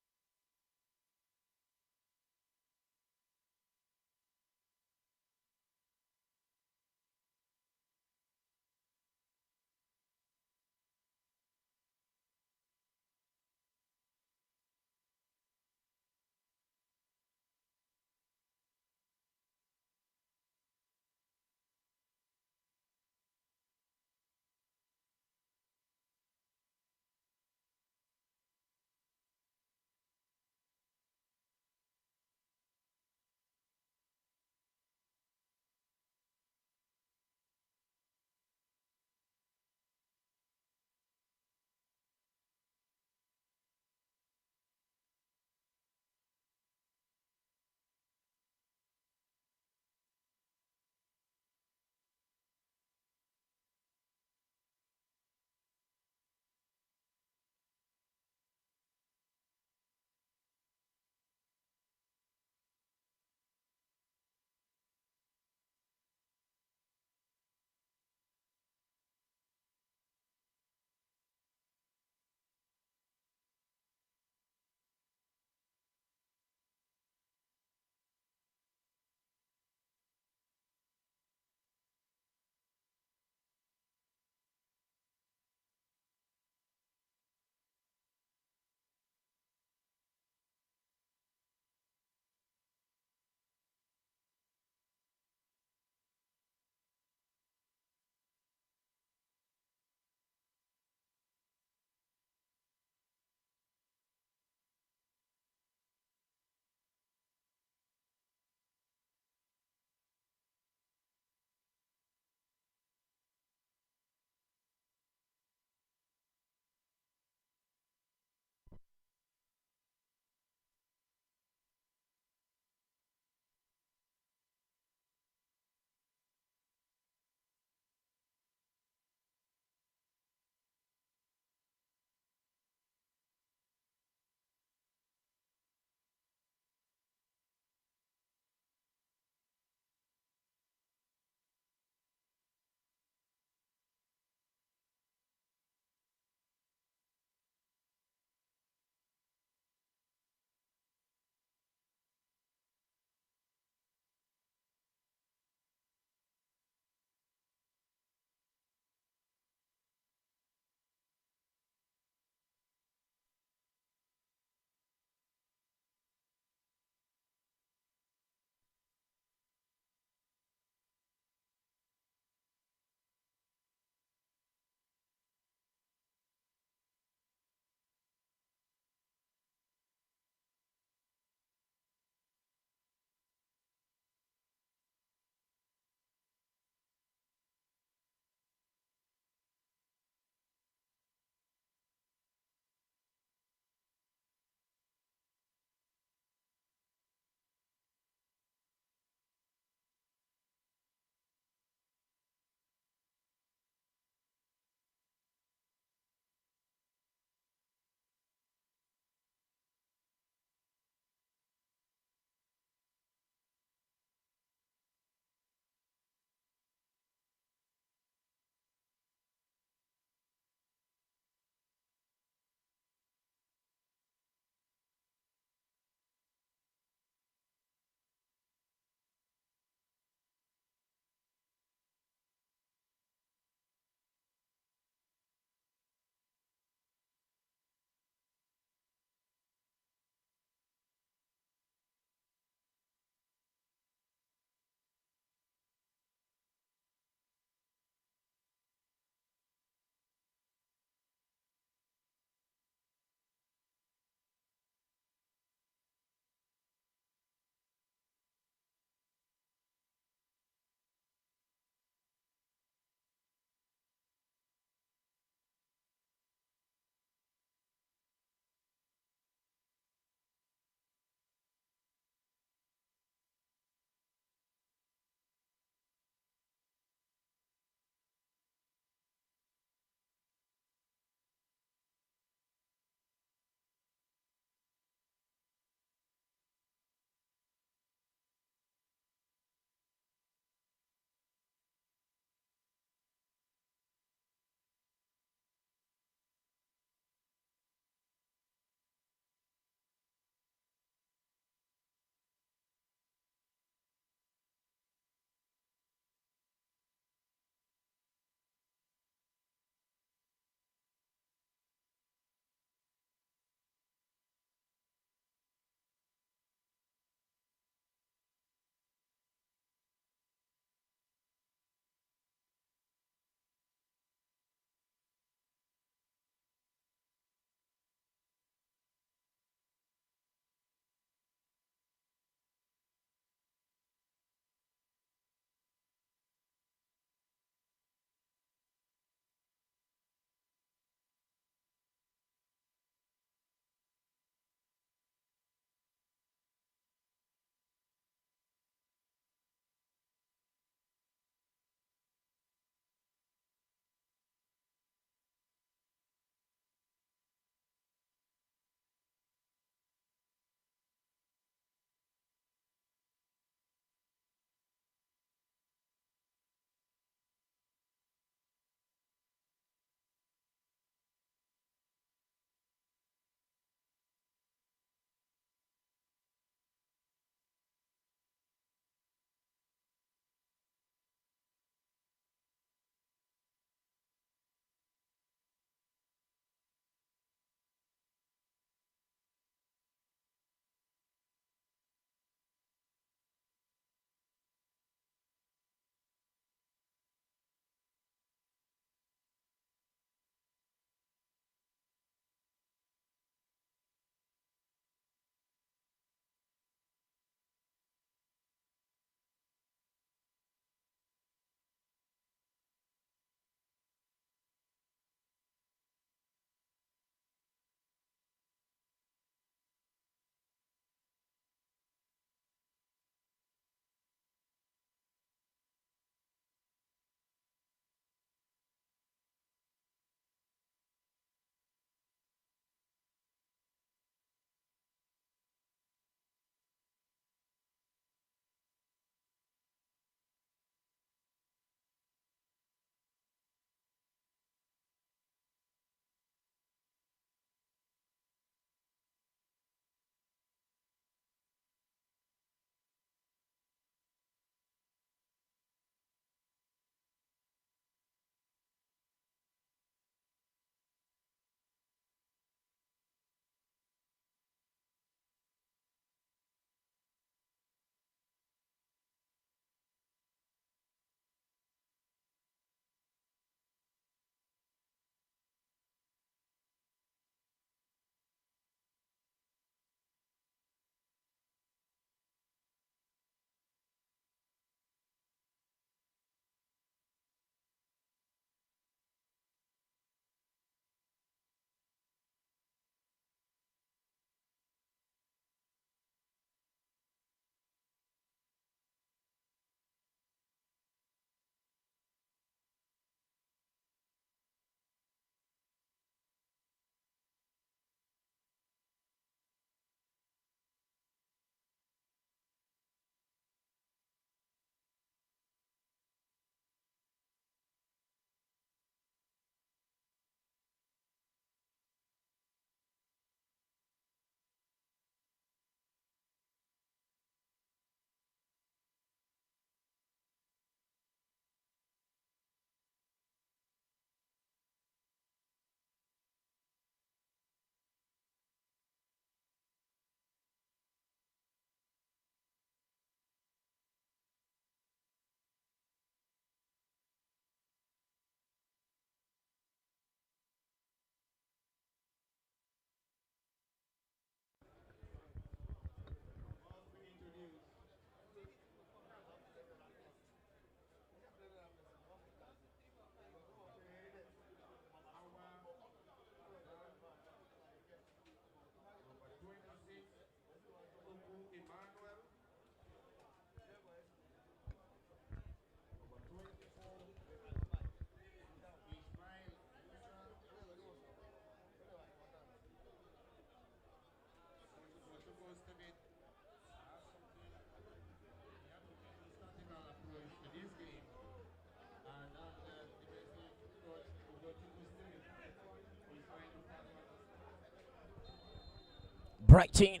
Brighton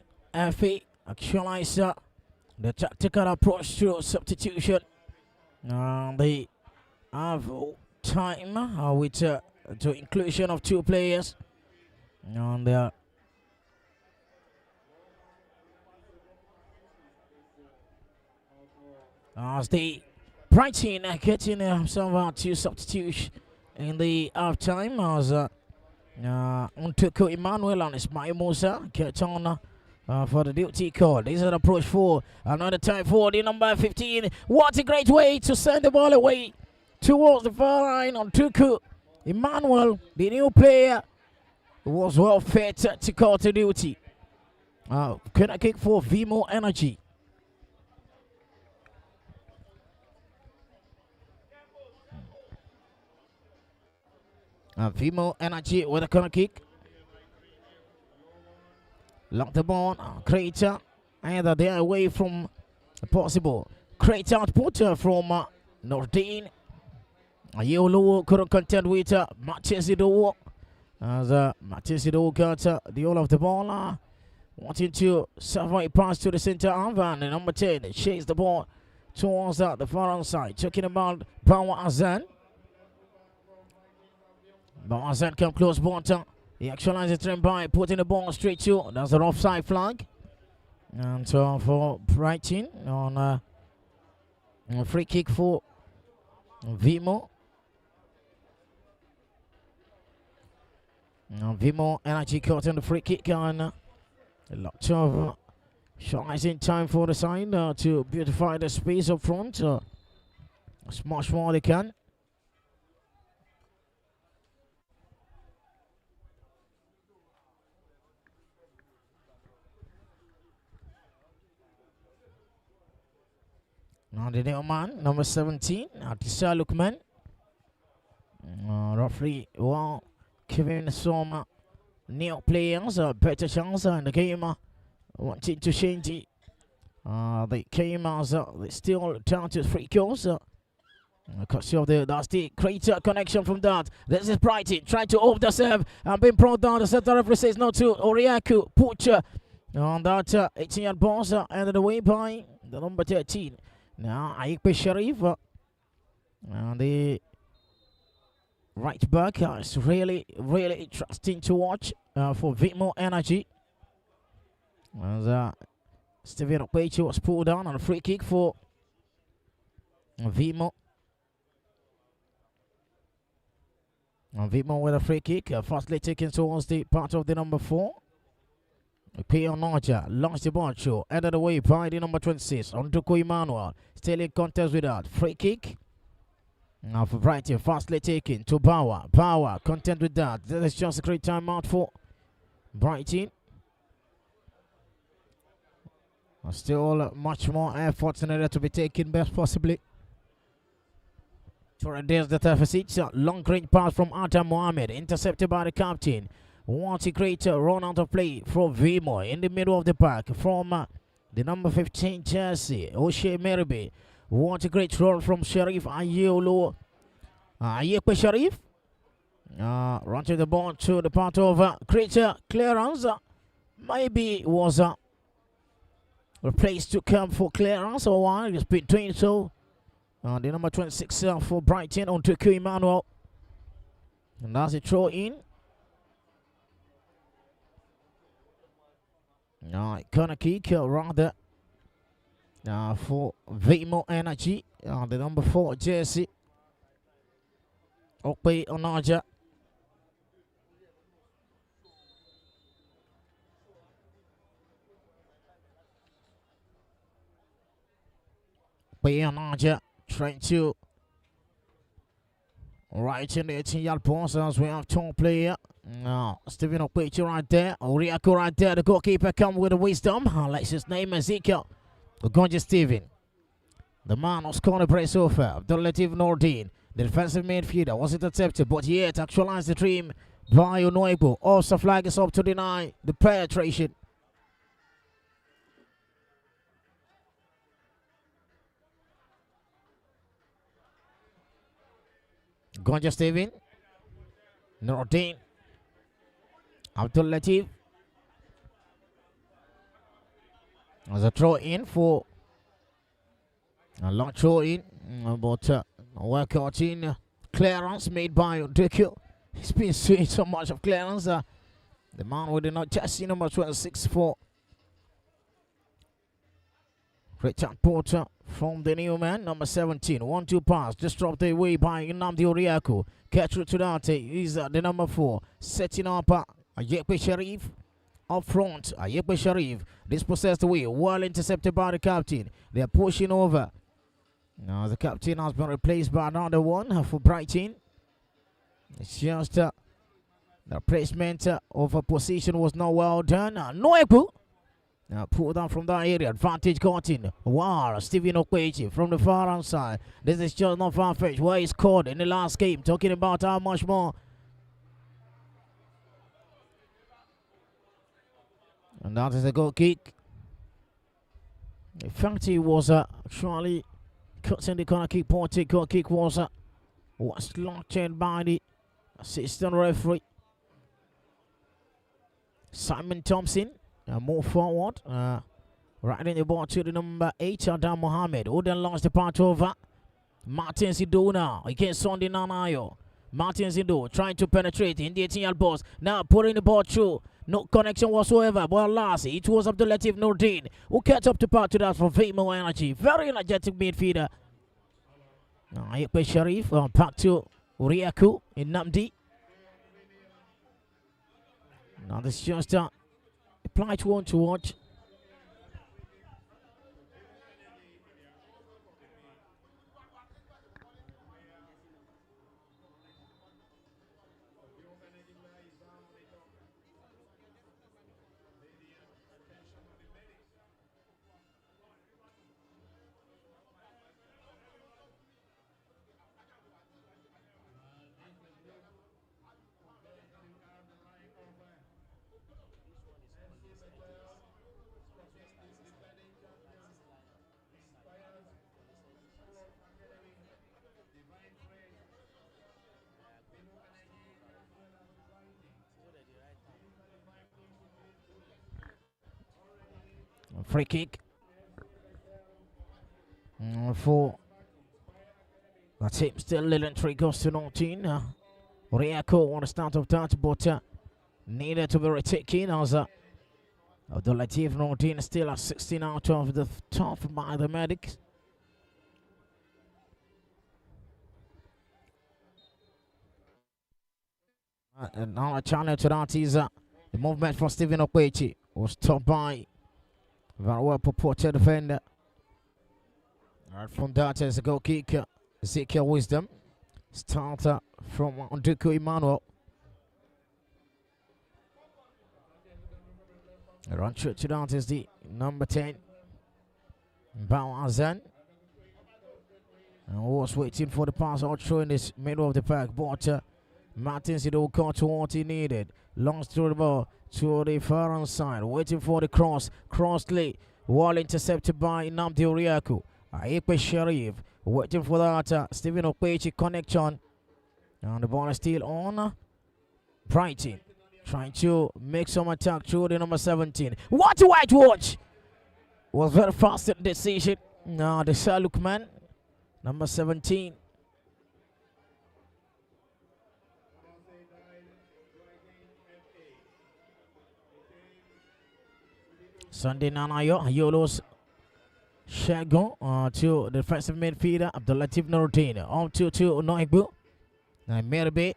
FA actualize the tactical approach to substitution. They have time with the inclusion of 2 players. And as the Brighton getting some 2 substitutions in the half time as Untuku Emmanuel and Ismail Musa get on for the duty call. This is an approach for another time for the number 15. What a great way to send the ball away towards the far line on Tuku Emmanuel, the new player, was well fit to call to duty. Corner kick for Vimo Energy. Vimo Energy with a corner kick. Lock the ball, Creator, either they're away from the possible. Creator output from Nordin. Yolo couldn't contend with Matizido. As Matizido got the all of the ball. Wanting to survive a pass to the center half, and number 10 chase the ball towards the far side. Talking about Bawa Azan. Bawa Azan come close, Bonta. He actualizes the trend by putting the ball straight to. That's an offside flag. And so for Brighton on a free kick for Vimo. Vimo Energy caught on the free kick, and a lot of shots in time for the side to beautify the space up front as much more they can. Now the new man, number 17, Atisa Lukman. Roughly, well, giving some new players a better chance in the game. Wanting to change it. They came as they still down to 3 goals. Because of that's the greater connection from that. This is Brighton trying to open the serve and being brought down. The center referee says no to Oriaku Pucha on that 18-yard bounce ended away by the number 13. Now Aikpe Sharif and the right back is really interesting to watch for Vimo Energy. As Steven Okpechi was pulled down on a free kick for Vimo. Vimo with a free kick, fastly taken towards the part of the number 4. Pio Naja launched the ball through, ended away by the number 26. Onduku Emmanuel still in contest with that. Free kick. Now for Brighton, fastly taken to Bauer. Bauer content with that. That is just a great timeout for Brighton. Still much more efforts needed to be taken best possibly to reduce the deficit. Long range pass from Atam Mohamed, intercepted by the captain. What a great run out of play from Vimo in the middle of the park from the number 15 jersey, O'Shea Meribe. What a great run from Sharif Ayolo. Ayekwe Sharif. Running the ball to the part of great clearance. Maybe was replaced to come for clearance, or while it's been doing so. The number 26 for Brighton on to Emmanuel. And that's a throw in. Corner kick rather for Vimo Energy. The number 4 jersey. Okpe Onaja. Okpe Onaja trying to right in the 18-yard box as we have 2 players. Now, Stephen Okpechi right there. Oriako right there. The goalkeeper come with the wisdom. Likes his name, Ezekiel. Ogonje Stephen. The man who scored a brace so far. Abdulatif Nordin. The defensive midfielder wasn't accepted, but yet actualized the dream by Onoibo. Also flag is up to deny the penetration. Ogonje Stephen. Nordin. Abdul Latif. As a throw in for a long throw in, but workout in clearance made by Odeko. He's been seeing so much of clearance. The man with the not just number 26 for Richard Porter from the new man, number 17. 1-2 pass, just dropped away by Nnamdi Oriaku. Catch to Dante, he's the number 4. Setting up Ayekwe Sharif up front. Ayekwe Sharif dispossessed away, well intercepted by the captain. They are pushing over. Now the captain has been replaced by another one for Brighton. It's just the placement of a position was not well done. Noeku pulled down from that area. Advantage got in. Wow, Stephen Okwechi from the far outside. This is just not far-fetched. Where he scored in the last game. Talking about how much more. And that is a goal kick. In fact, he was actually cutting the corner kick. Point goal kick was locked in by the assistant referee Simon Thompson. Move forward, right in the ball to the number 8, Adam Mohammed, who then lost the part over. Martin Sido now against Sunday Nanayo. Martin Sido trying to penetrate in the 18-yard box. Now putting the ball through. No connection whatsoever. But last, it was Abdulatif Nordin who catch up to part to that for Vimo Energy. Very energetic midfielder. Ayekwe Sharif back to Uriaku in Namdi. Now this is just apply to one to watch. Free kick for the team. Still Lilian 3 goes to 19. Riako on the start of that, but needed to be retaken as Abdulatif Nordin still at 16 out of the top by the medics. And now a challenge to that is the movement for Stephen Okwechi was stopped by very well purported defender. Right from that is a goal kick. Ezekiel Wisdom. Starter from Nduku Emmanuel. Run to that is the number 10. Bao Azan. And was waiting for the pass out through in this middle of the pack. But Martin Sido caught to what he needed. Long through the ball to the far hand side. Waiting for the cross. Crossley. Wall intercepted by Nnamdi Oriaku. Ayekwe Sharif. Waiting for that Stephen Okwechi connection. And the ball is still on Brighton. Trying to make some attack through the number 17. What a white watch! Was very fast in decision. Now the Shaluk man. Number 17. Sunday Nanayo, Yolos Shagon to the defensive midfielder Abdulatif Nordin. On to Noibu. Now Merbe.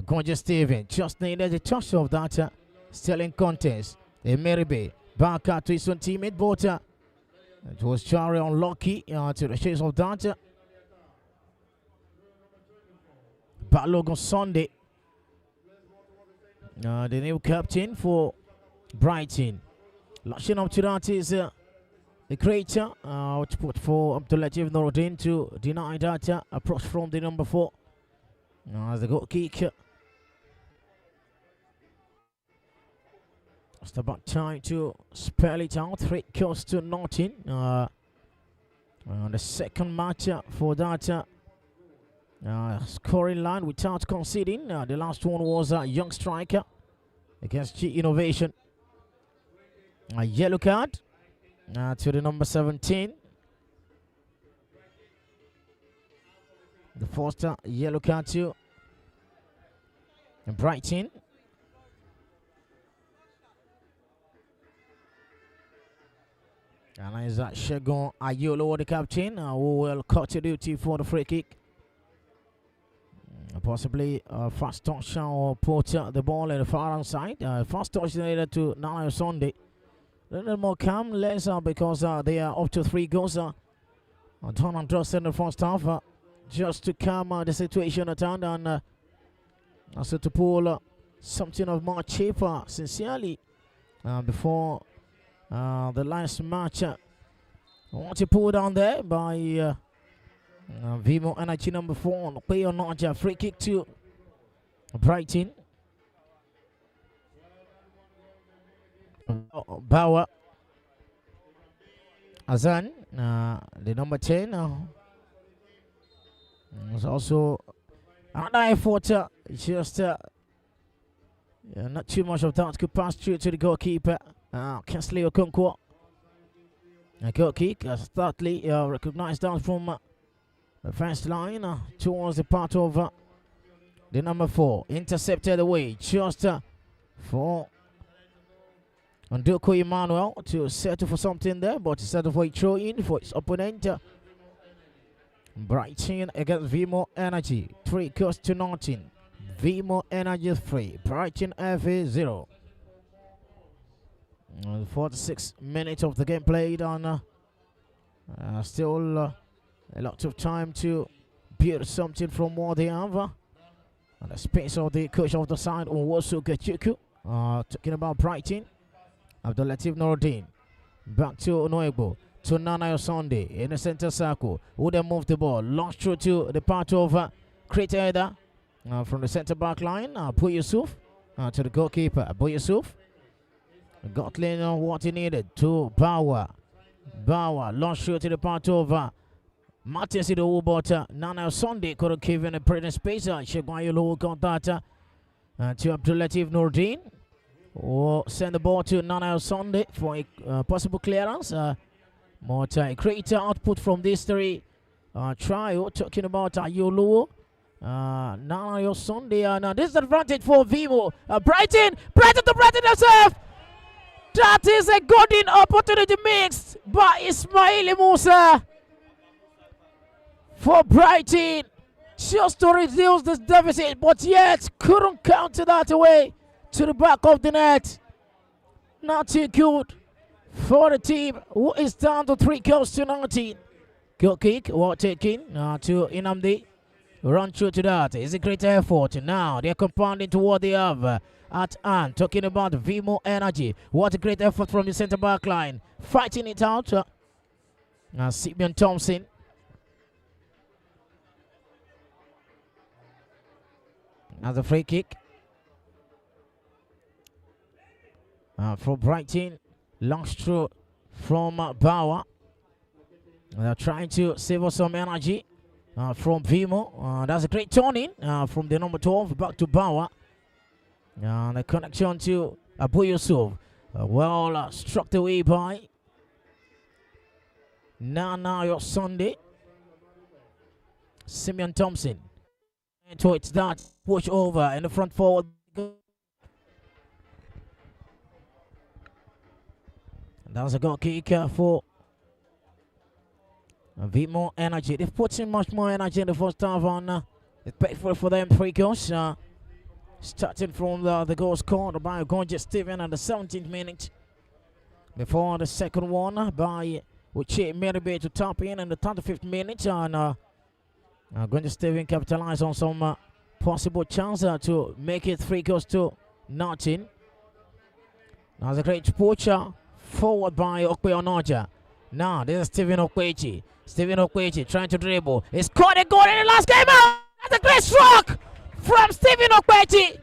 Gorgeous Steven just needed a touch of that still in contest. Merbe back out to his own teammate, but it was Charlie unlucky to the chase of that. Balogun Sunday, the new captain for Brighton. Lashing up to that is the creator, which put for Abdulatif Nordin to deny that approach from the number 4. The goal kick. It's about time to spell it out. 3 goals to nothing. The second match for that scoring line without conceding. The last one was a young striker against G Innovation. A yellow card to the number 17. The first yellow card to Brighton. And is that Shegun Ayolo, the captain, who will cut to duty for the free kick. Possibly fast touch or put the ball in the far hand side. Fast touch needed to Naija Sunday. A little more calm, less because they are up to 3 goals. Done and dusted in the first half. Just to calm the situation at hand and also to pull something of more cheaper, sincerely, before the last match. Want to pull down there by Vimo Energy number 4. Play or not, free kick to Brighton. Bauer Azan, the number 10. There's also another effort, just not too much of that could pass through to the goalkeeper, Kensley Okonkwo. A goal kick, startly recognized down from the first line towards the part of the number 4. Intercepted away just for Nduku Emmanuel to settle for something there, but settle for a throw in for his opponent. Brighton against Vimo Energy, 3 goals to nothing. Vimo Energy 3, Brighton FA 0. 46 minutes of the game played on. Still a lot of time to build something from what they have. And the space of the coach of the side, Owosu Gechuku. Talking about Brighton, Abdulatif Noordin. Back to Onoegbo. To Naija Sunday in the center circle. Who then move the ball? Launched through to the part of Kreta from the center back line. Abu Yusuf to the goalkeeper. Abu Yusuf got Leno what he needed to Bauer. Bauer launched through to the part of Martin Sido, but Naija Sunday couldn't give in a pretty space. Shegun got that to Abdulatif Noordin. Or send the ball to Naija Sunday for a possible clearance. Greater output from this 3 trial. Talking about Ayolo, Naija Sunday, and this is an advantage for Vimo. Brighton to Brighton themselves. That is a golden opportunity mixed by Ismail Musa for Brighton, just to reduce this deficit, but yet couldn't counter that away to the back of the net. Not too good for the team, who is down to 3 goals to nothing. Goal kick, well taken to Inamdi. Run through to that. It's a great effort. Now they're compounding to what they have at hand. Talking about Vimo Energy. What a great effort from the center back line. Fighting it out. Simeon Thompson. As a free kick for Brighton. Long throw from Bauer. They're trying to save us some energy from Vimo. That's a great turning from the number 12 back to Bauer. The connection to Abu Yusuf. Well struck away by Naija Sunday. Simeon Thompson. And so it's that push over in the front forward. That's a goal kick for Vimo Energy. They've put in much more energy in the first half on. It's painful for them 3 goals. Starting from the goal scored by Gonja Steven at the 17th minute. Before the second one by Uche Meribe to tap in the 35th minute. And Gonja Steven capitalized on some possible chance to make it 3 goals to nothing. That's a great poacher. Forward by Okwe Onoja. Now this is Stephen Okwechi. Stephen Okwechi trying to dribble. He scored a goal in the last game out. That's a great stroke from Stephen Okwechi.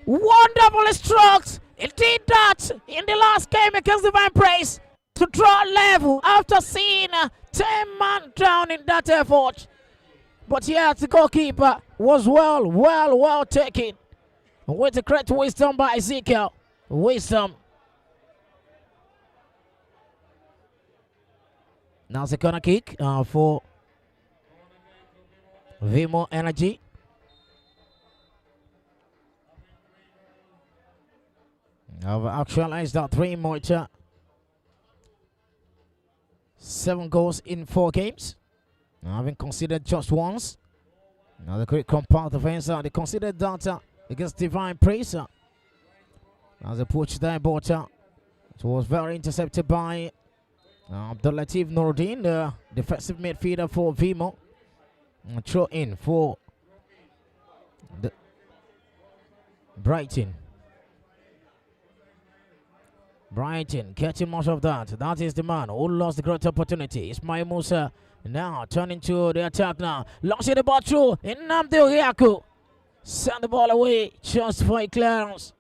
Wonderfully struck. He did that in the last game against Divine Praise to draw level after seeing 10 man down in that effort. But yeah, the goalkeeper was well taken. With a great wisdom by Ezekiel. Wisdom. Now the corner kick for Vimo Energy. I've actualized that 3 more. 7 goals in 4 games. Having considered just once. Now the great compact defense. They considered that against Divine Praise. As a push there, but it was very intercepted by Abdulatif Noordin, the defensive midfielder for Vimo. Throw in for the Brighton. Brighton getting much of that. That is the man who lost the great opportunity. Ismail Musa now turning to the attack now. Launching the ball through. Nnamdi Oriaku. Send the ball away just for a clearance.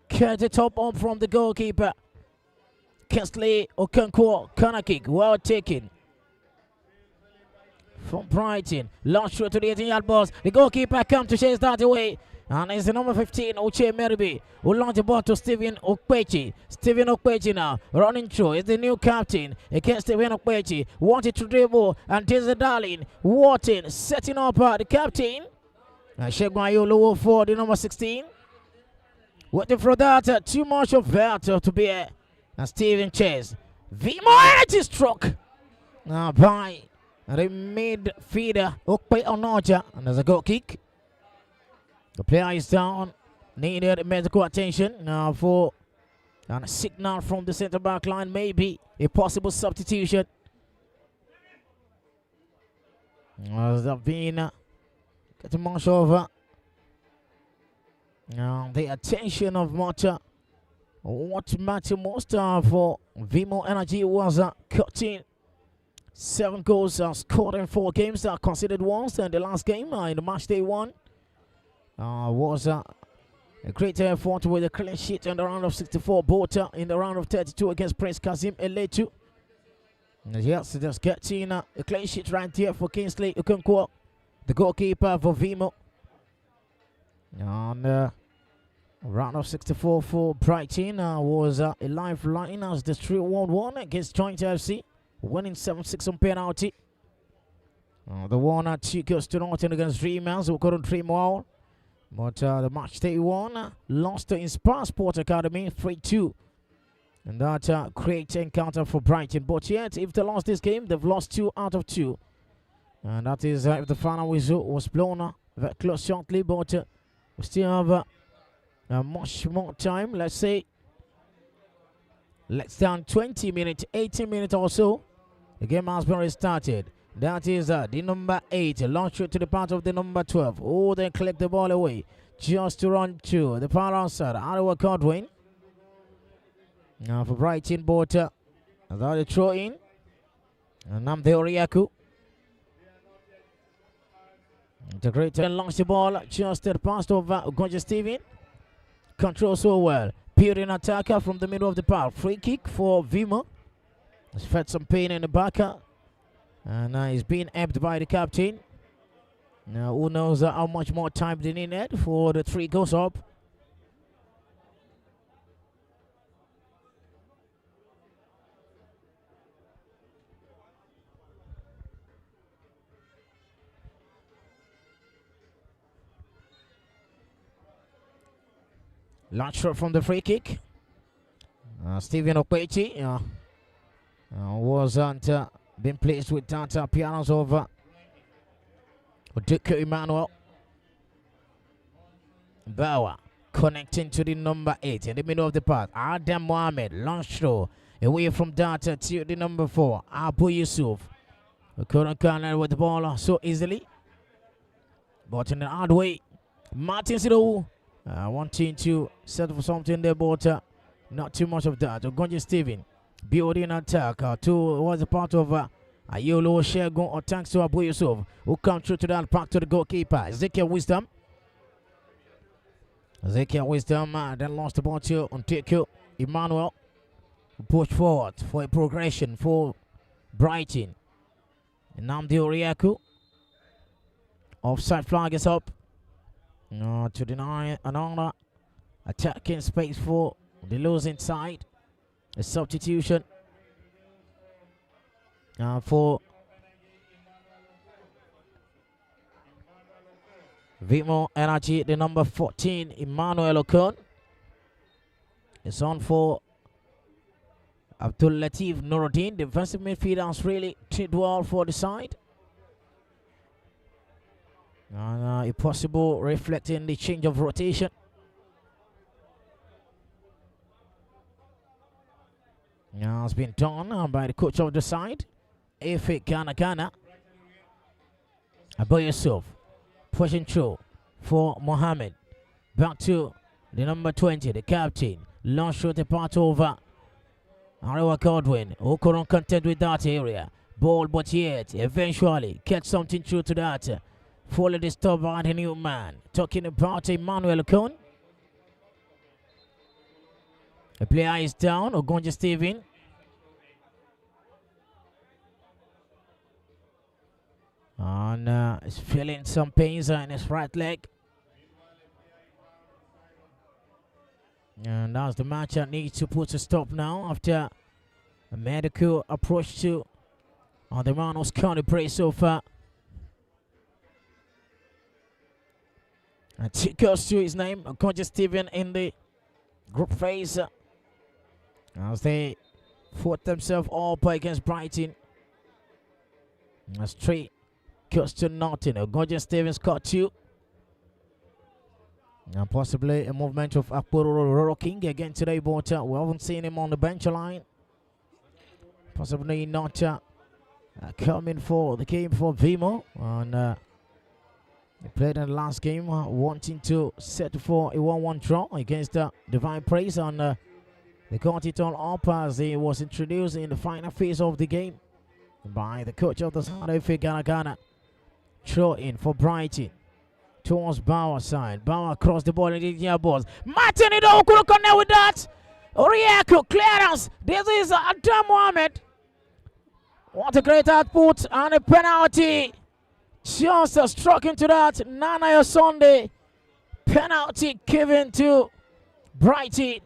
Get it up from the goalkeeper. Kesley Okonkwo. Corner kick. Well taken from Brighton. Launch through to the 18-yard box. The goalkeeper comes to chase that away. And it's the number 15, Uche Meribi, who launched the ball to Stephen Okpechi. Stephen Okpechi now running through. Is the new captain against Stephen Okpechi. Wanted to dribble, and this is the darling. Wharton setting up the captain. And Shegwayolo for the number 16. Waiting for that. Too much of that to bear. And Stephen Chase. Vimo Energy struck by the midfielder Okpe Onoja. And there's a goal kick. The player is down, needed medical attention now for a signal from the centre back line, maybe a possible substitution. As they've been getting much over the attention of Mata. What mattered most for Vimo Energy was cutting 7 goals scored in 4 games, considered once, and the last game in the match day 1. Was a great effort with a clean sheet in the round of 64, but in the round of 32 against Prince Kazim Eletu. Yes, just getting a clean sheet right here for Kingsley Okonkwo, the goalkeeper for Vimo. And round of 64 for Brighton was a lifeline as the 3-1 against Joint FC, winning 7-6 on penalty. The 1-2 goes to Norton against Dreamers, who couldn't dream well. But the match day 1 lost to Inspire Sport Academy 3-2. And that great encounter for Brighton. But yet, if they lost this game, they've lost 2 out of 2. And that is if the final whistle was blown very close shortly. But we still have much more time. Let's say, let's down 20 minutes, 18 minutes or so. The game has been restarted. That is the number 8, launch to the part of the number 12. Oh, then collect the ball away. Just to run to the far outside. Iowa Godwin. Now for Brighton, but the throw in. And Nnamdi Oriaku. The great launch the ball just to the pass of Ugonja Steven. Control so well. Peering attacker from the middle of the park. Free kick for Vimo. He's felt some pain in the back. And he's being ebbed by the captain. Now, who knows how much more time they need for the 3 goes up. Launch shot from the free kick. Stephen Okpechi wasn't been placed with that pianos over Duke Emmanuel. Bauer connecting to the number 8 in the middle of the path. Adam Mohamed launch throw away from that to the number 4. Abu Yusuf. We couldn't corner with the ball so easily. But in the hard way, Martin Sido wanting to settle for something there, but not too much of that. Ugonja Steven building attack was a part of Ayolo Shegun, or thanks to Abu Yusuf, who come through to that back to the goalkeeper. Ezekiel Wisdom. Then lost the ball to Ontekyo Emmanuel. Push forward for a progression for Brighton. Nnamdi Oriaku. Offside flag is up. To deny another attacking space for the losing side. A substitution. for Vimo Energy, the number 14, Emmanuel Okon. It's on for Abdul Latif Nuruddin. Defensive midfielders really did well for the side. And if possible, reflecting the change of rotation. Now it's been done by the coach of the side, Efe Ghana. About yourself, pushing through for Mohammed. Back to the number 20, the captain. Long shot apart over Arewa Godwin, who couldn't contend with that area. Ball, but yet, eventually, get something through to that. Fully disturbed by the new man. Talking about Emmanuel Okon. The player is down, Ogonja Steven. And he's feeling some pains in his right leg. And that's the match that needs to put a stop now after a medical approach to the man who's currently praised so far. And it goes to his name, Ogonja Steven, in the group phase. As they fought themselves up against Brighton. That's 3 goes to nothing. Ogonja Steven scored 2. And possibly a movement of Akporo King again today, but we haven't seen him on the bench line. Possibly not coming for the game for Vimo. And he played in the last game, wanting to set for a 1-1 draw against Divine Praise. And they got it all up as he was introduced in the final phase of the game by the coach of the side, Efe Ghana. Throw in for Brighton towards Bauer side. Bauer across the ball in the near balls. Martin Ido couldn't connect with that. Oriako clearance. This is Adam Mohamed. What a great output and a penalty. Just struck into that. Naija Sunday. Penalty given to Brighton.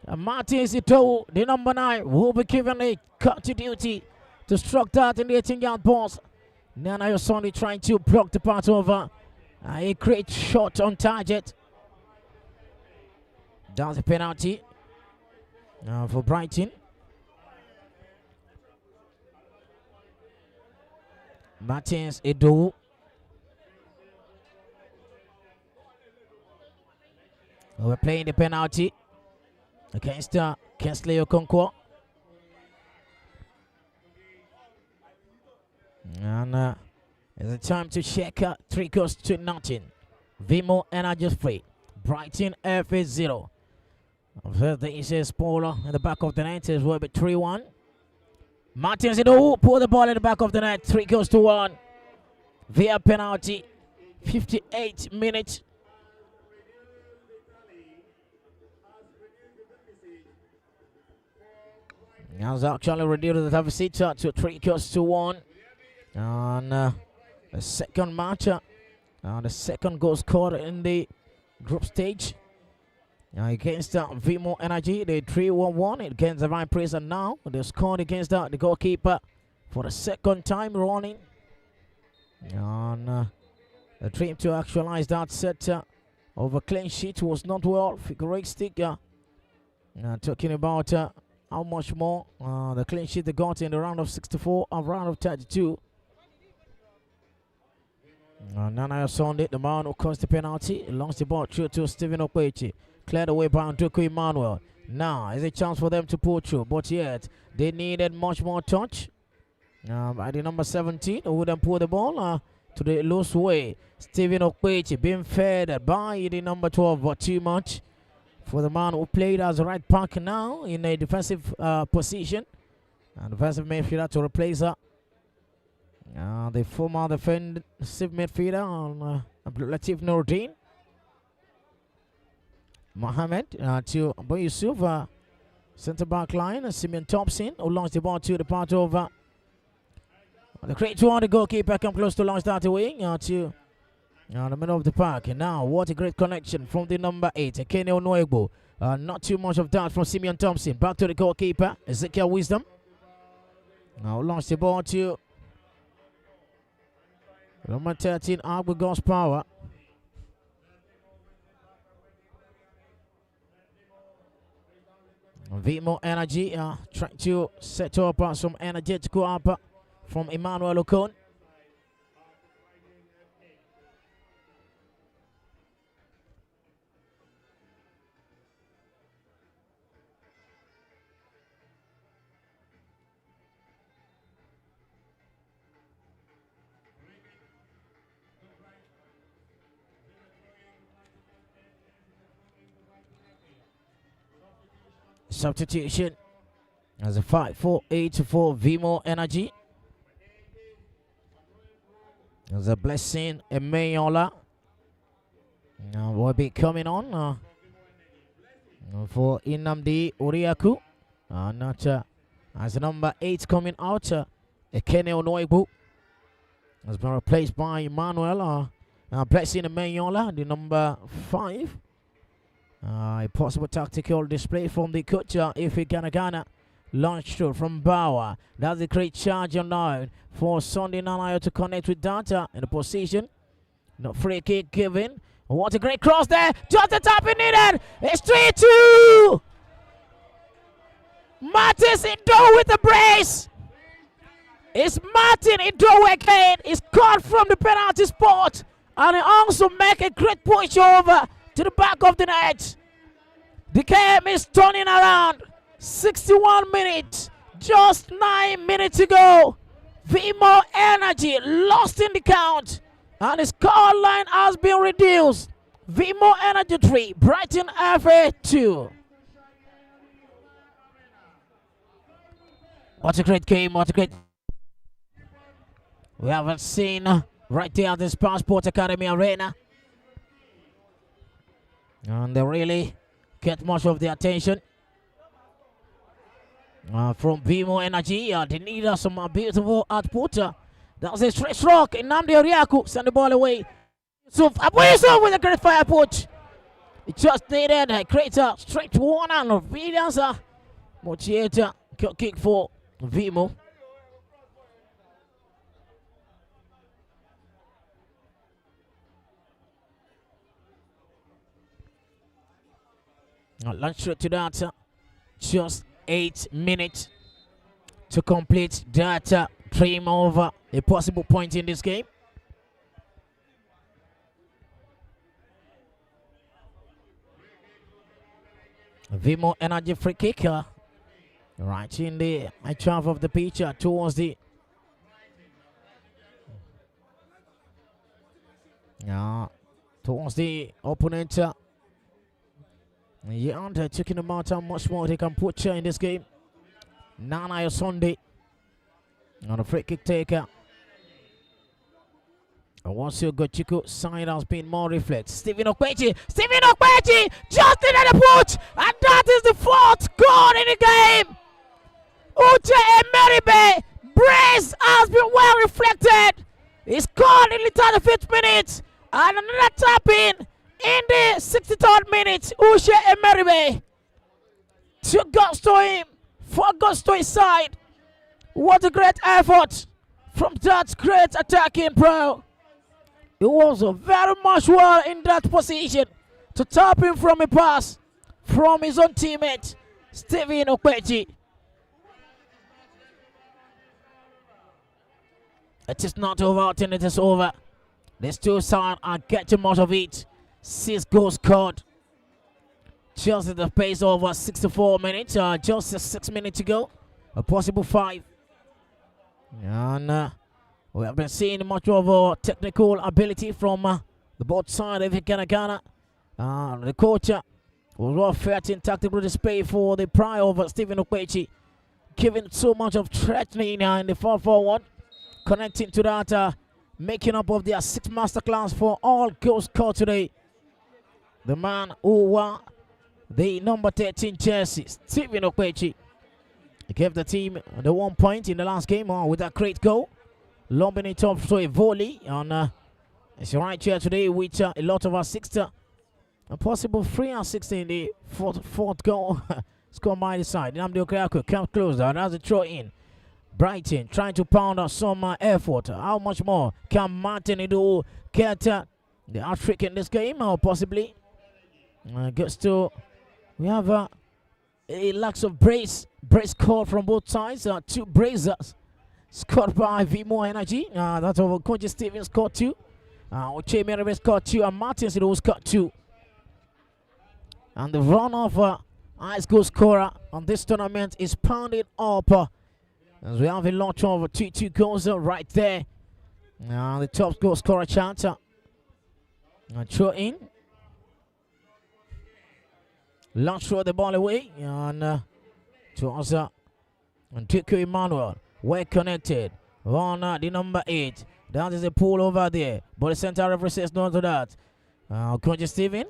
And Martin Ito, the number 9, will be given a cut to duty to struck that in the 18-yard box. Naija Sunday trying to block the pass over. A great shot on target. That's a penalty for Brighton. Martins Edo. We're playing the penalty against Kensley Okonkwo. And it's a time to check 3 goes to nothing. Vimo Energy free. Brighton FA 0. There is a spoiler in the back of the net. It will be 3-1. Martins Edo pull the ball in the back of the net. 3 goes to 1. Via penalty. 58 minutes. Now it's actually reduced the deficit to 3 goes to 1. And the second match, the second goal scored in the group stage against Vimo Energy. They 3-1 against the Divine Praise, and now they scored against the goalkeeper for the second time running. And the dream to actualize that set of a clean sheet was not well futuristic. Talking about how much more the clean sheet they got in the round of 64 and round of 32. Naija Sunday, the man who caused the penalty, launched the ball through to Stephen Okwechi. Cleared away by Nduku Emmanuel. Now is a chance for them to pull through, but yet they needed much more touch by the number 17, who wouldn't pull the ball to the loose way. Stephen Okwechi being fed by the number 12, but too much for the man who played as a right back now in a defensive position. And defensive midfielder to replace her. The former defensive midfielder Latif Nuruddin. Mohammed to Abu Yusuf, centre back line. Simeon Thompson, who launched the ball to the part over. The great one, the goalkeeper come close to launch that away to the middle of the park. And now, what a great connection from the number 8, Kenny Onoegbo. Not too much of that from Simeon Thompson. Back to the goalkeeper, Ezekiel Wisdom. Now launch the ball to number 13, Agbegon's Power. Vimo Energy trying to set up some energetical up from Emmanuel Ocon. Substitution as a 5-4-8 for Vimo Energy. As a Blessing Emeyola will be coming on for Inamdi Uriaku. Not as number 8 coming out. Ekene Onoibu has been replaced by Emmanuel. Blessing Emeyola, the number 5. A possible tactical display from the coach, Ife Ganagana. Launched through from Bauer. That's a great charge on now for Sunday Nanayo to connect with Data in the position. No free kick given. What a great cross there. Just the tap it needed. It's 3-2. Martins Ido with the brace. It's Martin Ido again. It's caught from the penalty spot. And he also make a great push over to the back of the net. The game is turning around. 61 minutes. Just 9 minutes ago. Vimo Energy lost in the count. And the score line has been reduced. Vimo Energy 3, Brighton FA 2. What a great game. What a great. We haven't seen right there at this Passport Academy Arena. And they really get much of the attention from Vimo Energy. They need some beautiful output. That was a straight stroke. Namdi Oriaku send the ball away. So Abu Yusuf with a great fire put. It just needed a great straight one and obedience. Motivator kick for Vimo. Lunch straight to that. Just 8 minutes to complete that dream over a possible point in this game. Vimo Energy free kick right in the half of the pitch towards the opponent. Yeah, they're talking about how much more they can put in this game. Nana Sunday on a free kick taker. And once you got Chico, side has been more reflex. Stephen Okwechi just in the put, and that is the 4th goal in the game. Uche Emeribe brace has been well reflected. He scored in the 35th minute, and another tap in the 63rd minute. Uche Emeribe took guts to him, 4 guts to his side. What a great effort from that great attacking pro. He was very much well in that position to tap him from a pass from his own teammate, Stephen Okwechi. It is not over until it is over. These two sides are getting much of it. 6 goals scored. Just at the pace of 64 minutes, just 6 minutes to go. A possible 5. And we have been seeing much of technical ability from the both sides of Ghana. The coach was well fed in tactical display for the pride of Stephen Okwechi, giving so much of threatening in the 4-4-1, connecting to that, making up of their 6th masterclass for all goals scored today. The man who wore the number 13 jersey, Stephen Okwechi, gave the team the 1 point in the last game with a great goal. Lobbing it up to a volley, and it's right here today with a lot of assists. A possible 3 assists in the fourth goal scored by the side. Namdi Okreaku comes closer. That's a throw in. Brighton trying to pound out some effort. How much more can Martin do? Get the hat-trick in this game, or possibly gets to. We have a lack of brace call from both sides. 2 braces scored by Vimo Energy. That's over. Coach Stevens scored 2. Oche Meribes scored 2, and Martin Sido scored 2. And the run of highest goal scorer on this tournament is pounded up. As we have a launch of 2 goals right there. The top goal scorer chance. Throw in. Launch throw the ball away. And towards and Tiko Emmanuel. Well connected. On the number 8. That is a pull over there. But the center referee says no to that. Coach Steven.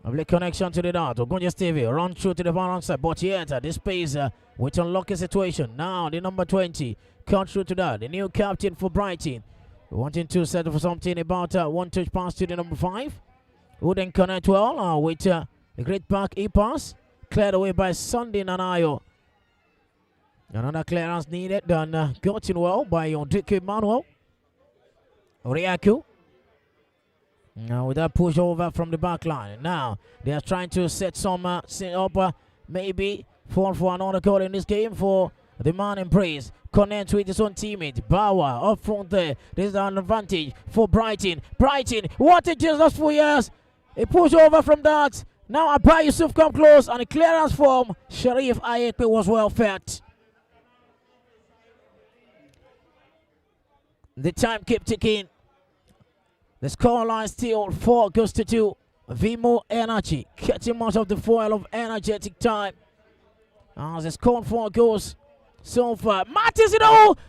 Lovely connection to the dot. Ogunje Stevie run through to the far side. But yet, this pace with unlucky situation. Now, the number 20 comes through to that. The new captain for Brighton. Wanting to settle for something about 1 touch pass to the number 5. Who then connect well with the great back e-pass. Cleared away by Sunday Nanayo. Another clearance needed. Done gotten well by Ondike Manuel. Oriaku. Now with that push over from the back line. Now they are trying to set some up, maybe for another goal in this game for the man in praise. Connect with his own teammate. Bauer up front there. This is an advantage for Brighton. Brighton, what a just 4 years. A push over from that. Now Abba Yusuf come close, and a clearance from Sharif Ayekpe was well fed. The time kept ticking. The scoreline still 4 goes to 2. Vimo Energy catching much of the foil of energetic time. As they scored 4 goals so far. Martins,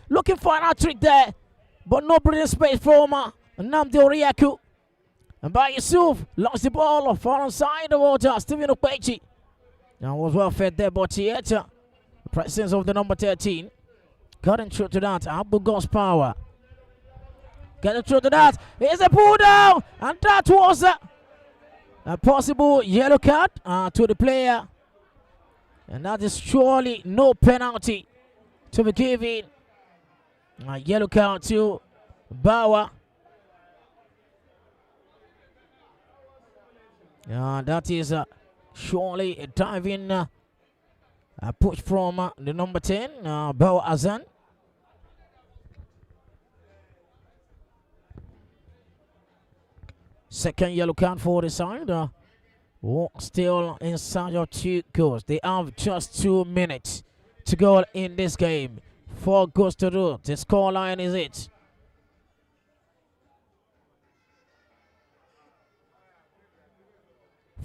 looking for an hat-trick there, but no breathing space from Namdi Oriaku. And by Yusuf lost the ball far inside the water. Stephen Okpechi. Now was well fed there, but yet the presence of the number 13 got in through to that. Abu God's power. Getting through to that. Here's a pull down. And that was a possible yellow card to the player. And that is surely no penalty to be given. A yellow card to Bauer. That is surely a diving push from the number 10, Bauer Azan. Second yellow card for the side. Still inside of 2 goals. They have just 2 minutes to go in this game. 4 goals to do. The scoreline is it.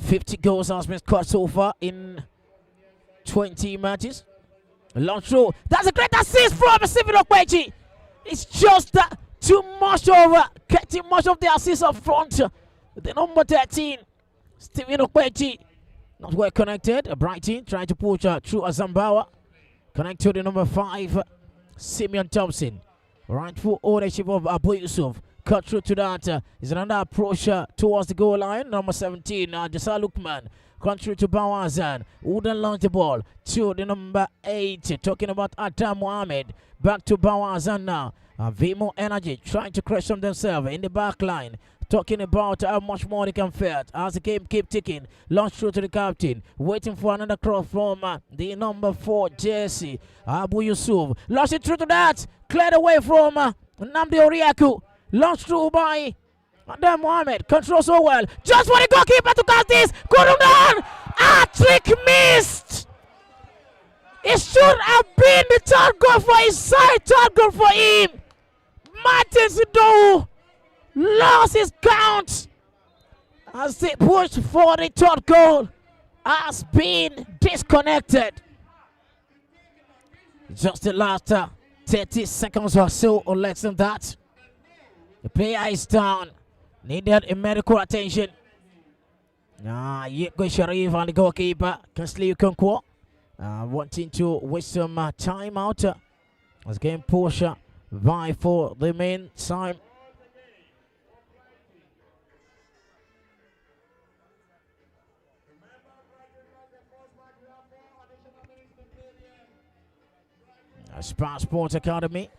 $50 goals has been scored so far in 20 matches. Launch through. That's a great assist from Stephen Okpechi. It's just too much over, getting much of the assist up front. The number 13, Stephen Okpechi, not well connected. Brighton trying to push through Azambawa. Connect to the number 5, Simeon Thompson. Rightful ownership of Abu Yusuf. Cut through to that. Is another approach towards the goal line. Number 17, Jasa Lukman. Cut through to Bawazan. Wouldn't launch the ball to the number 8. Talking about Adam Mohamed. Back to Bawazan now. Vimo Energy trying to crush them themselves in the back line. Talking about how much more they can fare as the game keep ticking. Launch through to the captain. Waiting for another cross from the number 4 jersey. Abu Yusuf. Launch it through to that. Cleared away from Namdi Oriaku. Launch through by Adam Mohamed. Control so well. Just for the goalkeeper to catch this. Couldn't done. Trick missed. It should have been the 3rd goal for his side. 3rd goal for him. Martin Sido lost his count as they pushed for the 3rd goal. Has been disconnected. Just the last 30 seconds or so, or less than that. The player is down. Needed a medical attention. Yeko Sharif and the goalkeeper, Kansley Konkwo, wanting to waste some time out. As game push by for the main time. Spa Sports Academy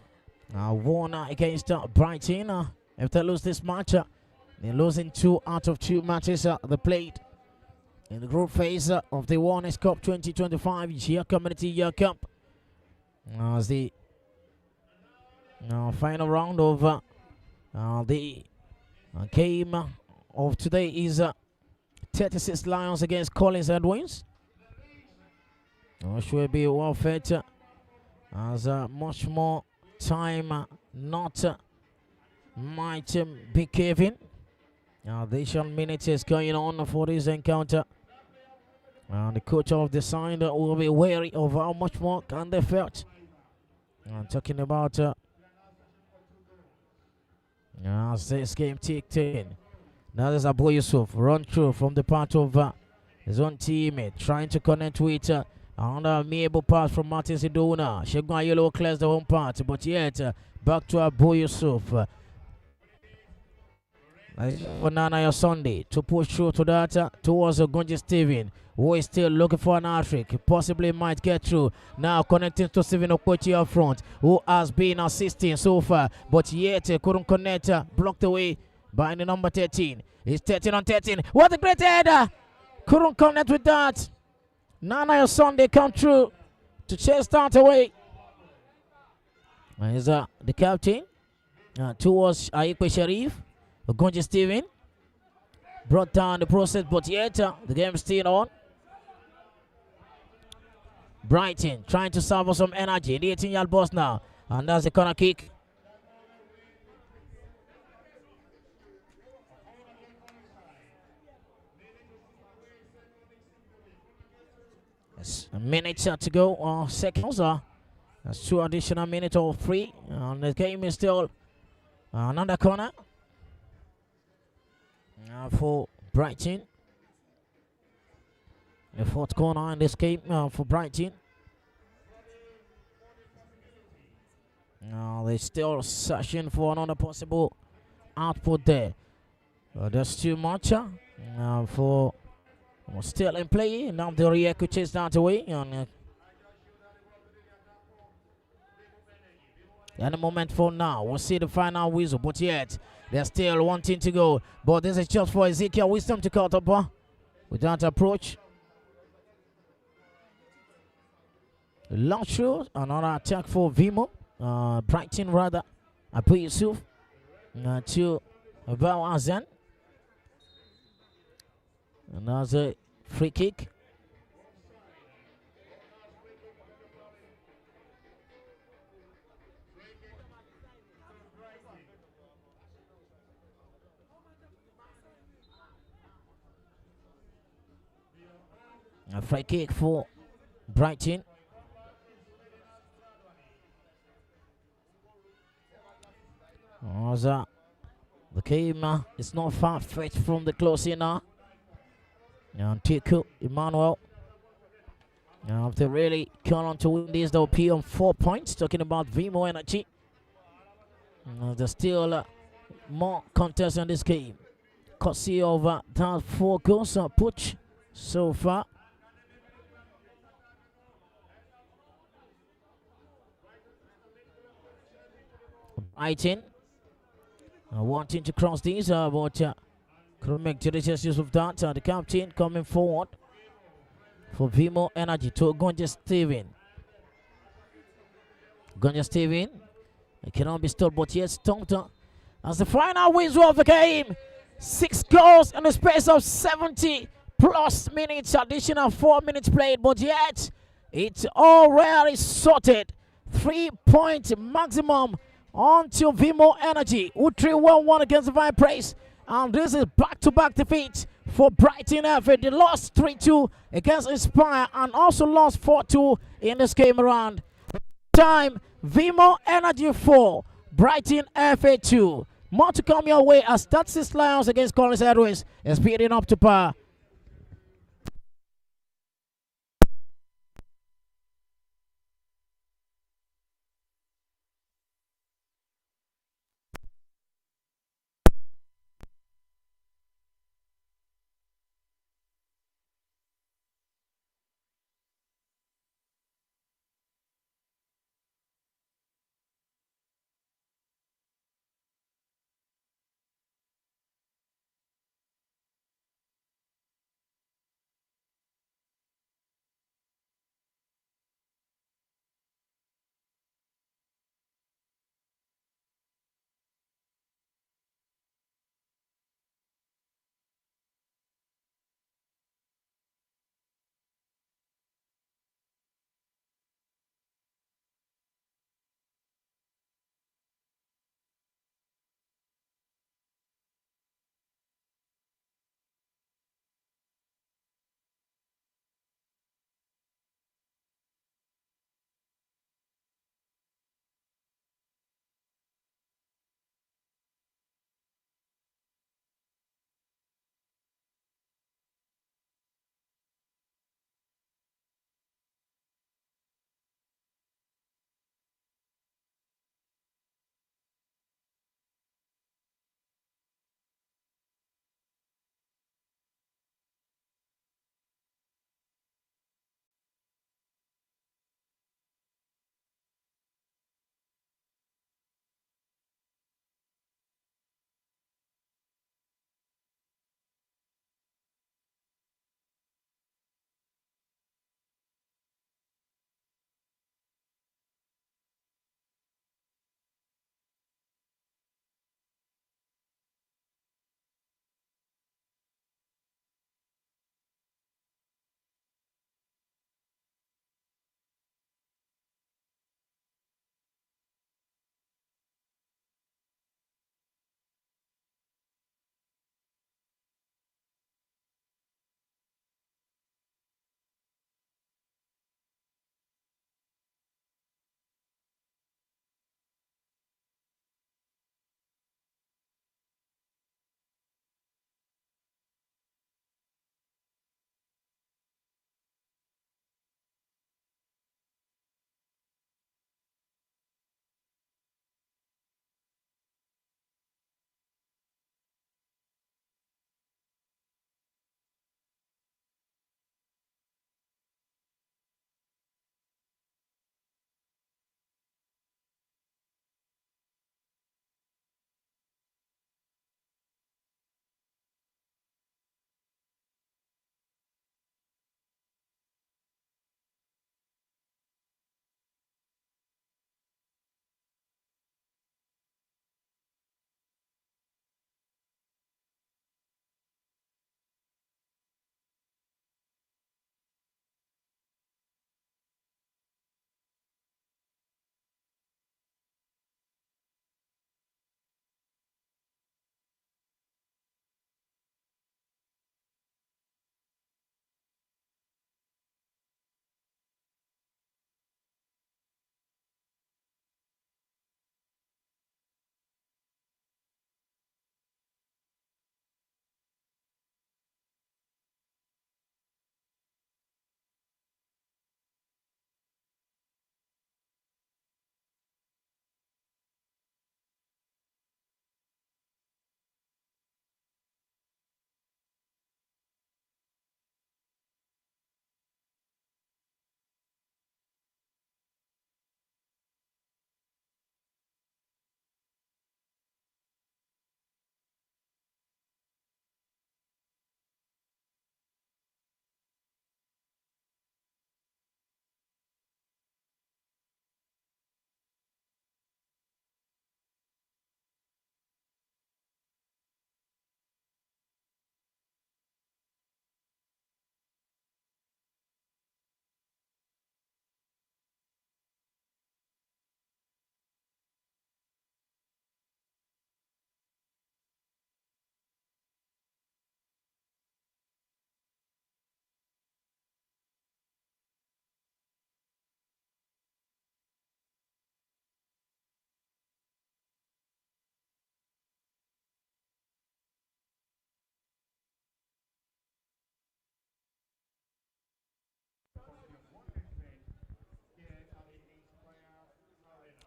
won against Brighton. If they lose this match, they're losing 2 out of 2 matches they played in the group phase of the Warners Cup 2025 Year Community Year Cup. As the final round of the game of today is 36 Lions against Collins Edwins. Should be well fed as much more time not might be given. Additional minutes is going on for this encounter. The coach of the side will be wary of how much more can they felt. I'm talking about as this game ticked in. Now there's Abu Yusuf run through from the part of his own teammate, trying to connect with another amiable pass from Martin Sidona. Shegun Yellow clears the home part, but yet back to Abu Yusuf. For Naija Sunday to push through to that towards Gunji Steven, who is still looking for an hat-trick. Possibly might get through. Now connecting to Steven Okochi up front, who has been assisting so far, but yet couldn't connect. Blocked away by the number 13. It's 13 on 13. What a great header! Couldn't connect with that. Naija Sunday come through to chase that away. Is the captain towards Aikwe Sharif. Gunji Steven brought down the process, but yet the game is still on. Brighton trying to salve some energy. The 18-yard box now, and that's the corner kick. It's a minute to go, or seconds. That's 2 additional minutes or 3, and the game is still another corner. For Brighton, the 4th corner in this game for Brighton. They're still searching for another possible output there. There's too much for still in play. Now the rear could chase that away. And the moment for now, we'll see the final whistle, but yet they're still wanting to go. But this is just for Ezekiel Wisdom to cut up with that approach. Long through, another attack for Vimo. Brighton rather. Abu Yusuf to Abel Azan. Another free kick. A free kick for Brighton. The game is not far-fetched from the close now. And Tiku Emmanuel. Now if they really come on to win this, they'll be on 4 points. Talking about Vimo Energy. There's still more contest in this game. Courtesy of that 4 goals put so far. Brighton wanting to cross these, but couldn't make judicious use of that. The captain coming forward for Vimo Energy to Gunji Steven. Gunji Steven, it cannot be stopped, but yet stumped as the final whistle of the game. 6 goals in the space of 70 plus minutes, additional 4 minutes played, but yet it's already sorted. 3-point maximum onto Vimo Energy, who 3-1-1 against the Vipers. And this is back-to-back defeat for Brighton FA. They lost 3-2 against Inspire and also lost 4-2 in this game around. Time, Vimo Energy 4, Brighton FA 2. More to come your way as 36 Lions against Collins Edwins is beating up to par.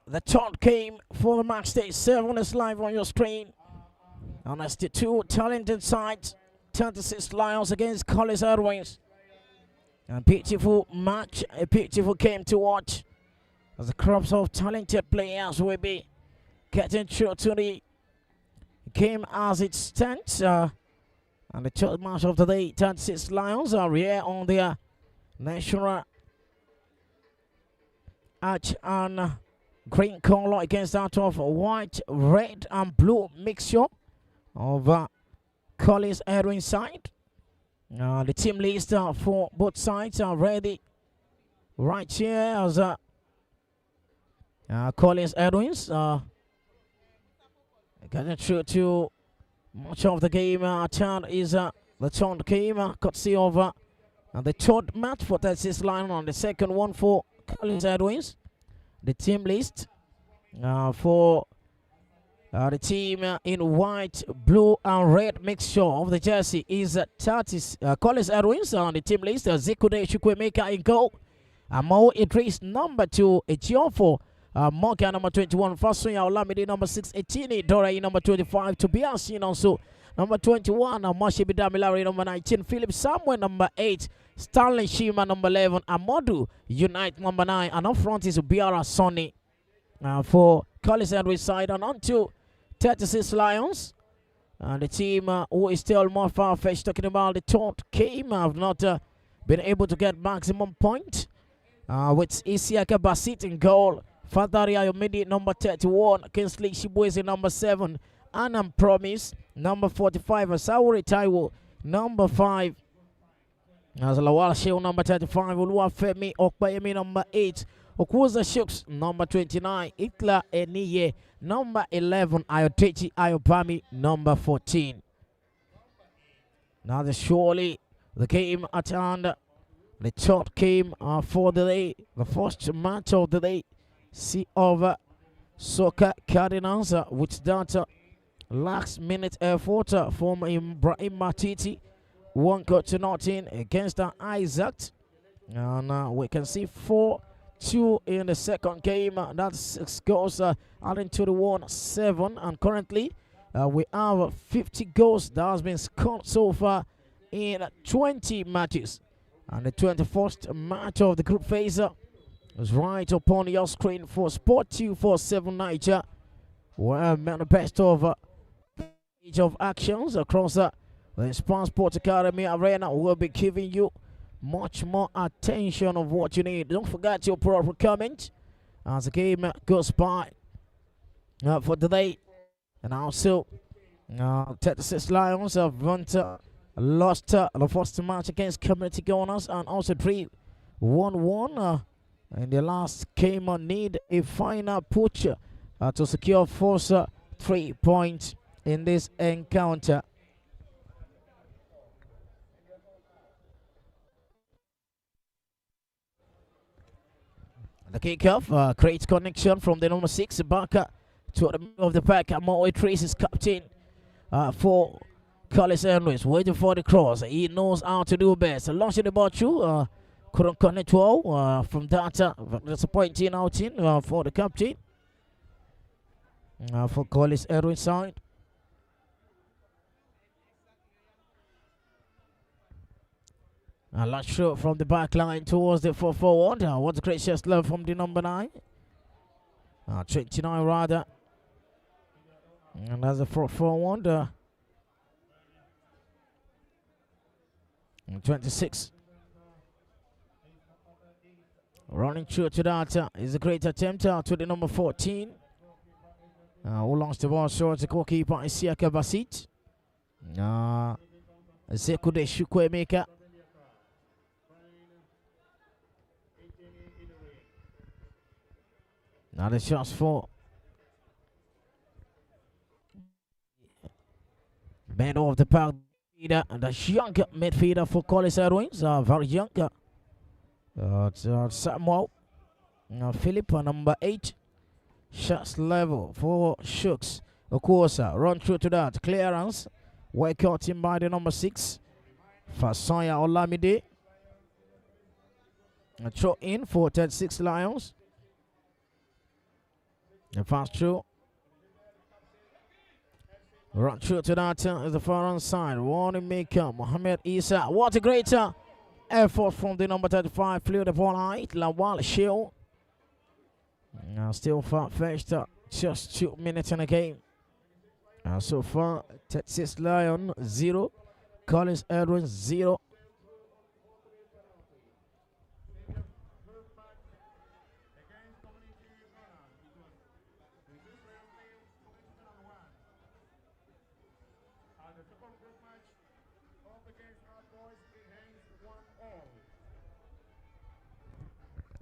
the third game for the match day 7 is live on your screen. And that's the two talented sides. 36 Lions against Cardinals Edwins. A beautiful match, a beautiful game to watch. As the crops of talented players will be getting through to the game as it stands. And the third match of the day, 36 Lions are here on their national arch and green color against that of white, red, and blue mixture of Collins Edwin side. The team list for both sides are ready right here as Collins Edwins getting through to much of the game. Turn is the third game, courtesy of the third match for Texas Lion on the second one for Collins Edwins. The team list for the team in white, blue, and red mixture of the jersey is Collins Edwins on the team list. Zikude Chukwemeka in goal. Mo Idris number 2, Etiofo Morgan number 21, Fasunya Olamide number 6, Etini Dore number 25, Tobias also number 21, Mashi Bidamilari number 19, Philip Samuel number 8, Stanley Shima number 11, Amodu Unite number 9, and up front is Biara Sonny for Collins Edwins side. And on to 36 Lions. And the team who is still more far-fetched, talking about the third game, have not been able to get maximum point. With Isiaka Basit in goal, Fadari Ayomidi number 31, Kinsley Shibwezi number 7, Anam Promise number 45, Asawari Taiwo number 5, as Lawal Sheo number 35, Oluwafemi Okbayemi number 8, Okuza Shooks number 29, Itla Eniye number 11, Ayotechi Ayobami number 14. Now surely the game at hand, the third game for the day, the first match of the day. See over Soccer Cardinals with that last minute effort from Ibrahim Matiti, 1-0 against Isaac. And we can see 4-2 in the second game. That's 6 goals adding to the 1-7. And currently we have 50 goals that has been scored so far in 20 matches. And the 21st match of the group phase is right upon your screen for Sport 247 Naija, where the best of age of actions across the Span Sports Academy Arena will be giving you much more attention of what you need. Don't forget your proper comment as the game goes by for today. And also 36 Lions have lost the first match against Community Gunners and also drew 1-1 in the last game. Need a final push to secure first 3 points in this encounter. The kickoff, great connection from the number 6 back to the middle of the pack. Mo Trace is captain for Collins Edwins, waiting for the cross. He knows how to do best. Launching the ball through, couldn't connect well from that. Disappointing outing for the captain for Collins Edwins side. A last shot from the back line towards the forward. What's a gracious love from the number 9. 29 rather. And that's a forward. 26. Running through to that is a great attempt to the number 14. Who launched the ball short to goalkeeper Isiaka Basit. Zekude Chukwemeka. Now the shots for man of the park. And the young midfielder for Collins Edwins, very young. Samuel Philip, number 8. Shots level for Shooks. Of course, run through to that. Clearance. Well caught in by the number 6. Fasonya Olamide. A throw in for 36 Lions. The pass through. Run through to that is the far hand side. Warning maker, Mohamed Isa. What a great effort from the number 35. Flew the ball high. Lawal Shield. Now still far-fetched. Just 2 minutes in the game. So far, Texas Lion 0. Collins Edwins 0.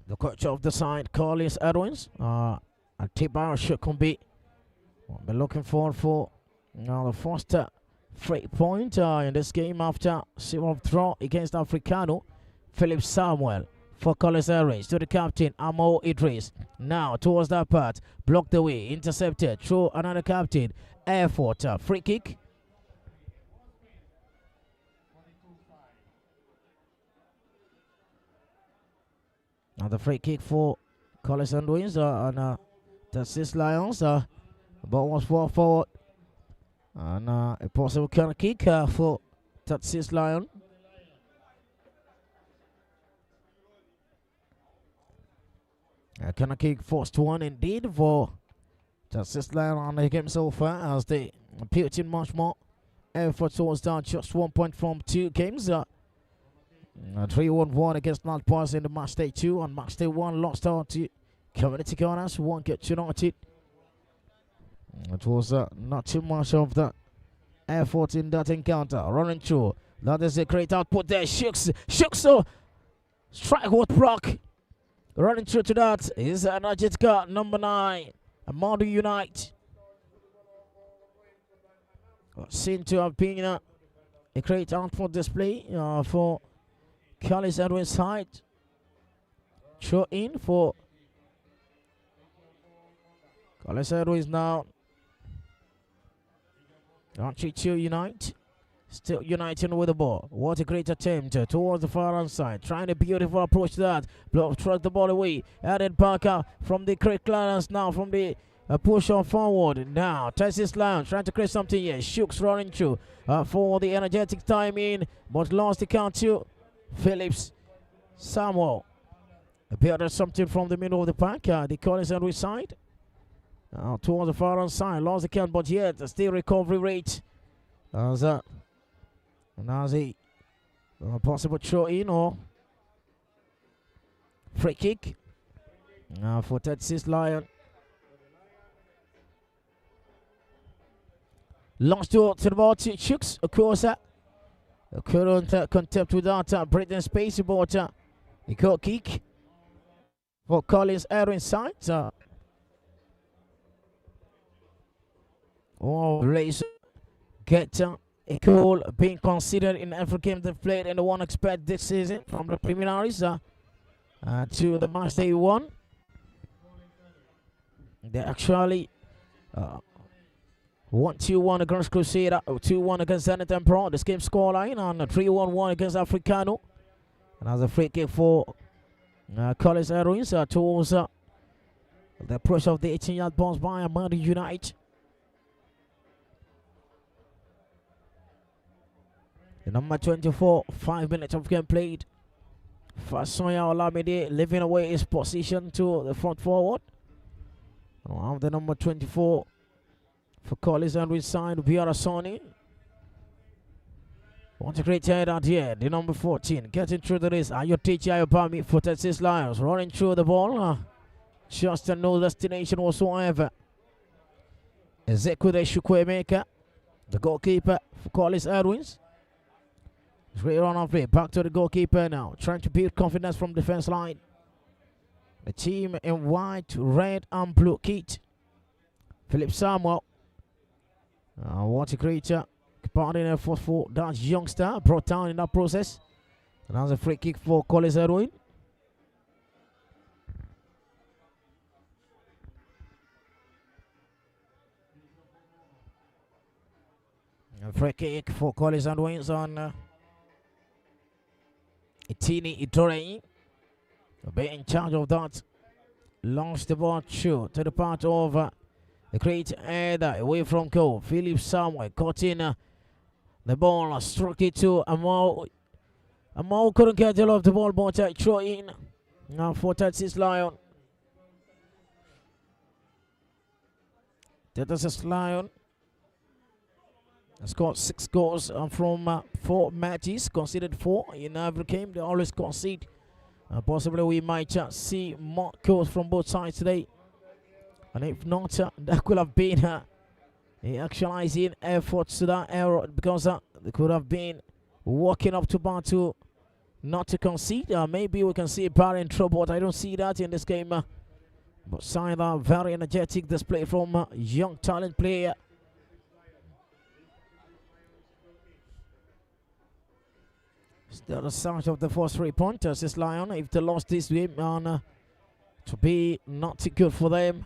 The coach of the side, Collins Edwins. Atibar Shukumbi. We'll be looking forward for now the first free point in this game after zero draw against Africano. Philip Samuel for Collins Edwins to the captain, Amo Idris. Now towards that part, blocked the way, intercepted through another captain. Effort, free kick. Now the free kick for Collins Edwins and Texas Lions. Ball was forward. And a possible corner kick for Texas Lion. A corner kick forced one indeed for Texas Lion on the game so far as they put in much more effort towards down just 1 point from 2 games. 3-1-1 against North Pass in the match day 2. On match day 1, lost out to Community Corners, 1 get United. It was not too much of the effort in that encounter. Running through. That is a great output there. Shooks. Strike with block. Running through to that is Naija number 9. Amadou Unite. Seemed to have been a great output display for Collins Edwins side. Throw in for Collins Edwins now. Archie Unite. Still uniting with the ball. What a great attempt towards the far hand side. Trying a beautiful approach to that. Block struck the ball away. Added Parker from the Craig Lions now from the push on forward. Now Texas Lions trying to create something here. Shooks running through for the energetic timing, but lost the count to Phillips Samuel. Appeared something from the middle of the pack. The Collins Edwins side. Towards the far hand side, lost the count, but yet still recovery rate as a possible throw in or free kick for Texas Lion. Lost to the ball to Chooks, of course. Couldn't contempt without breathing space, but a goal kick for Collins Edwins side. Race get a goal being considered in every game they've played and the one expect this season from the preliminaries to the match day 1. They actually 1-2-1 against Crusader, 2-1 against Zenit Emperor. This game scoreline on 3-1-1 against Africano. And as a free kick for Collins Edwins towards the approach of the 18-yard bounce by Amadou Unite. The number 24, 5 minutes of game played. Fasoya Olamide leaving away his position to the front forward. Now the number 24 for Collins Edwins side, Biara Sony. What a great head out here. The number 14 getting through the race. Ayotechi Ayobami for Texas Lions. Running through the ball. Just no destination whatsoever. Ezekwede Chukwuemeka, the goalkeeper for Collins Edwins. Great run of play. Back to the goalkeeper now. Trying to build confidence from defense line. The team in white, red, and blue kit. Philip Samuel. What a great partner effort for that youngster. Brought down in that process. And that's a free kick for Collins Edwins. A free kick for Collins Edwins on Itini Itorei. Be in charge of that Launched the ball through to the part of the great header away from goal. Philip Samuel caught in the ball, struck it to Amal. Amal couldn't get hold of the ball, but throw in now for Texas Lion. Texas Lion has got 6 goals from 4 matches, conceded 4 in every game. They always concede. Possibly we might see more goals from both sides today. And if not, that could have been actualizing efforts to that error, because they could have been walking up to battle not to concede. Maybe we can see Barry in trouble, but I don't see that in this game. But side very energetic display from young talent player. Still the start of the first 3 pointers is Lion. If they lost this game, to be not too good for them.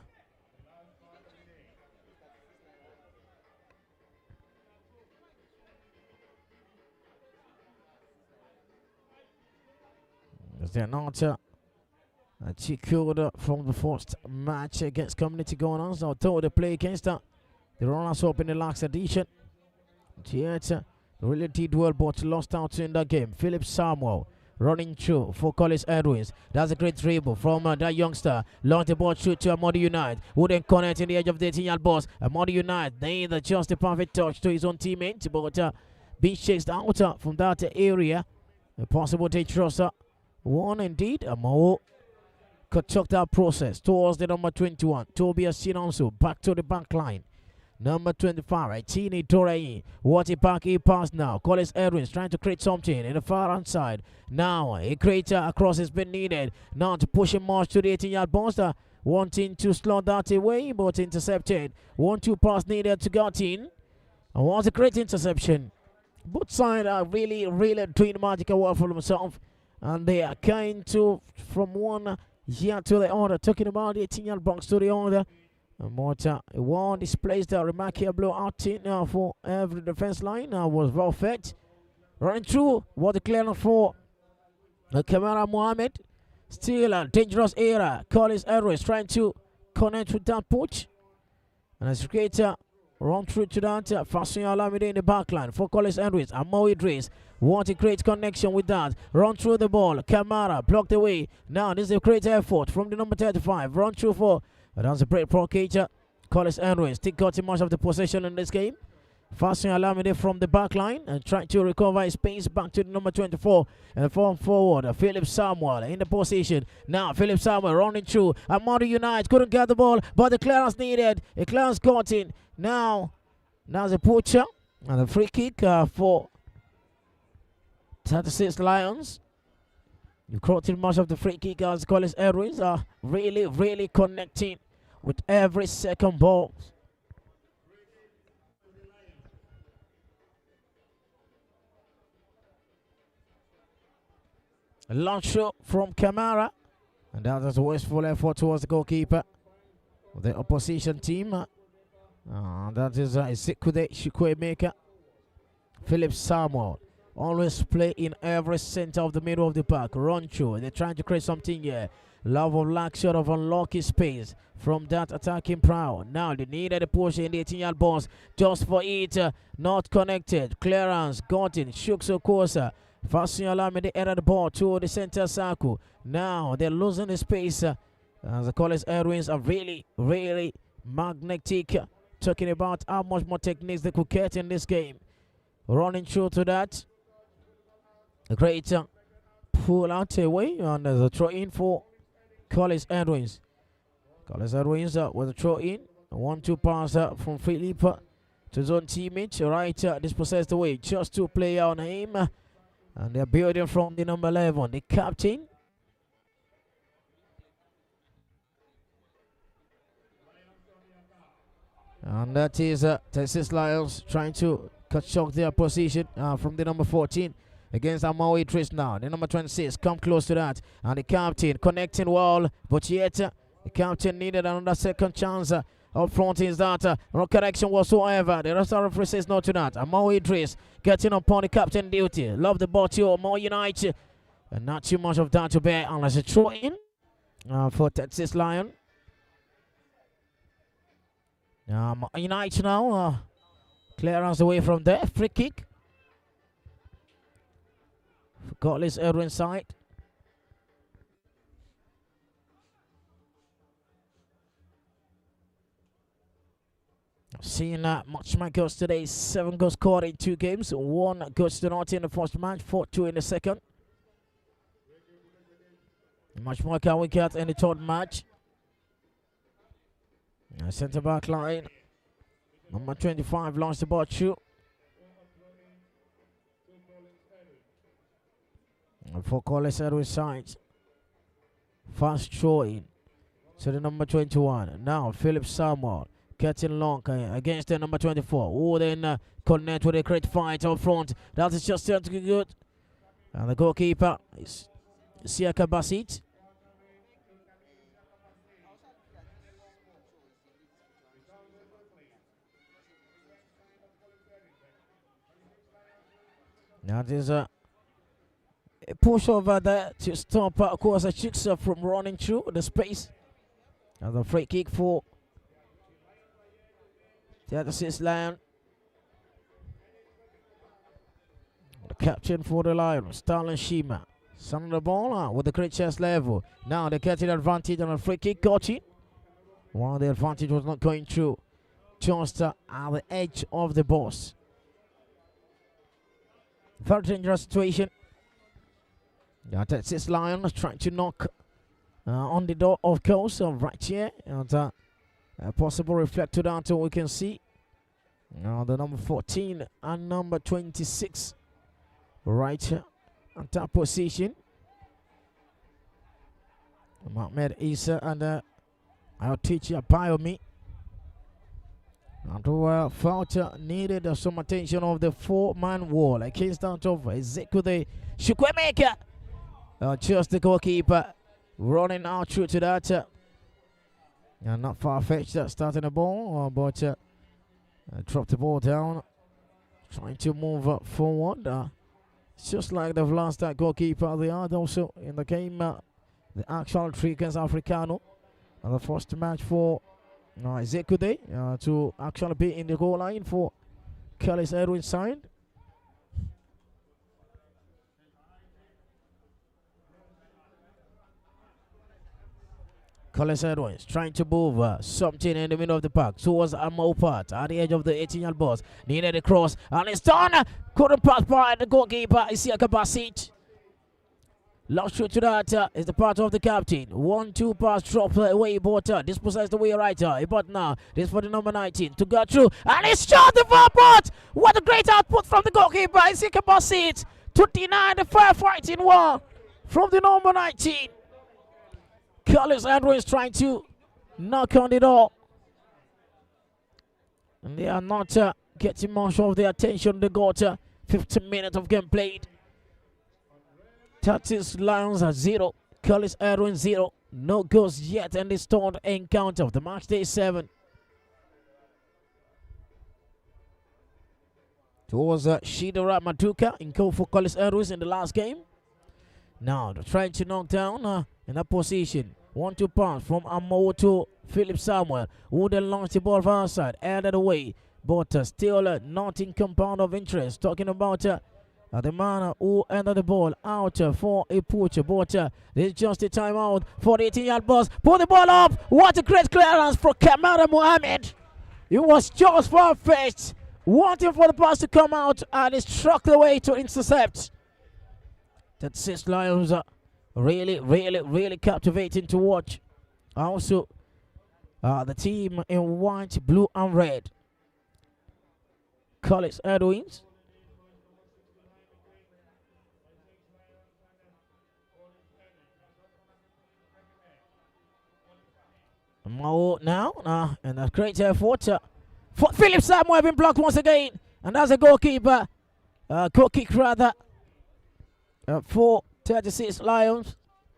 They're not secured from the first match against Community going on. So although they play against the runners up in the last edition, yet really did well, but lost out in that game. Philip Samuel running through for Collins Edwins. That's a great dribble from that youngster. Long the ball shoot to Amadi United. Wouldn't connect in the edge of the 18-yard box. Amadi United need just a perfect touch to his own teammate, but being chased out from that area. A possible dangerous one indeed. Amao could chuck that process towards the number 21. Tobias Chinonso back to the back line. Number 25, Tini Dorei. What a back he pass now. Collins Edwins trying to create something in the far hand side. Now a creator across has been needed. Now to push him more to the 18-yard box. Wanting to slot that away, but intercepted. 1-2 pass needed to get in. And was a great interception. Both sides are really doing magical work for themselves. And they are kind to from one year to the other. Talking about the 18-yard box to the other. And Morta one displays the remarkable outing for every defense line. Was well fed. Running through. What the clearance for Kamara Mohammed. Still a dangerous era. Collins Edwards trying to connect with that push. And as creator run through to that. Fasten Alamide in the back line for Collins Edwards. And Mo Idris. Want a great connection with that. Run through the ball. Kamara blocked away. Now this is a great effort from the number 35. Run through for. That's a break provocator. Collins Edwards still got too much of the possession in this game. Fasten Alamide from the back line and trying to recover his pace back to the number 24 and form forward. Philip Samuel in the position. Now Philip Samuel running through. Amadu United couldn't get the ball, but the clearance needed. A clearance got in. Now the poacher and a free kick for 36 Lions. You caught in much of the free kick as Collins Edwards are really connecting with every second ball. A launch shot from Kamara. And that is a wasteful effort towards the goalkeeper of the opposition team. That is Zikude Shikwemeka. Philip Samuel. Always play in every center of the middle of the park. Run through. They're trying to create something here. Love of lack short of unlucky space from that attacking prow. Now they needed a push in the 18-yard box just for it. Not connected. Clearance. Got in. Shukso Kosa. Fasten Alamide the the ball to the center circle. Now they're losing the space. As the Collins Edwins are really magnetic. Talking about how much more techniques they could get in this game. Running through to that. A great pull out away, and there's a throw in for Collins Edwins. Collins Edwins with a throw in. A 1-2 pass from Philip to his own teammate. Right, dispossessed away. Just to play on him. And they're building from the number 11, the captain. And that is Texas Lions trying to cut short their position from the number 14 against Amao Idris now. The number 26 come close to that. And the captain connecting well. But yet the captain needed another second chance. Up front is that no correction whatsoever. The rest of the referee says no to that. Amao Idris getting upon the captain duty. Love the ball to Amao United. And not too much of that to bear unless a throw in. for Texas Lion. United now. Clearance away from there. Free kick. For Cardinals Edwins side. Seeing matchmakers today, 7 goals scored in 2 games. 1 goes to North in the first match, 4-2 in the second. Matchmaker wicket in the third match. Centre back line. Number 25 launched the ball through. For Cardinals Edwins side. Fast throw in to the number 21. Now Philip Samuel. Getting long against the number 24. Who then connect with a great fight up front. That is just turned to be good. And the goalkeeper is Siaka Basit. Now there's a push over there to stop of course a Chicks from running through the space. And the free kick for the other 6 Lion. The captain for the Lions, Stalin Shima. Sending the ball with the great chest level. Now they're getting advantage on a free kick. Got it. While the advantage was not going through. Just at the edge of the box. Very dangerous situation. That's 6 Lions trying to knock on the door, of course, right here. And a possible reflector down to we can see. Now the number 14 and number 26 right here on top position. Mohamed Isa and our teacher Biomi. And Foucher needed some attention of the 4-man wall against that of Ezekude Chukwemeka. Just the goalkeeper running out through to that. And not far-fetched starting the ball, but dropped the ball down. Trying to move forward. It's just like they've lost that goalkeeper. They are also in the game. The actual Tricans Africano. And the first match for Ezekude to actually be in the goal line for Cardinals Edwins side. Cardinals Edwins trying to move something in the middle of the park towards Amo part at the edge of the 18-yard box. Needed a cross and it's done. Couldn't pass by the goalkeeper. Isiaka Basit. Lost through to that is the part of the captain. 1-2 pass drop away, but dispossessed the way right. But now this for the number 19 to go through and it's shot the forward. What a great output from the goalkeeper. Isiaka Basit to deny the fair fighting one from the number 19. Cardinals Edwins trying to knock on the door. And they are not getting much of the attention. They got 15 minutes of game played. Texas Lions are 0. Cardinals Edwins 0. No goals yet in this third encounter of the match day 7. Towards Shidora Maduka in goal for Cardinals Edwins in the last game. Now they're trying to knock down in that position. 1-2 pass from Amo to Philip Samuel, who then launched the ball far side, added away, but still not in compound of interest. Talking about the man who ended the ball out for a push, but this is just a timeout for the 18-yard box. Put the ball up. What a great clearance for Kamara Mohammed. It was just far-fetched, wanting for the pass to come out, and it struck the way to intercept. That 6 Lions really captivating to watch. Also, the team in white, blue, and red. Cardinals Edwins. Now, and a great effort for Philip Samuel having blocked once again, and that's a goalkeeper, goal kick rather, for 36 Lions.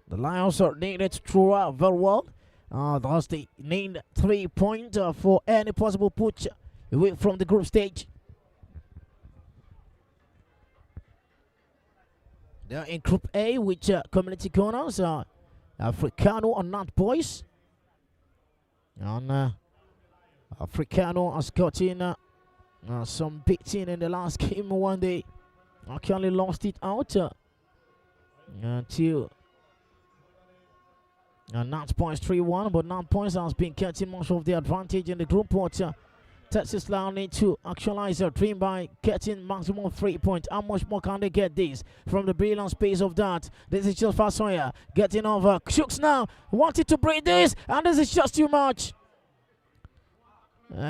The Lions are needed to throw out very well. Thus they need 3 points for any possible push away from the group stage. They are in Group A, which Community Corners, Africano on that, boys. And Africano has gotten some beating in the last game one day. Actually lost it out until Nat points 3-1, but Nat points has been getting much of the advantage in the group. But Texas Lions need to actualize their dream by getting maximum 3 points. How much more can they get this from the brilliant space of that? This is just Fasoya getting over. Shooks now wanted to break this, and this is just too much.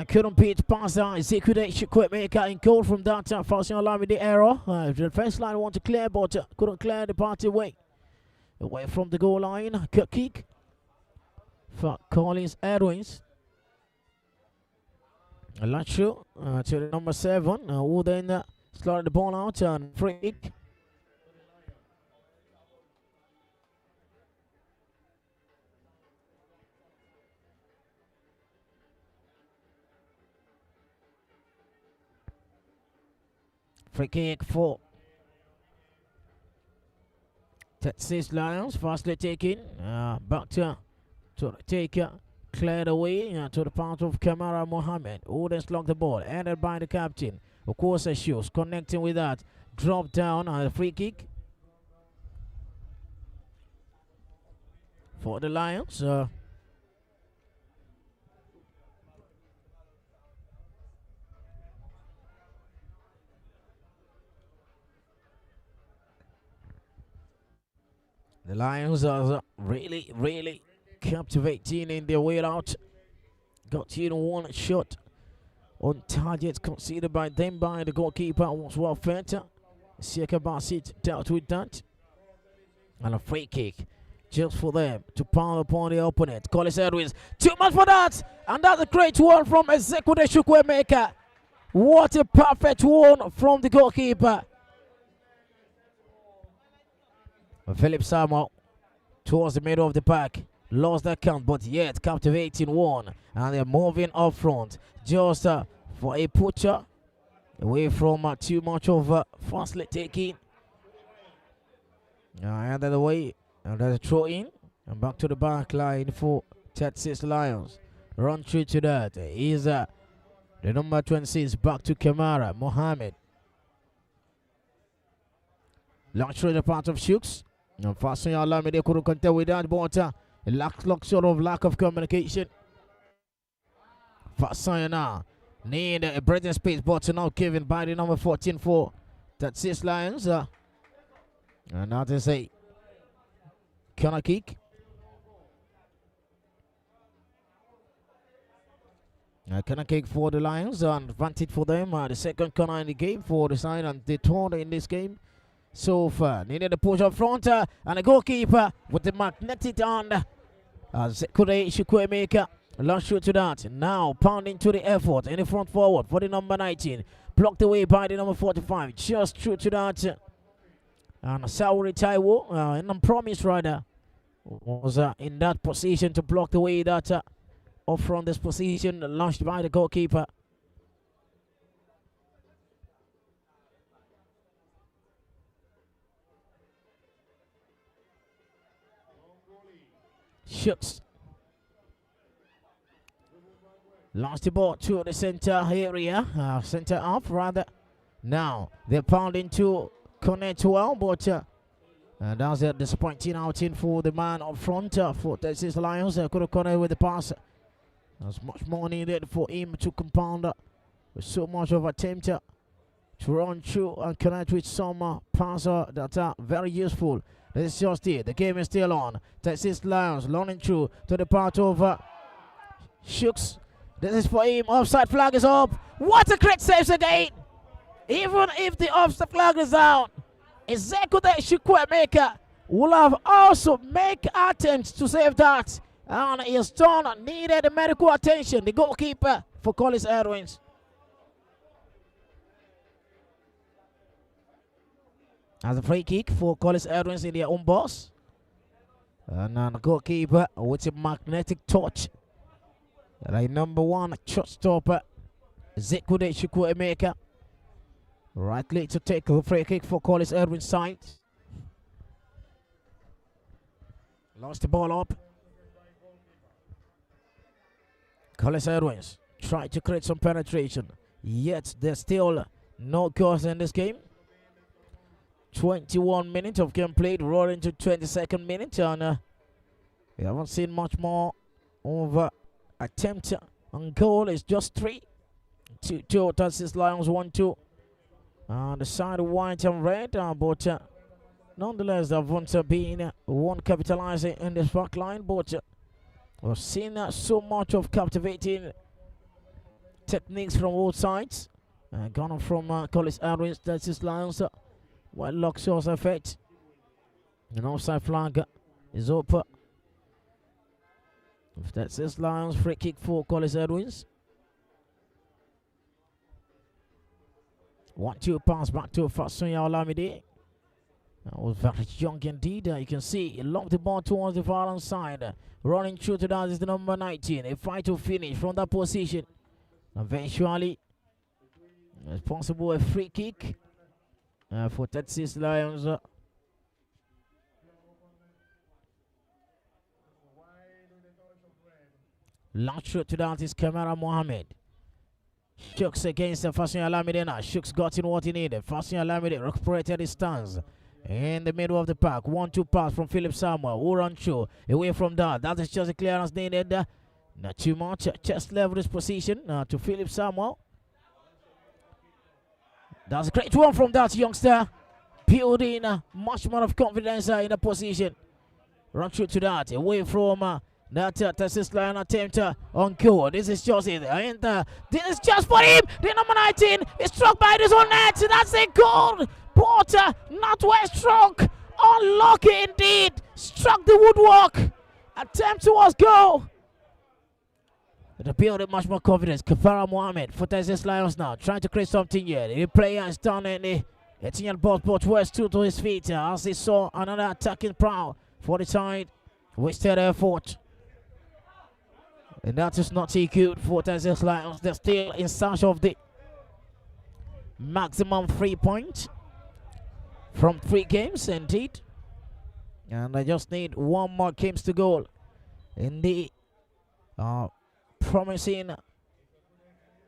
Couldn't beat past that. Executive quick maker in goal from that. Fasoya allowing with the error. The defense line want to clear, but couldn't clear the party away from the goal line. Good kick for Collins Edwins. Lacho to the number 7, who then slotted the ball out and free kick. Free kick for Texas Lions. Fastly taken. Back to the taker. Cleared away to the part of Kamara Mohammed, who then slugged the ball, ended by the captain. Of course, shoes connecting with that. Drop down on a free kick for the Lions. The Lions are really captivating in their way out. Got in one shot on target conceded by them by the goalkeeper. Was well fed. Siaka Basit dealt with that. And a free kick just for them to pound upon the opponent. Collins Edwins, too much for that. And that's a great one from Ezekude Chukwuemeka. What a perfect one from the goalkeeper. Philip Samuel towards the middle of the pack. Lost that count, but yet captivating one. And they're moving up front. Just for a butcher. Away from too much of fastly taking. Out of the way. And there's a throw in. And back to the back line for Texas Lions. Run through to that. Is the number 26 back to Kamara Mohammed. Launch through the part of Shooks. And Fasoya Alamide they couldn't contend with that, but lack of communication. Fasoya now need a breathing space, but now given by the number 14 for Texas Lions. And now to say corner kick. Corner kick for the Lions, and advantage for them. The second corner in the game for the side, and the third in this game so far. Needed a push up front, and the goalkeeper with the magnetic hand. Zekure Chukwuemeka launch shoot to that. Now pounding to the effort in the front forward for the number 19. Blocked away by the number 45. Just through to that. And Sauri Taiwo, an unpromised rider, was in that position to block away that up from this position launched by the goalkeeper. Shooks. Lost the ball to the center area. Center up rather. Now they're pounding to connect well, but that's a disappointing outing for the man up front for Texas Lions. Could have connected with the pass. There's much more needed for him to compound with so much of attempt to run through and connect with some passer that are very useful. This is just it. The game is still on. Texas Lions running through to the part of Shooks. This is for him. Offside flag is up. What a great save again. Even if the offside flag is out, Ezekude Chukwuemeka will have also make attempts to save that. And his turn needed the medical attention. The goalkeeper for Collins Edwins. As a free kick for Collins Edwins in their own box. And the goalkeeper with a magnetic touch. Like number 1 shot stopper, Ezekude Chukwuemeka. Rightly to take a free kick for Collins Edwins side. Lost the ball up. Collis Edwins try to create some penetration. Yet there's still no goals in this game. 21 minutes of game played, rolling to 22nd minute, and we haven't seen much more of attempt on goal. It's just 3. 2 Texas Lions 1-2. On the side of white and red, but nonetheless, there haven't been one capitalizing in this back line. But we've seen so much of captivating techniques from both sides. Gone from Collis Edwins, Texas Lions. While Luxor's effect. An offside flag is up. If that's this Lions, free kick for Collis Edwins. 1-2 pass back to Fasunya Olamide. That was very young indeed. You can see he locked the ball towards the far side. Running through to that is the number 19. A fight to finish from that position. Eventually, it's possible a free kick. For Texas Lions. Launch to that is Kamara Mohammed. Shooks against Fasunya Olamide now. Shooks got in what he needed. Fasunya Olamide recuperated his stance in the middle of the park. 1-2 pass from Philip Samuel. Urancho away from that. That is just a clearance needed. Not too much. Chest level this position to Philip Samuel. That's a great one from that youngster. Building much more of confidence in the position. Run through to that. Away from that Texas Lion attempt on goal. This is just it. And this is just for him. The number 19 is struck by his own net. That's a goal. But not well struck. Unlucky indeed. Struck the woodwork. Attempt towards goal. The building much more confidence. Kafara Mohammed for Texas Lions now. Trying to create something here. The player is down in the Etienne Bosbot West to his feet as he saw another attacking prowl for the side. Wasted effort. And that is not too good for Texas Lions. They're still in search of the maximum 3 points from 3 games indeed. And they just need 1 more games to go in the promising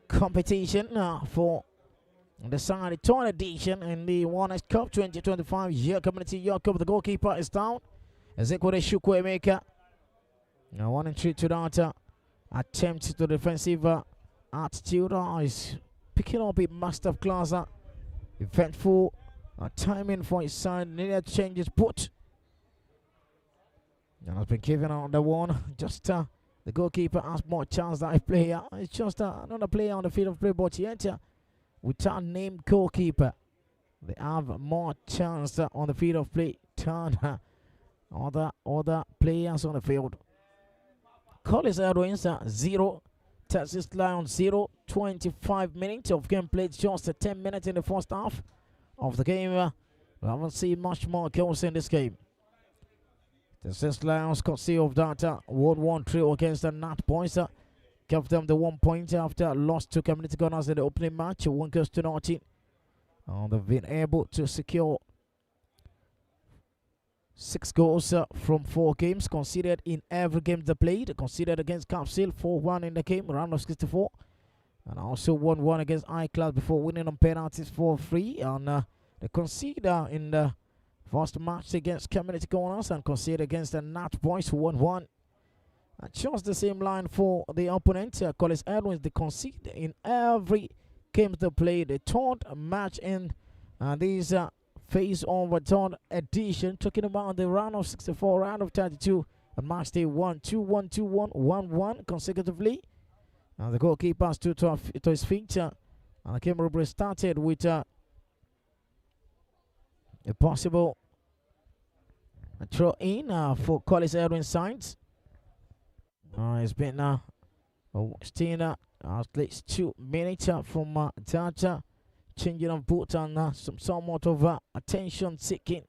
competition for the side 3rd edition in the Warners Cup 2025 Year Community York Cup. The goalkeeper is down. Ezekwede Chukwuemeka. Now 1-3 to that attempt to defensive attitude is picking up a masterclass. Eventful timing for his side. Needed changes put. And has been given out the one. Just the goalkeeper has more chance than a player. It's just another player on the field of play, but yet without named goalkeeper, they have more chance on the field of play than other players on the field. Collis Edwins 0, Texas Lions 0. 25 minutes of game played, just 10 minutes in the first half of the game. We haven't seen much more goals in this game. Texas Lions concede of that 1-1 against the Nat Boys. Gave them the 1 point after loss to Community Gunners in the opening match. 1 goes to 19. They've been able to secure 6 goals from 4 games. Conceded in every game they played. Conceded against Capsil 4-1 in the game, round of 64. And also 1-1 against I-Class before winning on penalties 4-3. And they conceded in the first match against Community Gunners and conceded against the Nat Boys 1-1. And just the same line for the opponent, Collis Edwins. They concede in every game they played. The 3rd match in this phase of the 3rd edition. Talking about the round of 64, round of 32, and match day 1-2, 1-2, 1-1 consecutively. And the goalkeeper stood to his feet. And the game robbery started with a possible throw in for Collis Edwins sides. It's been staying at least 2 minutes from that changing of boot and somewhat of attention seeking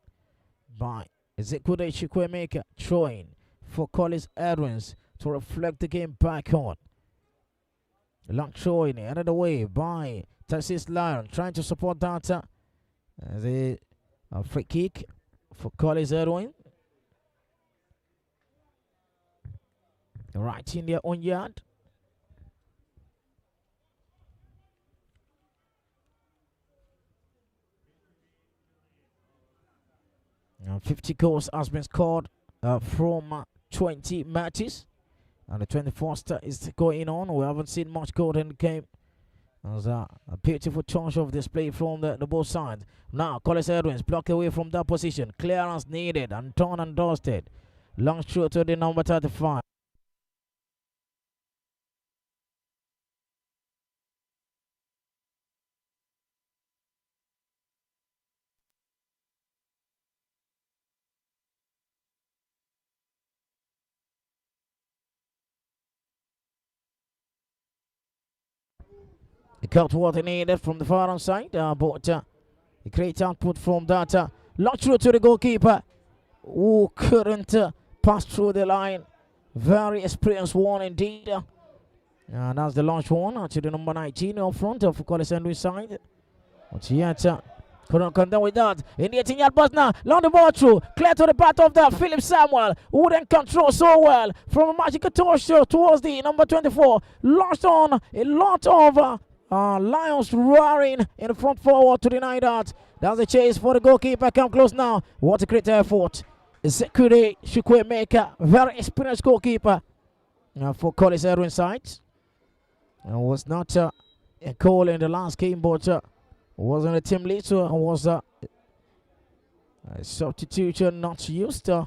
by Ezekwede Chukwuemeka. Throwing for Collis Edwins to reflect the game back on. Long throwing another way by Texas Lion, trying to support that the free kick for Collis Edwin. right in their own yard. 50 goals has been scored from 20 matches. And the 21st is going on. We haven't seen much goal in the game. There's a beautiful chance of display from the both sides. Now, Edwins blocked away from that position. Clearance needed and torn and dusted. Long through to the number 35. He got what he needed from the far hand side, but a great output from that. Long through to the goalkeeper, who couldn't pass through the line. Very experienced one indeed. And that's the launch one to the number 19 up front of Edwins side. But yet, couldn't contend with that. In the 18-yard box now, long the ball through, clear to the path of the Philip Samuel, who then control so well from a magical touch towards the number 24. Launched on a lot of Lions roaring in the front forward to deny that. That's the chase for the goalkeeper. Come close now. What a great effort. Zekure Chukwuemeka, very experienced goalkeeper for Edwins side. Was not a goal in the last game, but wasn't a team lead, so was a substitution not used. And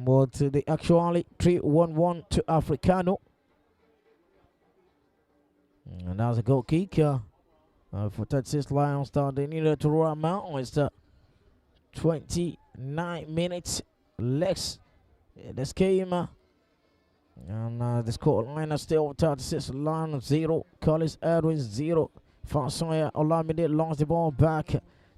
but they actually 3-1-1 to Africano. And that's a goal kick for Texas Lions that they needed to run out. It's 29 minutes less in this game. And the score line is still 36 Lions 0, Edwins 0. Fasoya Olamide lost the ball back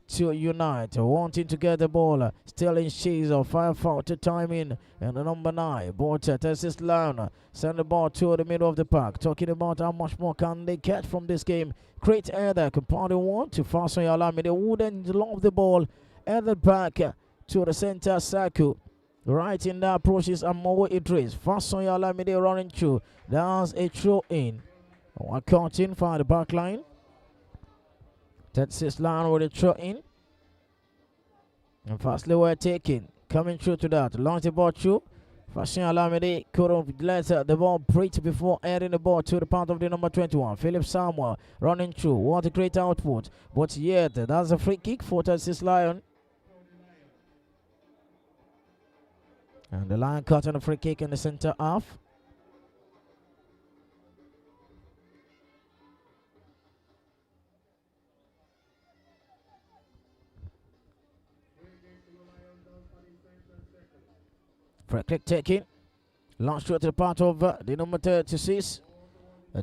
to Unite, wanting to get the ball. Still in chase of 5 foul to time in. And the number 9, but Texas Lions send the ball to the middle of the park. Talking about how much more can they get from this game. Great header, compounding one to Fasoya Olamide, who then lost the ball. Headed back to the center circle. Right in that process, Amowo Idris. Fasoya Olamide running through. That's a throw in. One counting for the back line. Texas Lions with a throw in. And fastly we're taking. Coming through to that. Launch the ball through. Fasoya Olamide couldn't let the ball break before adding the ball to the part of the number 21. Philip Samuel running through. What a great output. But yet, that's a free kick for Texas Lions. And the Lion caught on a free kick in the center half. Free kick taken. Launch through to the part of the number 36.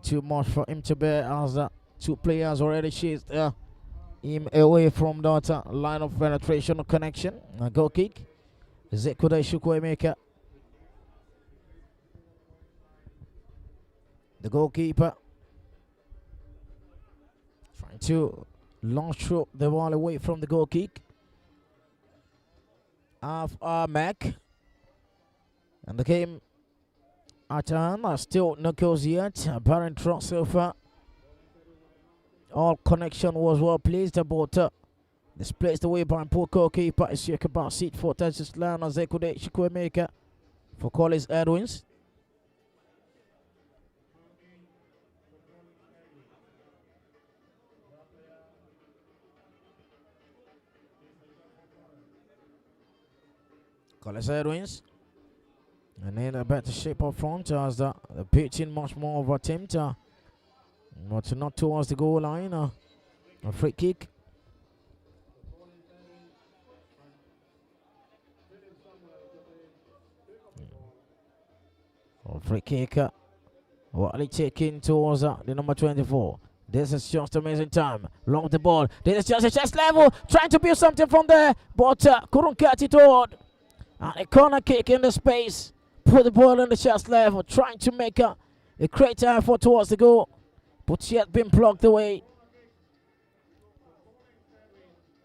Too much for him to bear as two players already chased him away from that line of penetration or connection. A goal kick. Zekure Chukwuemeka, the goalkeeper, trying to launch the ball away from the goal kick. Half Mac, and the game at hand. Still no goals yet. Apparent draw so far. All connection was well placed, but displaced away by poor goalkeeper. Is here about seat for Texas Lions. Zekure Chukwuemeka for Edwins. Edwins. And in a better shape up front as the pitching much more of attempt. But not towards the goal line. A free kick. Free kick. Wally taking towards the number 24. This is just amazing time. Long the ball. This is just a chest level. Trying to build something from there. But couldn't get it on. And a corner kick in the space. Put the ball in the chest level. Trying to make a great effort towards the goal. But yet been blocked away.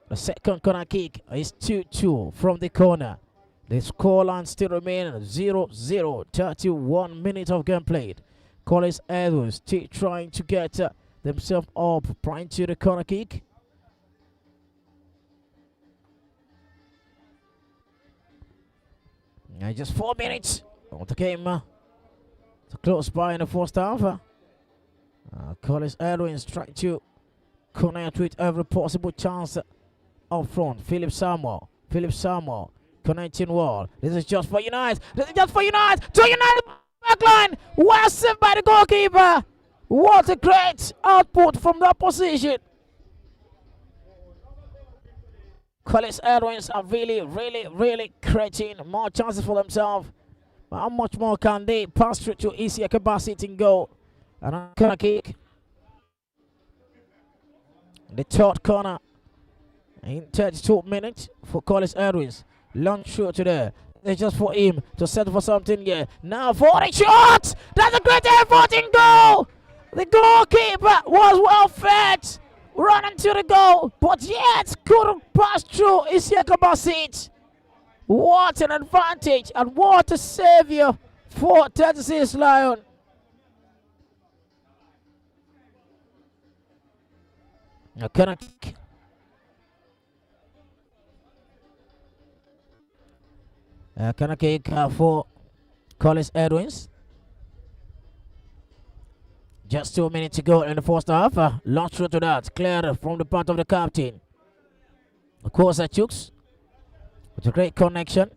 The second corner kick is 2-2 from the corner. The scoreline still remains 0-0. 31 minutes of game played. Collins Edwins still trying to get themselves up, trying to the corner kick. And just 4 minutes of the game to close by in the first half. Collins Edwins trying to connect with every possible chance up front. Philip Samuel connecting wall. This is just for United. To United backline. Well saved by the goalkeeper. What a great output from that position. Collins Edwins are really creating more chances for themselves. But how much more can they pass through to Isia Kabasi in goal? And a corner kick. The third corner in 32 minutes for Collins Edwins. Long shot to there. It's just for him to settle for something here. Now for the shot! That's a great effort in goal! The goalkeeper was well fed, running to the goal, but yet couldn't pass through Isia Kabasi. What an advantage and what a savior for 36 Lion. A corner kick. Corner kick for Collins Edwins. Just 2 minutes to go in the first half. Launch through to that. Cleared from the part of the captain. Of course, Chooks with a great connection.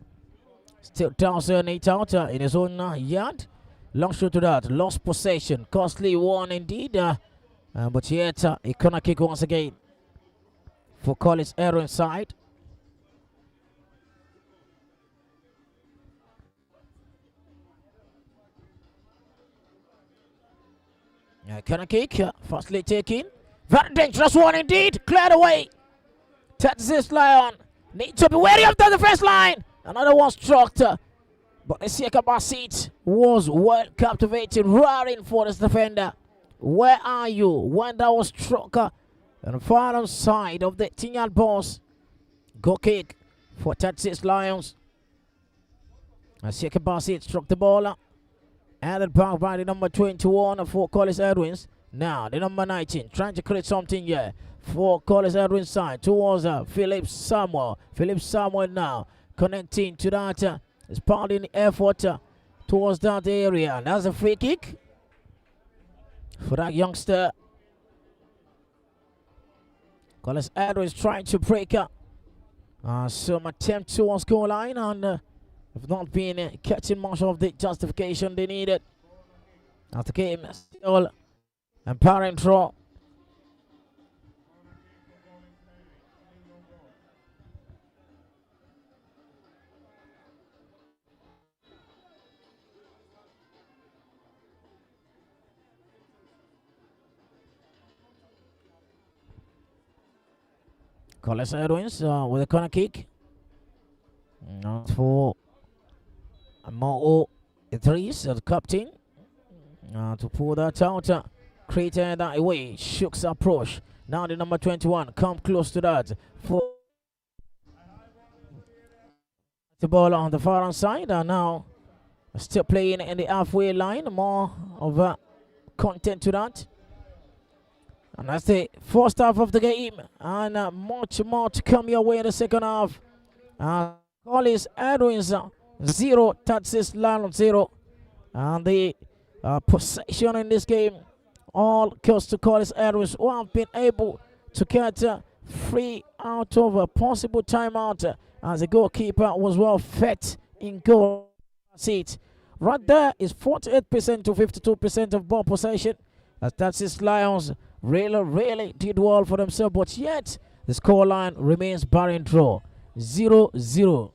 Still down it out in his own yard. Long through to that. Lost possession. Costly one indeed. But yet a corner kick once again for Collins Edwins side. Corner kick, firstly taken. Very dangerous one indeed. Cleared away. 36 Lion need to be wary of the defense line. Another one struck. But the Siaka seat was well captivating, roaring for this defender. Where are you when that was struck on the final side of the 10-yard box? Go kick for 36 Lions. Siaka Basit struck the ball. Added back by the number 21 for Collins Edwins. Now the number 19 trying to create something here for Collins Edwins side towards Philip Samuel. Philip Samuel now connecting to that. Is pounding the effort towards that area. And that's a free kick for that youngster. Collins Edwins trying to break up some attempt towards goal line and have not been catching much of the justification they needed. After the game, still empowering draw. Collins Edwins with a corner kick. Not for Mo Idris, the captain, to pull that out. Created that away. Shook's approach. Now the number 21 come close to that. For the ball on the far hand side. And now still playing in the halfway line. More of a content to that. And that's the first half of the game. And much more to come your way in the second half. Collins Edwins 0, 36 Lions 0. And the possession in this game all goes to Collins Edwins, who have been able to get free out of a possible timeout as the goalkeeper was well fed in goal seat. Right there is 48% to 52% of ball possession. As that's his Lions really did well for themselves, but yet the scoreline remains barren draw 0-0.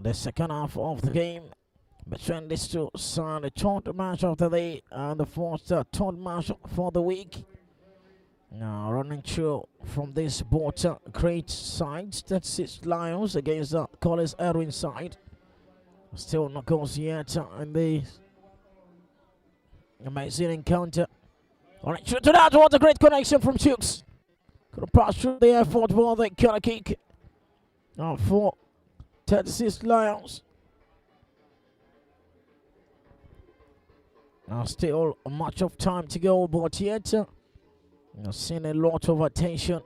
the second half of the game between these two sides. The third match of the day and the third match for the week. Now running through from this both great sides. That's it, Lions against the College Edwins side. Still no goals yet in this amazing encounter. Alright, through to that. What a great connection from Chooks. Could have passed through the effort ball. They kind of kick. Now for 36 Lions. Now still much of time to go, but yet I've seen a lot of attention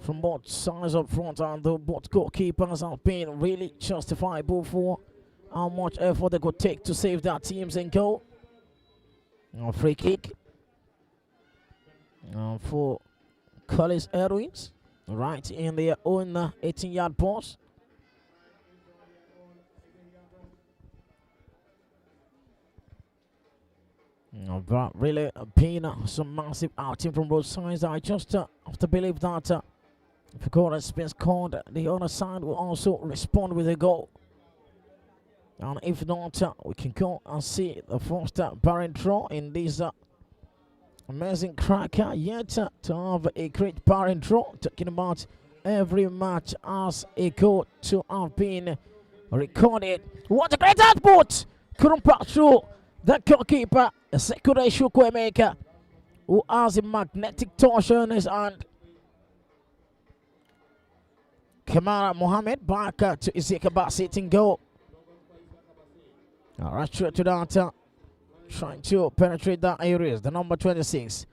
from both sides up front, and both goalkeepers have been really justifiable for how much effort they could take to save their teams in goal. Now free kick for College Edwins, right in their own 18-yard box. But really been some massive outing from both sides. I just have to believe that if a goal has been scored, the other side will also respond with a goal. And if not, we can go and see the first barren draw in this amazing cracker yet to have a great barren draw. Talking about every match as a goal to have been recorded. What a great output! Couldn't pass through the goalkeeper, Sekure Chukwuemeka, who has a magnetic torsion in his hand. Kamara Mohammed back to Ezekiel Bassett in goal. Alright, straight to that, trying to penetrate that area. The number 26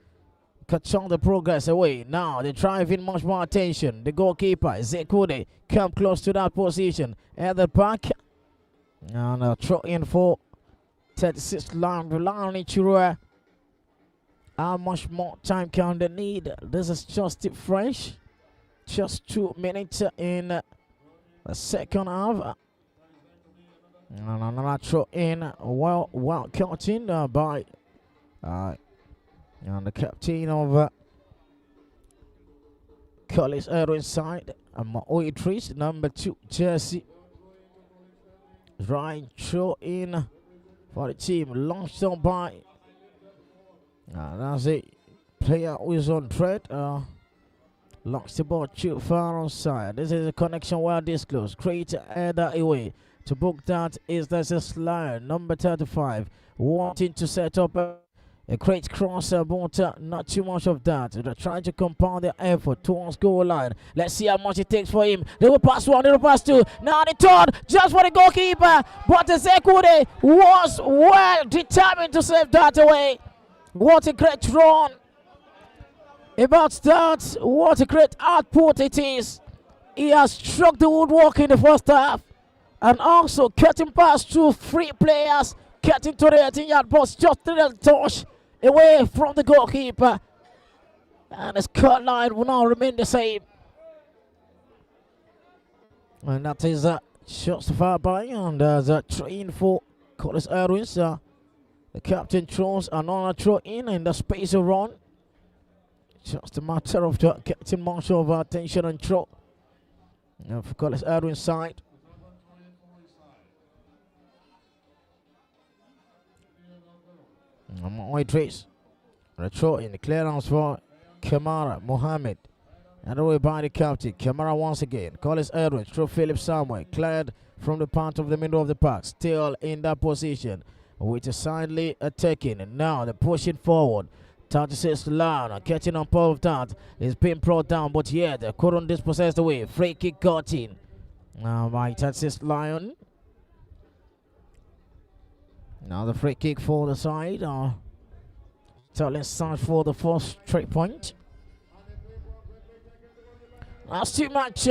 cuts on the progress away. Now they're driving much more attention. The goalkeeper, Zekode, come close to that position. At the back, and throw in for 36 line, Lani Chirua. How much more time can they need? This is just it fresh. Just 2 minutes in the second half. And another throw in, well caught in by and the captain of College Edwins side, Idris, number 2 jersey. Right throw in for the team, launched on by that's a player who is on threat. Launched the ball too far on side. This is a connection well disclosed. Great header away. To book that is there's a slide, number 35, wanting to set up a great crosser, but not too much of that. They're trying to compound their effort towards goal line. Let's see how much it takes for him. They will pass one, they will pass two. Now the third, just for the goalkeeper. But Ezekude was well determined to save that away. What a great run. About that, what a great output it is. He has struck the woodwork in the first half. And also cutting past 2 free players, cutting to the 18-yard box, just a little touch away from the goalkeeper. And his cut line will now remain the same. And that is justified by, and there's a train for College Edwins. The captain throws another throw in the space of run. Just a matter of getting much of attention and throw for College Edwins side. Idris, the throw in the clearance for Kamara Mohammed, and away by the captain. Kamara once again. College Edwins through Philip Samuel, cleared from the part of the middle of the park, still in that position, with a sidely attacking. And now they're pushing forward. 36 Lion catching on top of that. It's been brought down, but yeah, they couldn't dispossess the way. Free kick got in. Now by 36 Lion. Now the free kick for the side. So let's start for the first straight point. That's too much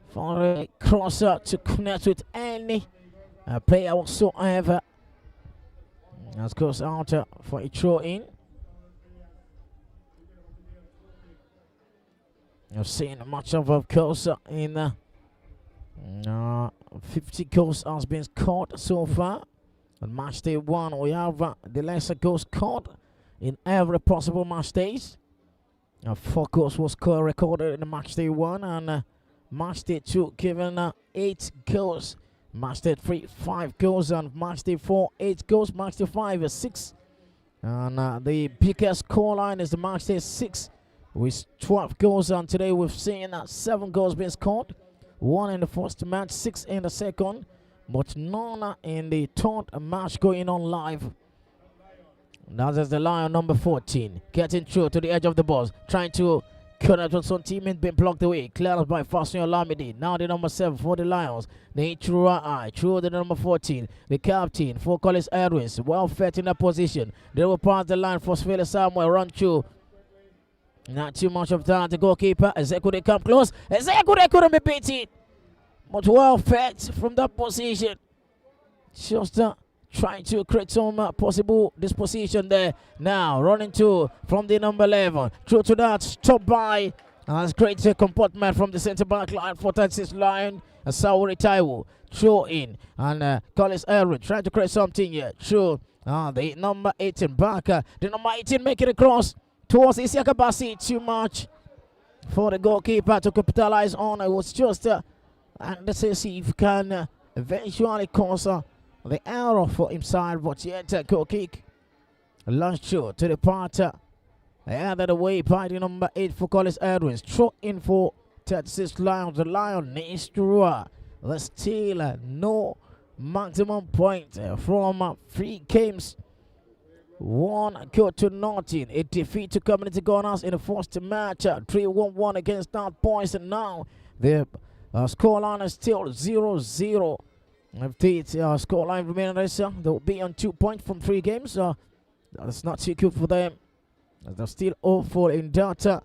for a crosser to connect with any player whatsoever. That goes out for a throw in. I've seen much of course in 50 goals has been scored so far. On match day 1, we have the lesser goals scored in every possible match days. 4 goals was recorded in the match day 1, and match day 2 given 8 goals Match day 3, 5 goals, and match day 4, 8 goals. Match day 5 is 6. And the biggest scoreline is the match day 6 with 12 goals. And today we've seen 7 goals being scored. 1 in the first match, 6 in the second, but none in the third match going on live. That is the Lion number 14, getting through to the edge of the box, trying to connect with some teammate, being blocked away. Cleared by Fasten Olamide. Now the number 7 for the Lions. The Ichura through the number 14, the captain for Collins Edwins. Well fed in that position. They will pass the line for Svele Samuel. Run through. Not too much of that. The goalkeeper, Ezeku, they come close. Ezeku, they couldn't be beaten. But well fed from that position. Just trying to create some possible disposition there. Now running to from the number 11. Through to that. Stopped by. That's great comportment from the centre back line for Texas Lion. Sauri Taiwo. Throw in. And Collins Elwood trying to create something here. Through the number 18 back. The number 18 making a cross towards Isiaka Basi. Too much for the goalkeeper to capitalize on. It was just and let's see if he can eventually cause the error for himself, but yet goal kick. Launch through to the part headed away by the number 8 for Collins Edwins. Throw in for Texas Lions. The Lion needs to run. There's still no maximum point from 3 games. 1 goal to nothing. A defeat to Community Gunners in the first match. 3-1-1 against North Boys, and now the scoreline is still 0-0. If the scoreline remains, they'll be on 2 points from 3 games. That's not too good for them. They're still awful in data.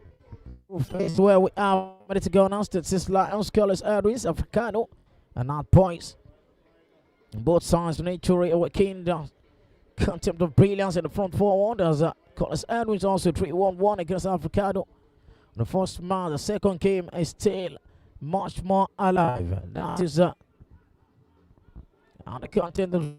Where we are ready to go now. Texas Lions, Collins Edwins, Africano, and North Boys. Both sides naturally awakened contempt of brilliance in the front forward. As Collins Edwins also 3-1-1 against Africano. The first match, the second game is still much more alive. That is the content of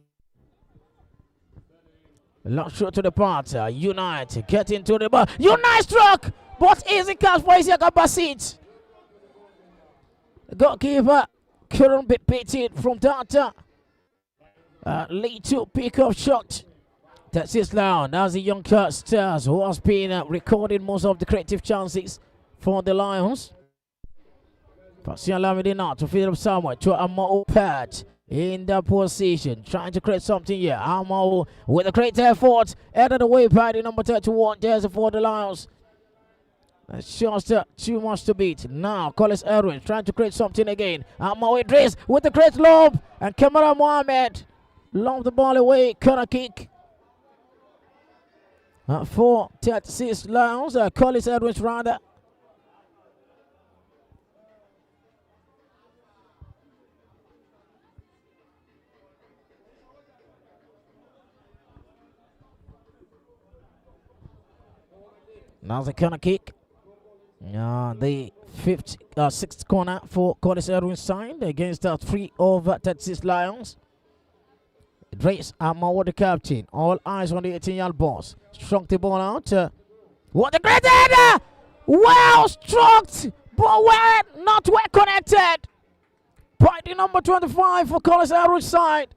long shot to the part. Unite get into the ball. Unite struck, but easy catch for Isiaka Basit. The goalkeeper couldn't be beaten from that lead to pick up shot. That's his Lion. That's the young stars who has been recording most of the creative chances for the Lions. Fasten Olamide now to Philip Samuel to Amao Pat in the position, trying to create something here. Amao with a great effort, headed away by the number 31 jersey for the Lions. That's just too much to beat. Now Collins Edwin trying to create something again. Amao Idris with a great lob, and Kamara Mohammed lobbed the ball away. Corner kick for 36 Lions. Collins Edwin rather. Now the corner kick. The sixth corner for Collins Edwin signed against 3 of Texas Lions. Race Amao, the captain. All eyes on the 18-yard box. Struck the ball out. What a great header! Well struck, but not well connected by the number 25 for Collins Edwin side.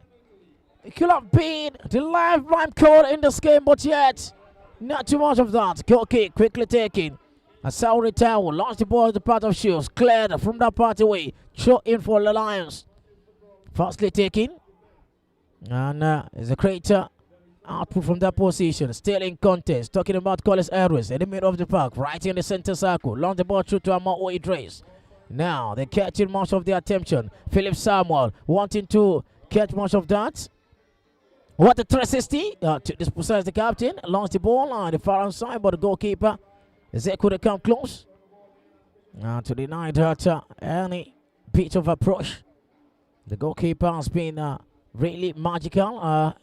It could have been the lifeline call in this game, but yet not too much of that. Goal kick quickly taken. A Sauri Tower launched the ball to the part of Shields. Cleared from that part away. Throw in for the Lions. Fastly taken. And is a great output from that position. Still in contest. Talking about Collins Edwins in the middle of the park. Right in the center circle. Launch the ball through to Amao Idris. Now they're catching much of the attention. Philip Samuel wanting to catch much of that. What a 360 to dispossess the captain. Launched the ball on the far outside, but the goalkeeper Ezeku to come close to deny that any bit of approach. The goalkeeper has been really magical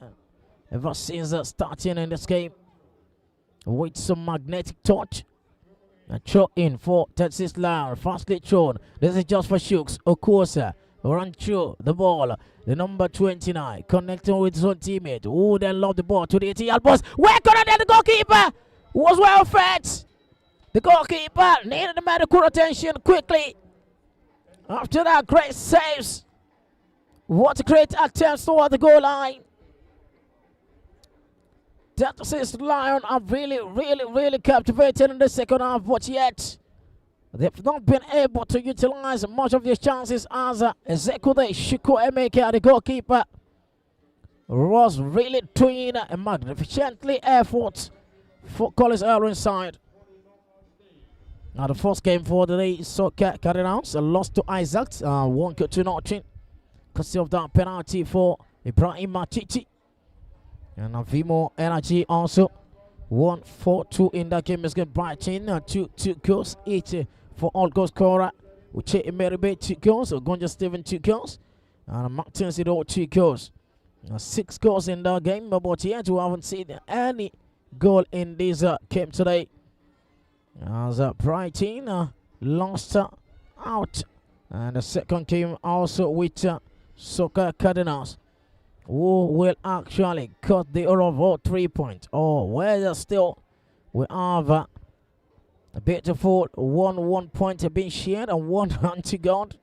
ever since starting in this game with some magnetic touch. And throw in for Texas Lions. Fastly thrown. This is just for Shooks. Okosa run through the ball. The number 29 connecting with his own teammate, who then lobbed the ball to the 18-yard box. Where connected, the goalkeeper was well fed. The goalkeeper needed the medical attention quickly. After that, great saves What a great attempt toward the goal line. That says Lion are really captivated in the second half, but yet they've not been able to utilize much of their chances as Ezekude Chukwuemeka, the goalkeeper, was really doing a magnificently effort for Collins Edwins side. Now the first game for the day saw Cardinals lost to Isaac, 1-0, because of that penalty for Ibrahim Machichi. And Vimo Energy also 1-4-2 in that game against Brighton. 2 goals each for all goal scorer. Uche Emeribe 2 goals, Gonja Steven 2 goals, and Martin Sido 2 goals. 6 goals in that game, but yet we haven't seen any goal in this game today. As Brighton lost out, and the second game also with Soccer Cardinals, who will actually cut the overall 3 points. Oh, well, still we have a beautiful 1 point being shared and 1 anti-god.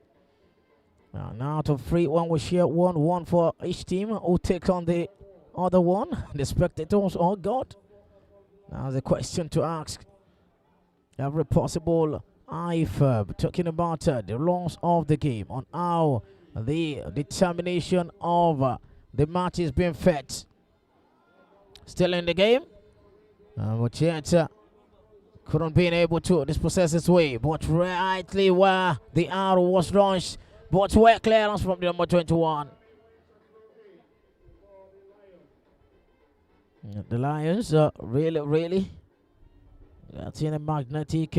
Now to 3-1 we share 1-1 for each team who take on the other one. The spectators, oh God. Now the question to ask every possible IFAB, talking about the loss of the game, on how the determination of the match is being fed. Still in the game, but yet couldn't be able to dispossess his way, but rightly where the arrow was launched, but where clearance from the number 21. The Lions really that's in a magnetic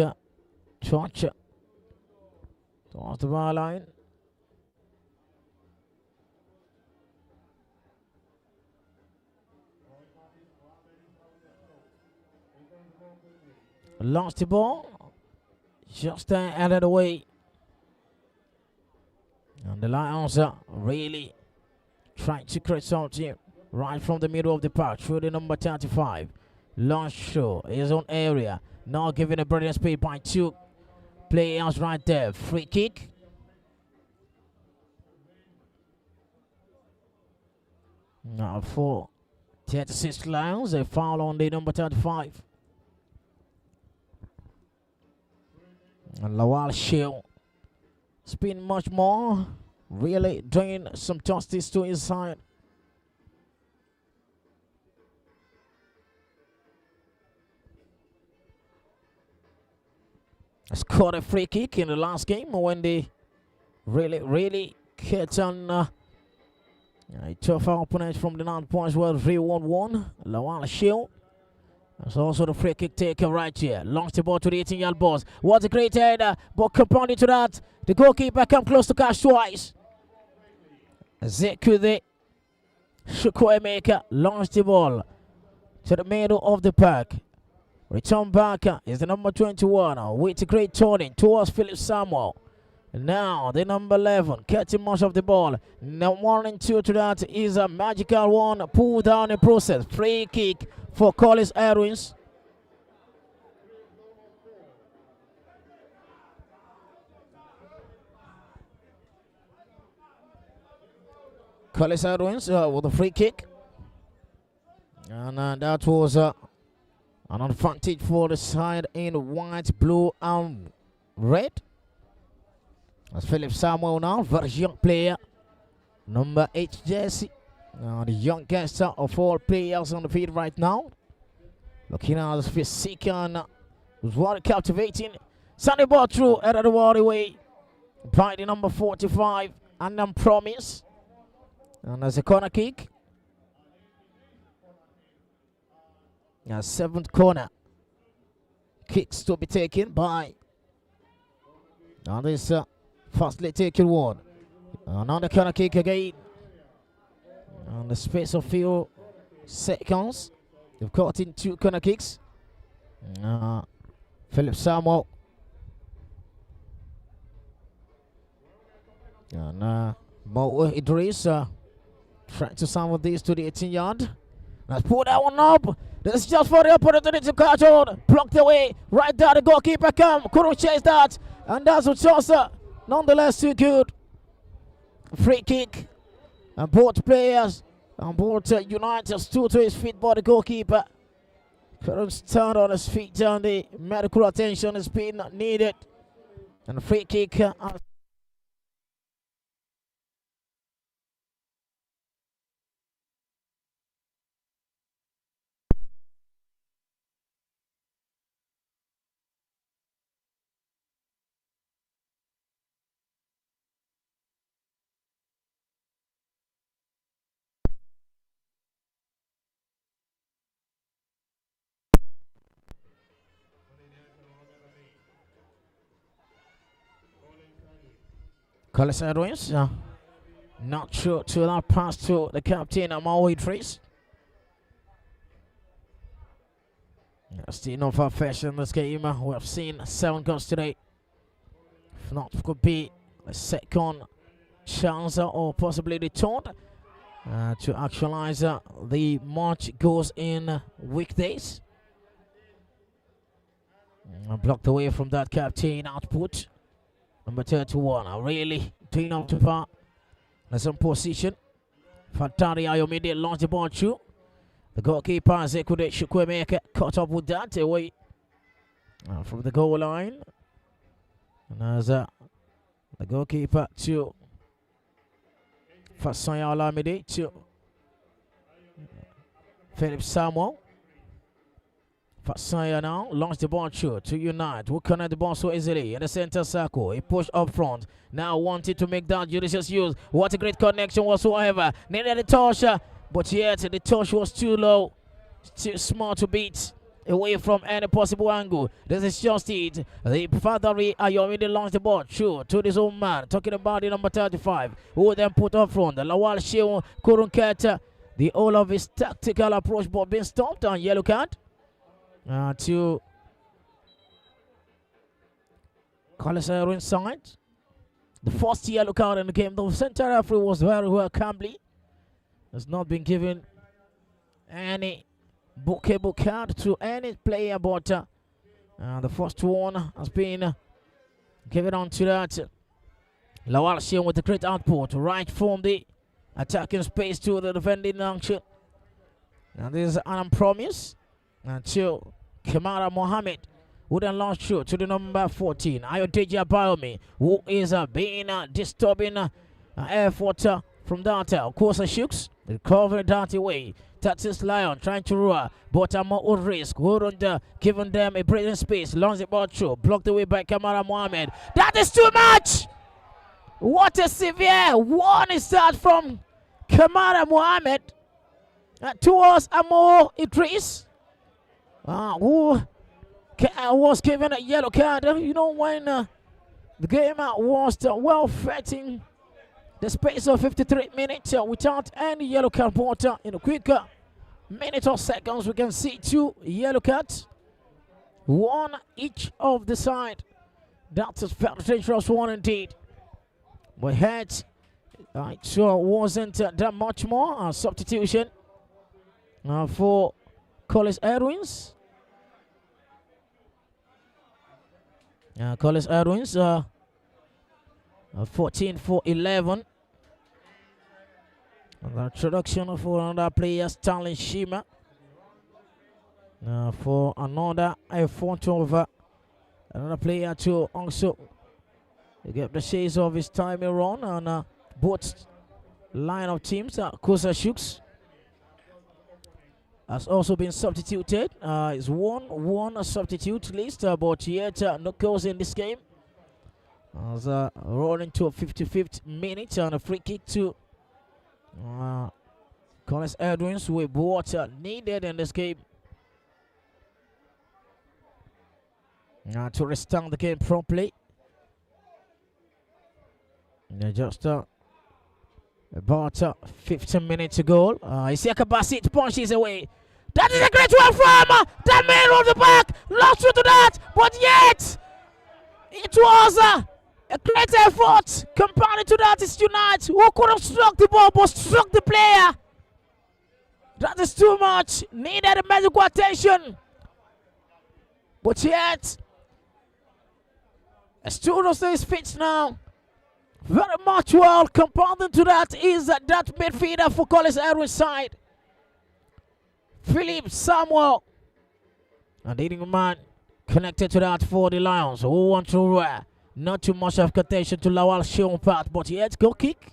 touch towards the bar line. Lost the ball, just out of the way. And the Lions really trying to create something right from the middle of the park through the number 35. Launch show his own area. Now giving a brilliant speed by 2 players right there. Free kick. Now for 36 Lions, a foul on the number 35. And Lawal Shield spin much more, really doing some justice to his side. Scored a free kick in the last game when they really hit on a tough opponent from the 9 points. Well, 3-1-1. Lawal Shield. That's also the free kick taker right here. Launch the ball to the 18-yard box. What a great header, but compounded to that, the goalkeeper come close to catch twice. Ezekude Chukwuemeka launched the ball to the middle of the park. Return back is the number 21 with a great turning towards Philip Samuel. Now the number 11 catching much of the ball. Now 1 and 2 to that is a magical one. Pull down the process. Free kick for Collins Edwins. Collins Edwins with a free kick. And that was an advantage for the side in white, blue, and red. That's Philip Samuel now, very young player. Number 8 jersey. The youngest of all players on the field right now. Looking at his physique and was very captivating. Send the ball through out of the water away by the number 45 and then Promise. And there's a corner kick. 7th corner. Kicks to be taken by. Now this fastly taken one. Another corner kick again. On the space of few seconds, they've caught in 2 corner kicks. Philip Samuel and Mo Idris trying to summon these to the 18-yard. Let's pull that one up. This is just for the opportunity to catch on. Blocked away. Right there, the goalkeeper come. Couldn't chase that. And that's what Chaucer. Nonetheless, too good. Free kick And both players and both United stood to his feet, but the goalkeeper couldn't stand on his feet, and the medical attention is being needed. And free kick. Carlos Edwins, not sure to that pass to the captain, Amawi Trace. Still no far fashion in this game. We have seen 7 goals today. If not, it could be a second chance or possibly the third to actualize the March goals in weekdays. Blocked away from that captain output. Number 31, really clean up to far. That's some position. Fantari Ayomide launched the ball through. The goalkeeper, Zekude Chukwemeke, caught up with that away from the goal line. And as the goalkeeper to Fasanya Olamide to Philip Samuel. Fasanya now launched the ball through to Unite, who connect the ball so easily in the center circle. He pushed up front. Now wanted to make that judicious use. What a great connection whatsoever. Needed the touch, but yet the touch was too low, too small to beat. Away from any possible angle. This is just it. The Fadari Ayomide launched the ball through to this old man. Talking about the number 35, who then put up front. The Lawal Sheon couldn't catch the all of his tactical approach, but being stopped on yellow card. To Carlos Edwins side. The first yellow card in the game. The center referee was very well calmly. Has not been given any bookable card to any player, but the first one has been given on to that. Lawal Sheon with a great output right from the attacking space to the defending action. And this is an promise until Kamara Mohammed would then launch through to the number 14, Ayodeji Abayomi, who is being disturbing effort from that. Of course, Shooks recovering that away. Tatis Lion trying to roar, but more at risk. Wouldn't giving them a breathing space. Launch the ball through, blocked away by Kamara Mohammed. That is too much! What a severe warning start from Kamara Mohammed towards Amo Idris. Who was given a yellow card. You know, when the game was well fighting the space of 53 minutes without any yellow card, but in a quick minute or seconds we can see 2 yellow cards, 1 each of the side. That is very dangerous one indeed. But it wasn't that much more. Substitution for Carlos Edwins. Carlos Edwins, 14 for 11. And the introduction for another player, Stanley Shima. For another effort over another player to also get the shades of his time around on both line of teams. Kosa Shooks has also been substituted. It's one substitute list, but yet no goals in this game. As rolling to a 55th minute and a free kick to Carlos Edwins with what needed in this game to restart the game promptly. Just about 15 minutes to go. Isiaka Basit punches away. That is a great one from the middle of the back. Lost to that, but yet it was a great effort. Compared to that is United, who could have struck the ball but struck the player. That is too much. Needed medical attention. But yet, Studios is fit now Very much well. Compounding to that is that midfielder for Collins Edwins side. Philip Samuel. And leading man connected to that for the Lions. Who want to not too much of contention to Lawal Sheon Pat, but yet goal kick.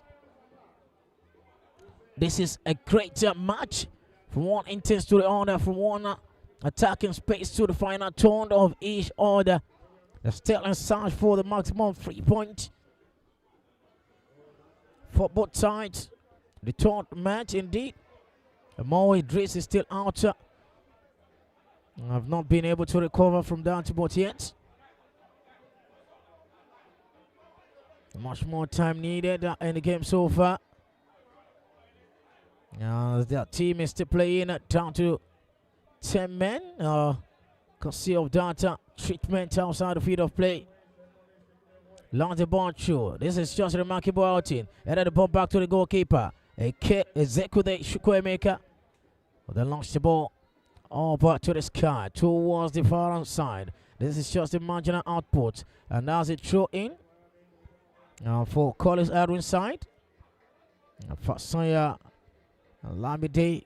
This is a great match from one intense to the other, from one attacking space to the final turn of each other. They're still in search for the maximum 3 point for both sides. The third match indeed. Mo Idris is still out. I've not been able to recover from that but yet. Much more time needed in the game so far. That team is still playing down to 10 men. Courtesy of that treatment outside the field of play. Long the ball through. This is just a remarkable outing. Headed the ball back to the goalkeeper. Ezekude Chukwuemeka. Then launch the ball over to the sky towards the far hand side. This is just a marginal output. And now it's throw in for Collins Edwins side. Fasanya Lamide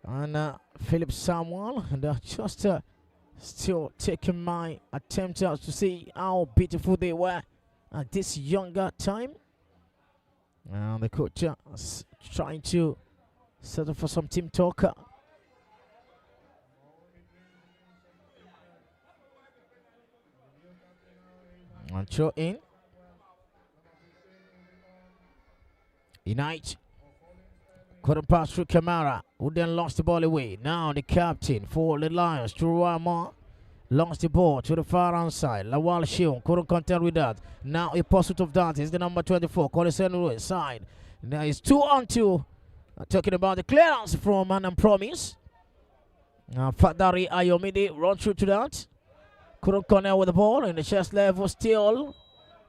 and Philip Samuel, and just still taking my attempt out to see how beautiful they were at this younger time. And the coach is trying to settle for some team talk. And throw in. Unite. Couldn't pass through Kamara, who then lost the ball away. Now the captain for the Lions, Churuama, lost the ball to the far hand side. Lawal Sheon couldn't contend with that. Now a pursuit of that is the number 24, Collins Edwins side. Now it's 2-on-2. Talking about the clearance from Anam Promise. Fadari Ayomide run through to that. Couldn't connect with the ball in the chest level still.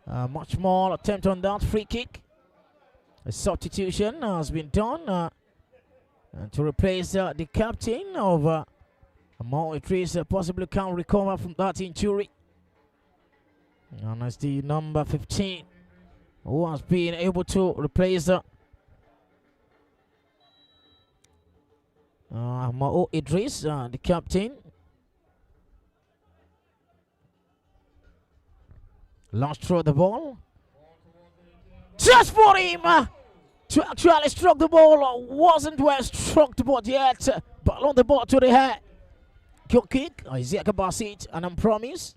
Much more attempt on that free kick. A substitution has been done and to replace the captain of Mo Idris possibly can't recover from that injury. And that's the number 15 who has been able to replace Mo Idris, the captain. Last throw the ball. Just for him to actually struck the ball. Wasn't well struck but yet. Ball on the ball to the head. Good kick. Isaac Basit and I'm promise.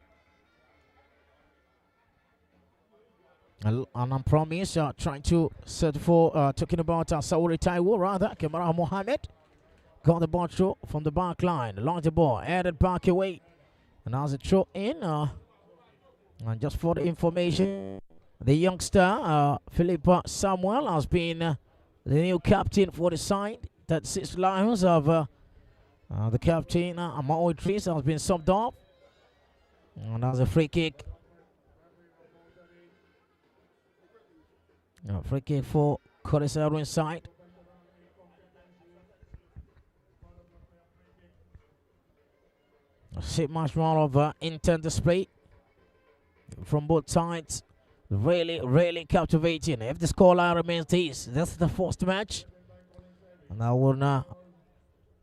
And I'm promise trying to set for talking about Sauri Taiwo rather. Kamara Mohammed got the ball through from the back line. Launched the ball, headed back away. And as it throw in, and just for the information, the youngster, Philip Samuel, has been the new captain for the side. That 6 Lions of the captain, Mo Idris, has been subbed off. And that's a free kick. Free kick for Collins Edwins side. See much more of intent display from both sides. Really, really captivating. If the scoreline remains this is the first match. And I will not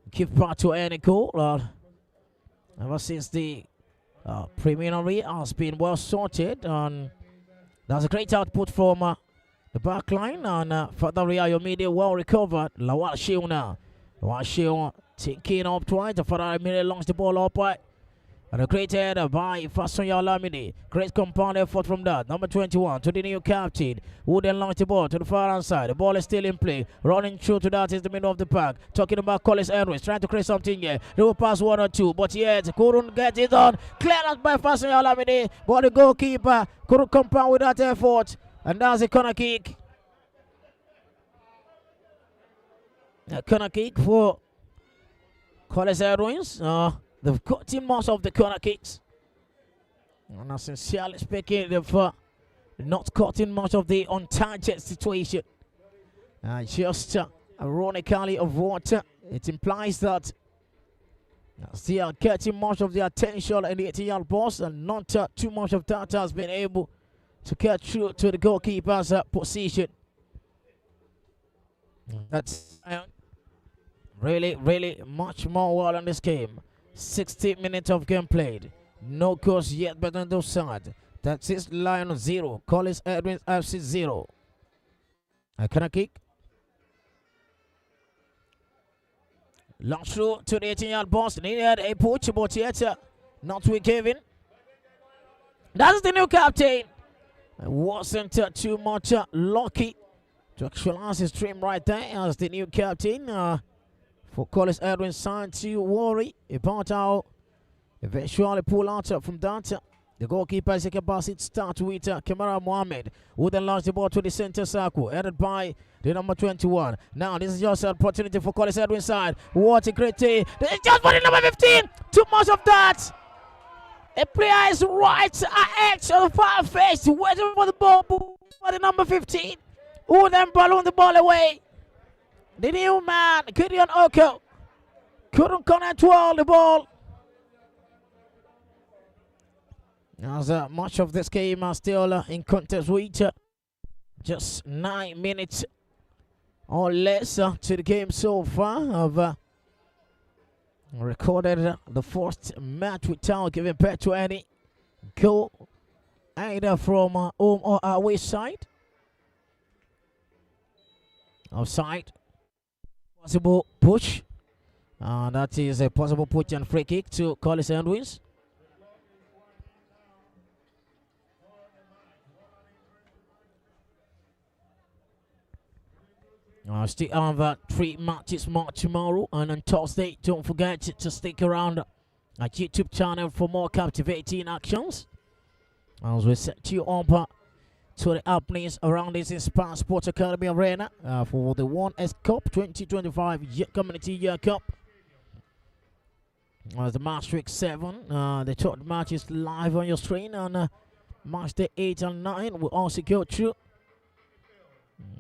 give part to any goal. Ever since the preliminary has been well sorted. And that's a great output from the back line. And Fadari Ayomide well recovered. Lawal Sheon now. Lawal Sheon taking up twice. Fadari Ayomide launched the ball up right. And a great header by Fasanya Lamide. Great compound effort from that. Number 21 to the new captain, who then launched the ball to the far hand side. The ball is still in play. Running through to that is the middle of the pack. Talking about Collins Edwins, trying to create something here. They will pass 1 or 2, but yet couldn't get it on. Clearance by Fasanya Lamide, but the goalkeeper couldn't compound with that effort. And that's a corner kick. A corner kick for Collins Edwins. They've got in most of the corner kicks. And sincerely speaking, they've not caught in much of the on-target situation. Just ironically of what it implies that they are getting much of the attention in the 18-yard box, and not too much of that has been able to get through to the goalkeeper's position. That's really much more well in this game. 60 minutes of game played. No goals yet, but on those sides. That's it. Lion 0. College Edwins FC 0. A corner kick. Long through to the 18-yard box. Needed a push, but yet not with Kevin. That's the new captain. It wasn't too much lucky to actualize his dream right there as the new captain for College Edwins signed to worry about how eventually pull out from that. The goalkeeper is a capacity start with Kamara Mohammed, who then launched the ball to the center circle, headed by the number 21. Now this is just an opportunity for College Edwins side. What a great day. This is just for the number 15. Too much of that. A player is right ahead of the far face, waiting for the ball for the number 15, who then balloon the ball away. The new man, Gideon Oko, couldn't connect well the ball. As much of this game are still in contest with just 9 minutes or less to the game so far. I've recorded the first match without giving back to any goal, either from home or away side. Offside. Possible push. That is a possible push and free kick to College Edwins. Still have 3 matches more tomorrow, and on Thursday, don't forget to stick around our YouTube channel for more captivating actions as we set you up to the happenings around this Inspire Sports Academy Arena for the 1S Cup 2025 Community Year Cup. As the match week 7, the third match is live on your screen, and match day 8 and 9 will also go through.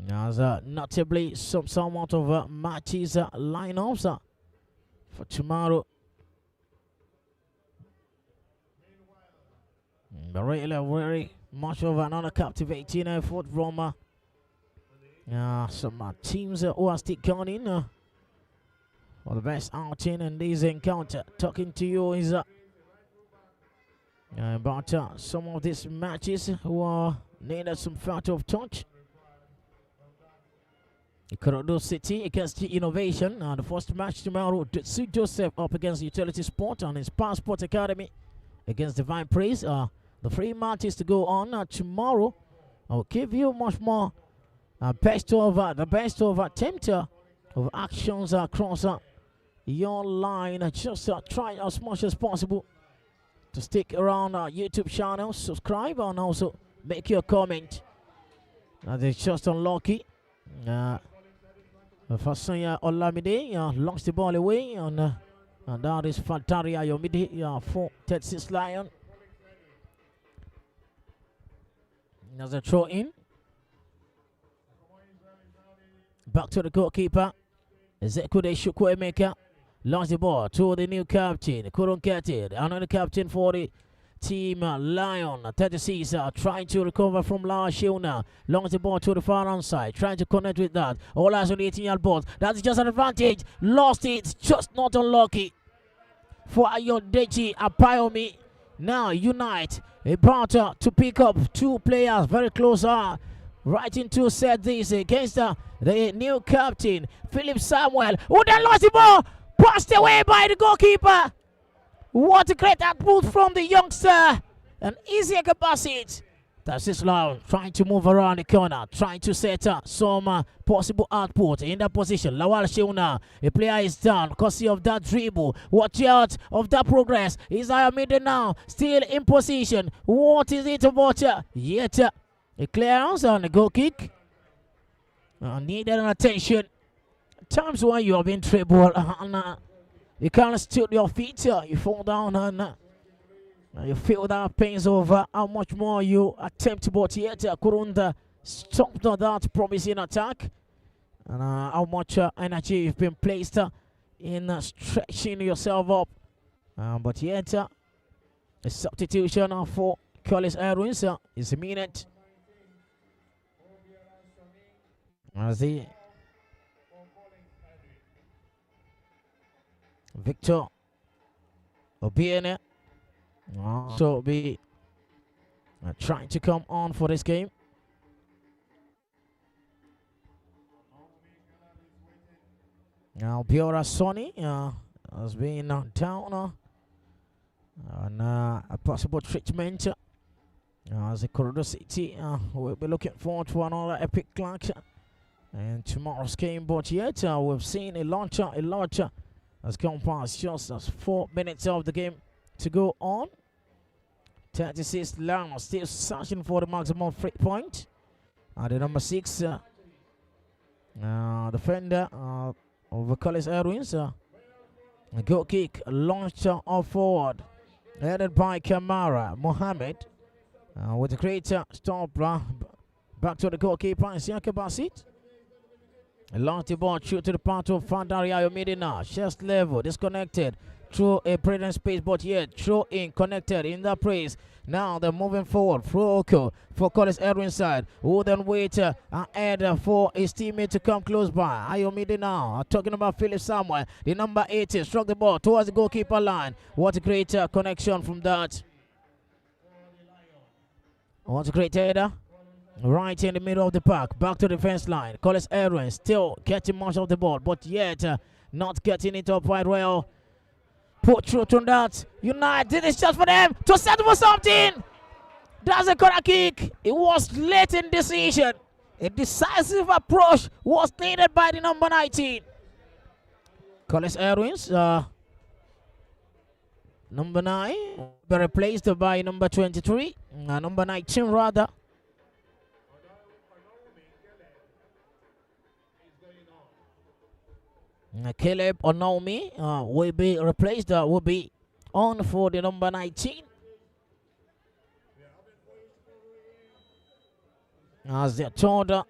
As notably some somewhat of matches lineups for tomorrow. But really very much of another captivating effort from some teams who are still going for the best outing in this encounter. Talking to you is about some of these matches who needed some photo of touch. Cardinals City against the Innovation. The first match tomorrow, Sue Joseph up against Utility Sport and Inspire Sports Academy against Divine Praise. The 3 matches to go on tomorrow. I'll give you much more the best of attempt of actions across your line. Just try as much as possible to stick around our YouTube channel, subscribe, and also make your comment. It's just unlucky. Fasanya Olamide launched the ball away, and that is Fantaria Yomide for Texas Lion. There's a throw in. Back to the goalkeeper. Ezekude Shukwemeka launched the ball to the new captain. Couldn't get it. Another captain for the team Lion 36 trying to recover from last Shilna. Launched the ball to the far hand side, trying to connect with that. All eyes on the 18-yard box. That's just an advantage. Lost it, just not unlucky for Ayodeji Apayomi. Now Unite about to pick up 2 players very close right into set this against the new captain Philip Samuel, who then lost the ball, passed away by the goalkeeper. What a great output from the youngster. An easy capacity. That's his line, trying to move around the corner, trying to set some possible output in that position. Lawal Sheuna, a player is down because of that dribble. Watch out of that progress. Is Ayamide now still in position? What is it about? Yet a clearance and a goal kick. Needed an attention. Times when you have been dribbled and you can't stood your feet, you fall down and you feel that pains over how much more you attempt, but yet couldn't stop that promising attack, and how much energy you've been placed in stretching yourself up. But yet a substitution for College Edwins is a minute As the Victor Obiene also be trying to come on for this game. Now Biora Sonny has been down on a possible treatment. As a Corridor City will be looking forward to another epic clash in tomorrow's game, but yet we've seen a launcher has gone past just as 4 minutes of the game to go on. 36 Lam still searching for the maximum free point. The number 6 defender of the Cardinals Edwins, a goal kick launcher off forward, headed by Kamara Mohammed. With a great stop back to the goalkeeper, Siaka Basit. Launched the ball through to the path of Fandaria Medina. Chest level, disconnected through a present space, but yet throw in connected in the praise. Now they're moving forward. Froco for Collins Edwin side. Who then wait ahead for his teammate to come close by. Ayomide now talking about Philip Samuel. The number 80 struck the ball towards the goalkeeper line. What a great connection from that. What a great header. Right in the middle of the park. Back to the defense line. Collins Edwin still getting much of the ball, but yet not getting it up quite well. Put through to that. United, it's just for them to settle for something. That's a corner kick. It was late in decision. A decisive approach was needed by the number 19. Collins Edwins, number 9, be replaced by number 23, number 19 rather. Caleb Onomi will be replaced, will be on for the number 19. As the third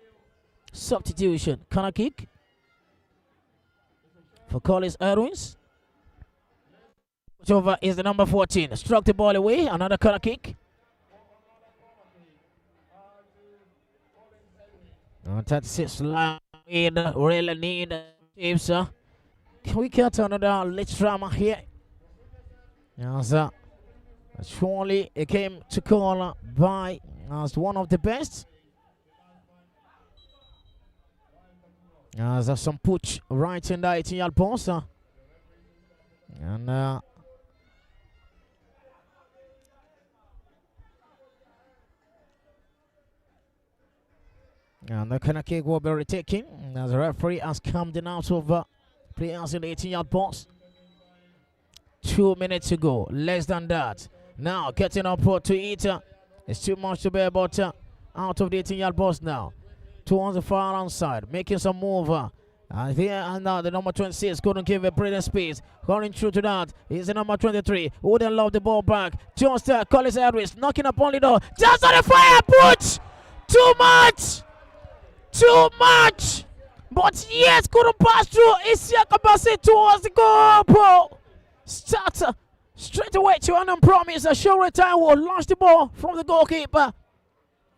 substitution, corner kick for Collins Edwins. Over is the number 14. Struck the ball away. Another corner kick. 36 line. Really need James. Can we get another late drama here? Yes, surely it came to call by as one of the best. There's some push right in the 18-yard post. And the corner kick will be retaken as the referee has come down out of players in the 18-yard box. 2 minutes to go, less than that. Now getting up to it. It's too much to bear, but out of the 18-yard box now. Towards the far outside, making some move. Here and now the number 26 couldn't give a brilliant space. Going through to that is the number 23. Wouldn't love the ball back. Just Collins Harris knocking up on the door. Just on the fire, put! Too much! Too much! But yes, couldn't pass through. Isiaka Bassett towards the goal. Start straight away to an promise. A sure time will launch the ball from the goalkeeper.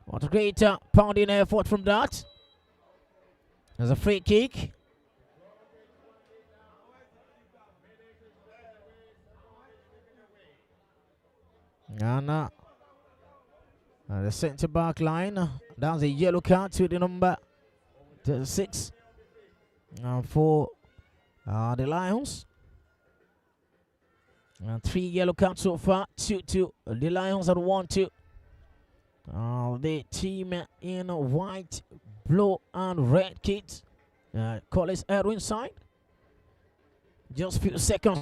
What a great pounding effort from that. There's a free kick. And the centre back line. That's a yellow card to the number 6 for the Lions. 3 yellow cards so far. 2-2. The Lions are 1-2. The team in white, blue, and red kit. Collins Edwin side. Just a few seconds.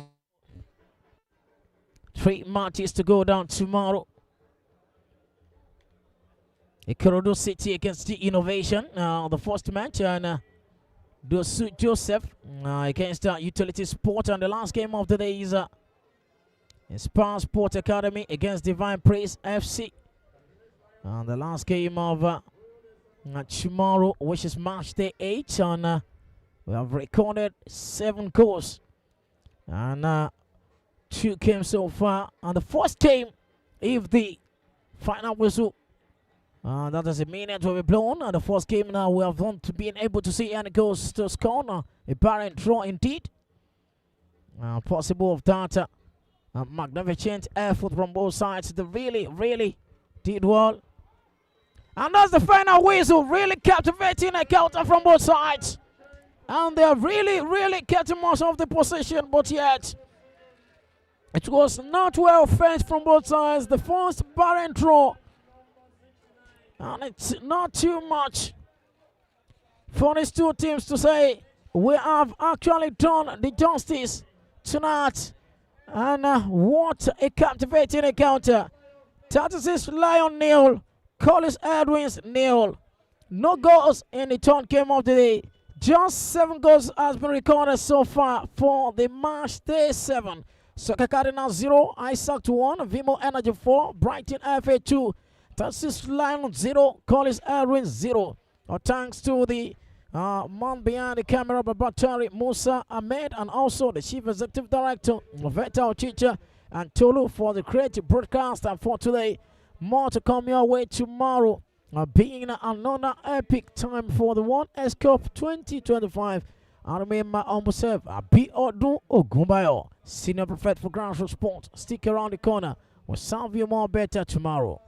3 matches to go down tomorrow. Ikorodu City against the Innovation. The first match. And Dosu Joseph against Utility Sport. And the last game of the day is Spa Sport Academy against Divine Praise FC. And the last game of tomorrow, which is March day 8, and we have recorded 7 goals and 2 games so far. And the first game, if the final whistle That is a minute will be blown. The first game now we have not been able to see any goals to score. A barren draw indeed. Possible of that. Magnificent effort from both sides. They really did well. And that's the final whistle. Really captivating a counter from both sides. And they are really getting most of the possession, but yet it was not well fenced from both sides. The first barren draw. And it's not too much for these two teams to say we have actually done the justice tonight. And what a captivating encounter. 36 Lion nil, Collins Edwins nil. No goals in the third game of the day. Just 7 goals has been recorded so far for the match day 7. Soccer Cardinals 0, Isaac 1, Vimo Energy 4, Brighton FA 2, 36 Lion 0, Collins Edwins 0. Thanks to the man behind the camera, Babatari Musa Ahmed, and also the Chief Executive Director, Veta Ochicha, and Tolu for the creative broadcast. And for today, more to come your way tomorrow, being another epic time for the 1S Cup 2025. I remain my humble self, Abiodun Ogunbayo, Senior Prefect for Grassroots Sport. Stick around the corner. We'll serve you more better tomorrow.